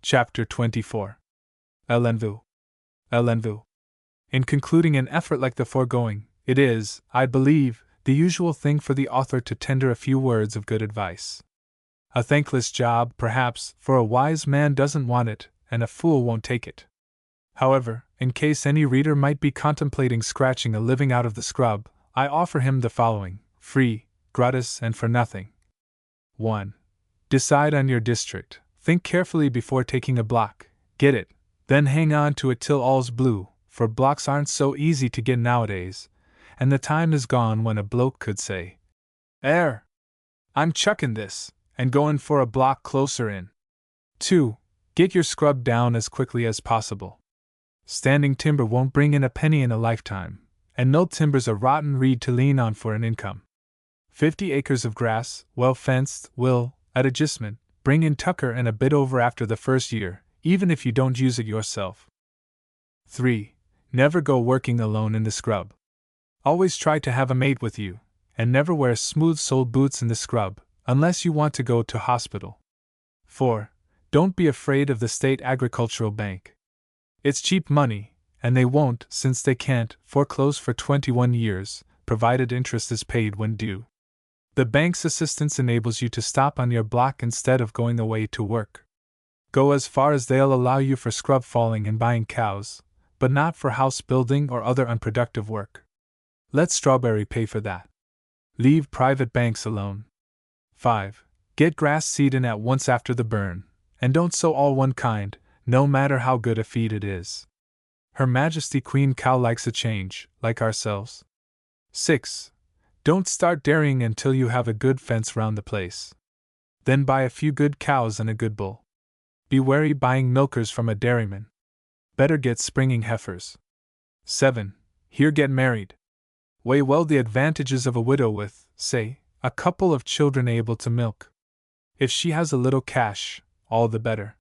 Chapter 24. L'envoi. In concluding an effort like the foregoing, it is, I believe, the usual thing for the author to tender a few words of good advice. A thankless job, perhaps, for a wise man doesn't want it, and a fool won't take it. However, in case any reader might be contemplating scratching a living out of the scrub, I offer him the following, free, gratis, and for nothing. 1. Decide on your district. Think carefully before taking a block. Get it, then hang on to it till all's blue, for blocks aren't so easy to get nowadays, and the time is gone when a bloke could say, I'm chucking this, and going for a block closer in. 2. Get your scrub down as quickly as possible. Standing timber won't bring in a penny in a lifetime, and no timber's a rotten reed to lean on for an income. 50 acres of grass, well fenced, will, at adjustment, bring in tucker and a bit over after the first year, even if you don't use it yourself. 3. Never go working alone in the scrub. Always try to have a mate with you, and never wear smooth-soled boots in the scrub, unless you want to go to hospital. 4. Don't be afraid of the State Agricultural Bank. It's cheap money, and they won't, since they can't, foreclose for 21 years, provided interest is paid when due. The bank's assistance enables you to stop on your block instead of going away to work. Go as far as they'll allow you for scrub falling and buying cows, but not for house building or other unproductive work. Let Strawberry pay for that. Leave private banks alone. 5. Get grass seed in at once after the burn, and don't sow all one kind, no matter how good a feed it is. Her Majesty Queen Cow likes a change, like ourselves. 6. Don't start dairying until you have a good fence round the place. Then buy a few good cows and a good bull. Be wary buying milkers from a dairyman. Better get springing heifers. 7. Here get married. Weigh well the advantages of a widow with, say, a couple of children able to milk. If she has a little cash, all the better.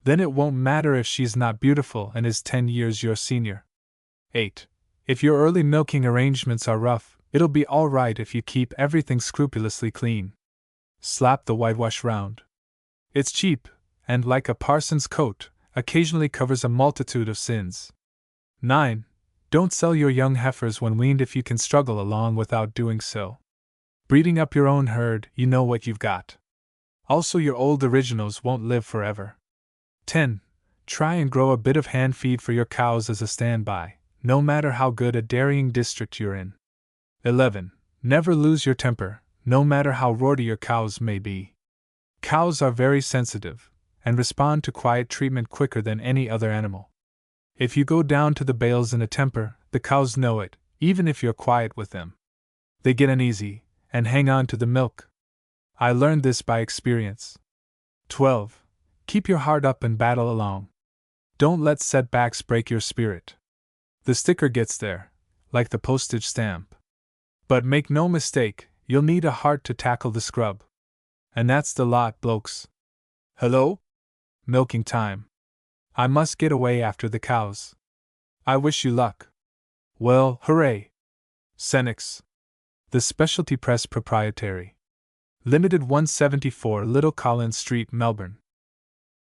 Then it won't matter if she's not beautiful and is 10 years your senior. 8. If your early milking arrangements are rough, it'll be all right if you keep everything scrupulously clean. Slap the whitewash round. It's cheap, and like a parson's coat, occasionally covers a multitude of sins. 9. Don't sell your young heifers when weaned if you can struggle along without doing so. Breeding up your own herd, you know what you've got. Also, your old originals won't live forever. 10. Try and grow a bit of hand feed for your cows as a standby, no matter how good a dairying district you're in. 11. Never lose your temper, no matter how rowdy your cows may be. Cows are very sensitive, and respond to quiet treatment quicker than any other animal. If you go down to the bales in a temper, the cows know it, even if you're quiet with them. They get uneasy, and hang on to the milk. I learned this by experience. 12. Keep your heart up and battle along. Don't let setbacks break your spirit. The sticker gets there, like the postage stamp. But make no mistake, you'll need a heart to tackle the scrub. And that's the lot, blokes. Hello? Milking time. I must get away after the cows. I wish you luck. Well, hooray! Senex. The Specialty Press Proprietary. Limited, 174 Little Collins Street, Melbourne.